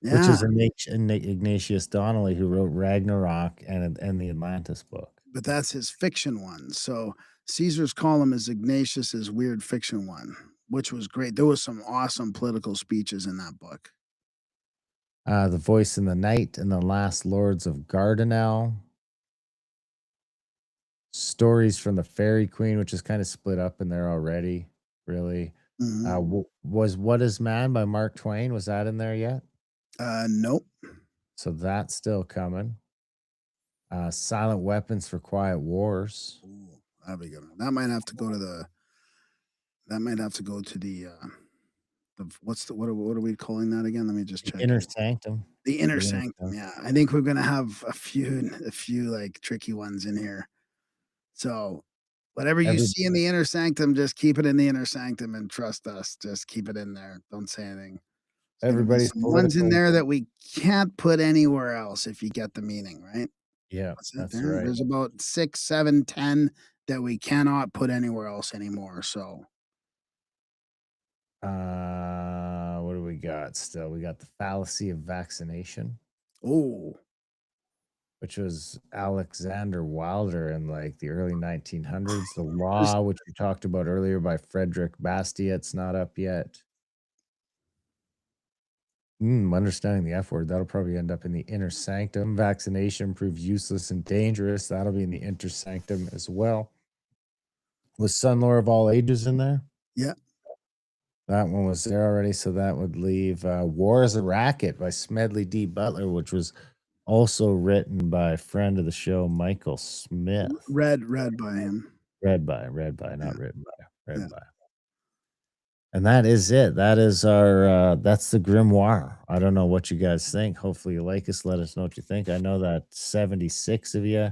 which Yeah, is Ignatius Donnelly who wrote Ragnarok and the Atlantis book. but that's his fiction one. So Caesar's Column is Ignatius's weird fiction one, which was great. There was some awesome political speeches in that book. The Voice in the Night and the Last Lords of Gardanel. Stories from the Fairy Queen, which is kind of split up in there already, really. Mhm. Was What Is Man by Mark Twain? Was that in there yet? Nope. So that's still coming. Silent Weapons for Quiet Wars. Ooh, that'd be good. That might have to go to what are we calling that again? Let me just The check Inner here. Sanctum. The Inner The Inner Sanctum, Sanctum. yeah. I think we're gonna have a few, like, tricky ones in here. So, whatever you Every see in the Inner Sanctum, just keep it in the Inner Sanctum and trust us. Just keep it in there. Don't say anything. There's gonna be Everybody's some ones in political. there that we can't put anywhere else if you get the meaning, right? Yeah, What's that that's there? right. There's about 6, 7, 10 that we cannot put anywhere else anymore, so What do we got still? We got the fallacy of vaccination, oh, which was Alexander Wilder in like the early 1900s. The there's Law, which we talked about earlier by Frederick Bastiat, it's not up yet. Understanding the F word, that'll probably end up in the inner sanctum. Vaccination proves useless and dangerous. That'll be in the inner sanctum as well. Was Son Lore of All Ages in there? yeah, That one was there already, so that would leave War is a Racket by Smedley D. Butler, which was also written by a friend of the show, Michael Smith. read by him. Read by, Yeah, not written by, yeah. read by. And that is it. That is our that's the grimoire. I don't know what you guys think. Hopefully you like us. Let us know what you think. I know that 76 of you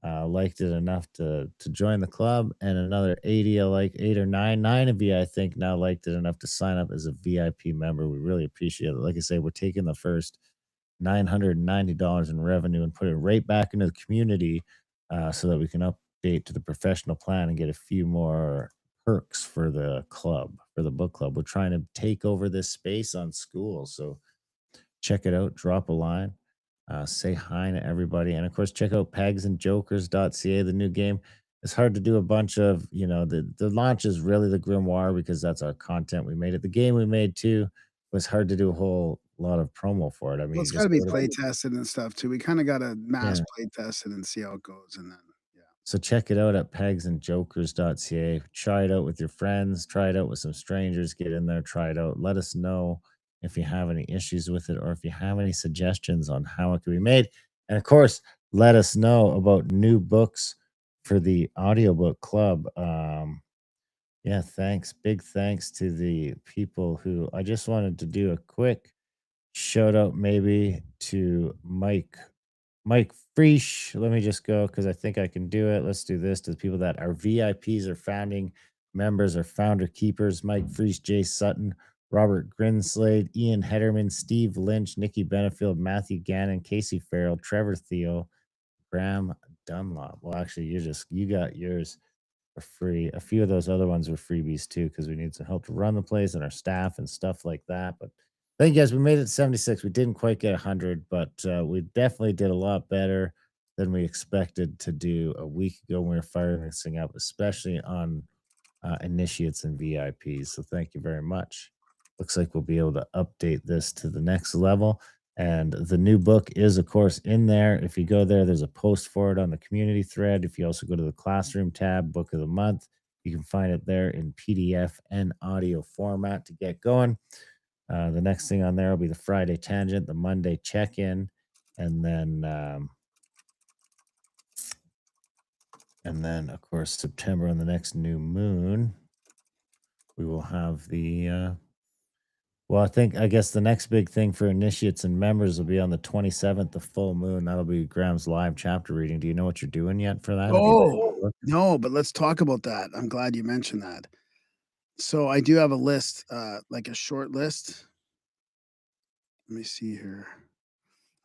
liked it enough to join the club, and another 80, like 8 or 9 of you, I think, now liked it enough to sign up as a VIP member. We really appreciate it. Like I say, we're taking the first $990 in revenue and put it right back into the community so that we can update to the professional plan and get a few more perks for the club, for the book club. We're trying to take over this space on school. So check it out, drop a line, say hi to everybody. And of course, check out pegsandjokers.ca, the new game. It's hard to do a bunch of, the launch is really the grimoire because that's our content we made it. The game we made too was hard to do a whole lot of promo for it. I mean, Well, you it's gotta just be go to play tested and stuff too. We kinda gotta mass yeah. play test it and see how it goes, and then yeah. So check it out at pegsandjokers.ca. Try it out with your friends, try it out with some strangers, get in there, try it out. Let us know if you have any issues with it or if you have any suggestions on how it can be made. And of course, let us know about new books for the audiobook club. Yeah, thanks. Big thanks to the people who I just wanted to do a quick shout out maybe to Mike Freesh. Let me just go because I think I can do it. Let's do this to the people that are VIPs or founding members or founder keepers. Mike Freesh, Jay Sutton, Robert Grinslade, Ian Hederman, Steve Lynch, Nikki Benefield, Matthew Gannon, Casey Farrell, Trevor Thiel, Graham Dunlop. Well, actually, you got yours for free. A few of those other ones were freebies too, because we need some help to run the place and our staff and stuff like that. But thank you guys. We made it to 76. We didn't quite get 100, but we definitely did a lot better than we expected to do a week ago when we were firing this thing up, especially on initiates and VIPs. So thank you very much. Looks like we'll be able to update this to the next level. And the new book is, of course, in there. If you go there, there's a post for it on the community thread. If you also go to the classroom tab, book of the month, you can find it there in PDF and audio format to get going. The next thing on there will be the Friday tangent, the Monday check in, and then of course September on the next new moon. we will have the well, I guess the next big thing for initiates and members will be on the 27th, the full moon. That'll be Graham's live chapter reading. Do you know what you're doing yet for that? Have you picked Oh, the book? no, but let's talk about that. I'm glad you mentioned that. So I do have a list, like a short list. Let me see here.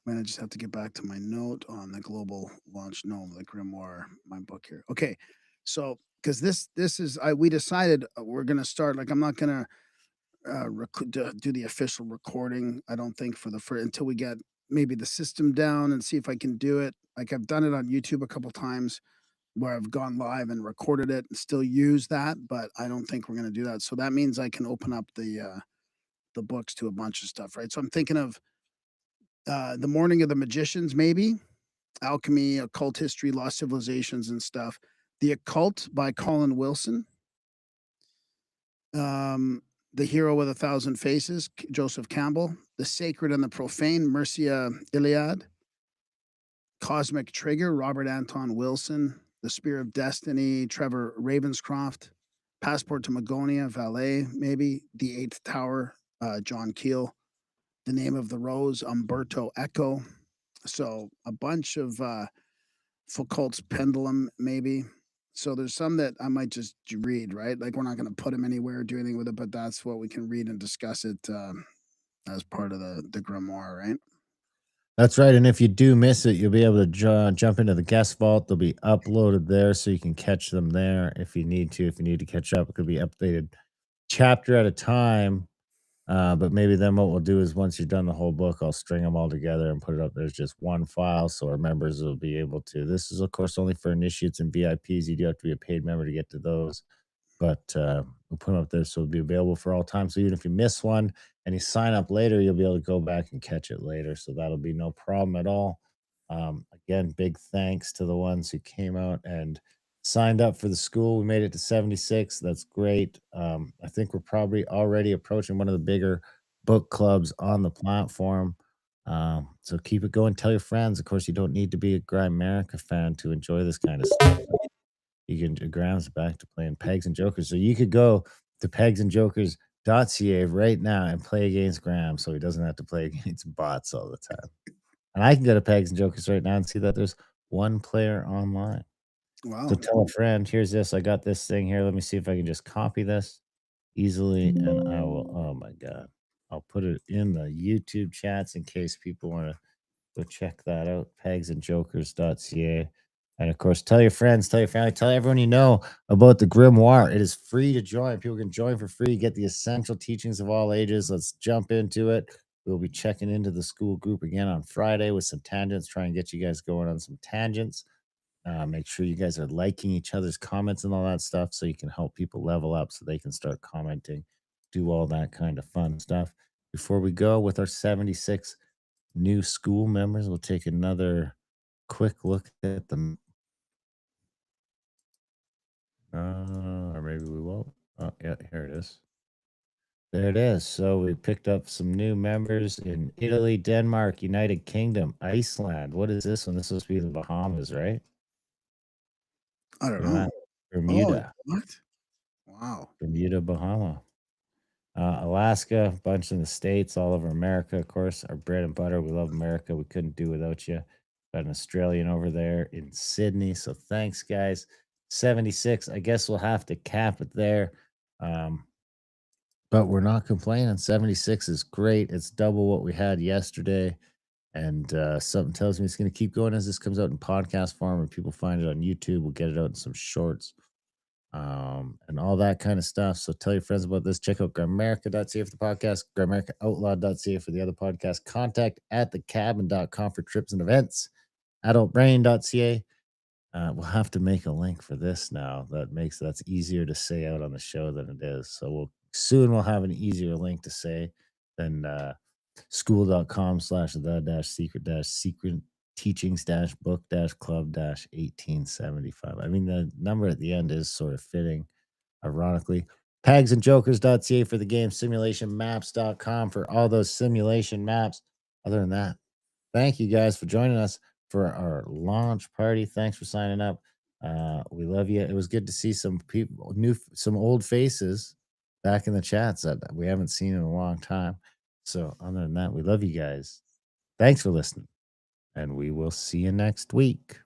Man, I just have to get back to my note on the global launch. No, the grimoire, my book here. Okay, so because this is we decided we're gonna start. Like I'm not gonna do the official recording. I don't think for the first until we get maybe the system down and see if I can do it. Like I've done it on YouTube a couple times where I've gone live and recorded it and still use that, but I don't think we're gonna do that. So that means I can open up the books to a bunch of stuff, right? So I'm thinking of the Morning of the Magicians, maybe alchemy, occult history, lost civilizations, and stuff. The Occult by Colin Wilson. The Hero with a Thousand Faces, Joseph Campbell. The Sacred and the Profane, Mircea Iliad. Cosmic Trigger, Robert Anton Wilson. The Spear of Destiny, Trevor Ravenscroft. Passport to Magonia, Valet, maybe. The Eighth Tower, John Keel. The Name of the Rose, Umberto Eco. So a bunch of Foucault's Pendulum, maybe. So there's some that I might just read, right? Like we're not going to put them anywhere or do anything with it, but that's what we can read and discuss it as part of the grimoire, right? That's right. And if you do miss it, you'll be able to jump into the guest vault. They'll be uploaded there so you can catch them there if you need to. If you need to catch up, it could be updated chapter at a time. But maybe then what we'll do is once you've done the whole book, I'll string them all together and put it up. There's just one file, so our members will be able to. This is, of course, only for initiates and VIPs. You do have to be a paid member to get to those. But we'll put them up there so it'll be available for all time. So even if you miss one and you sign up later, you'll be able to go back and catch it later. So that'll be no problem at all. Again, big thanks to the ones who came out and signed up for the school. We made it to 76. That's great. I think we're probably already approaching one of the bigger book clubs on the platform. So keep it going. Tell your friends. Of course, you don't need to be a Grimerica fan to enjoy this kind of stuff. You can Graham's back to playing Pegs and Jokers. So you could go to pegsandjokers.ca right now and play against Graham so he doesn't have to play against bots all the time. And I can go to Pegs and Jokers right now and see that there's one player online. So Wow. tell a friend, here's this. I got this thing here. Let me see if I can just copy this easily. And I will, oh my God. I'll put it in the YouTube chats in case people want to go check that out. Pegsandjokers.ca. And of course, tell your friends, tell your family, tell everyone you know about the grimoire. It is free to join. People can join for free, get the essential teachings of all ages. Let's jump into it. We'll be checking into the school group again on Friday with some tangents, try and get you guys going on some tangents. Make sure you guys are liking each other's comments and all that stuff so you can help people level up so they can start commenting, do all that kind of fun stuff. Before we go with our 76 new school members, we'll take another quick look at them. Or maybe we won't. Oh, yeah, here it is. There it is. So we picked up some new members in Italy, Denmark, United Kingdom, Iceland. What is this one? This supposed to be the Bahamas, right? I don't know. Bermuda, Oh, Bermuda, what? Wow. Bermuda, Bahama. Alaska, a bunch in the States, all over America, of course. Our bread and butter. We love America. We couldn't do without you. Got an Australian over there in Sydney. So thanks, guys. 76. I guess we'll have to cap it there. Um, but we're not complaining. 76 is great. It's double what we had yesterday. And something tells me it's going to keep going as this comes out in podcast form and people find it on YouTube. We'll get it out in some shorts and all that kind of stuff. So tell your friends about this. Check out Grimerica.ca for the podcast, GrimericaOutlaw.ca for the other podcast, contact at thecabin.com for trips and events, Adultbrain.ca. We'll have to make a link for this now. That's easier to say out on the show than it is. So we'll have an easier link to say than school.com/the-secret teachings-book-club-1875. I mean, the number at the end is sort of fitting, ironically. Pegsandjokers.ca for the game, simulationmaps.com for all those simulation maps. Other than that, thank you guys for joining us for our launch party. Thanks for signing up. We love you. It was good to see some people, some old faces back in the chats that we haven't seen in a long time. So, other than that, we love you guys. Thanks for listening, and we will see you next week.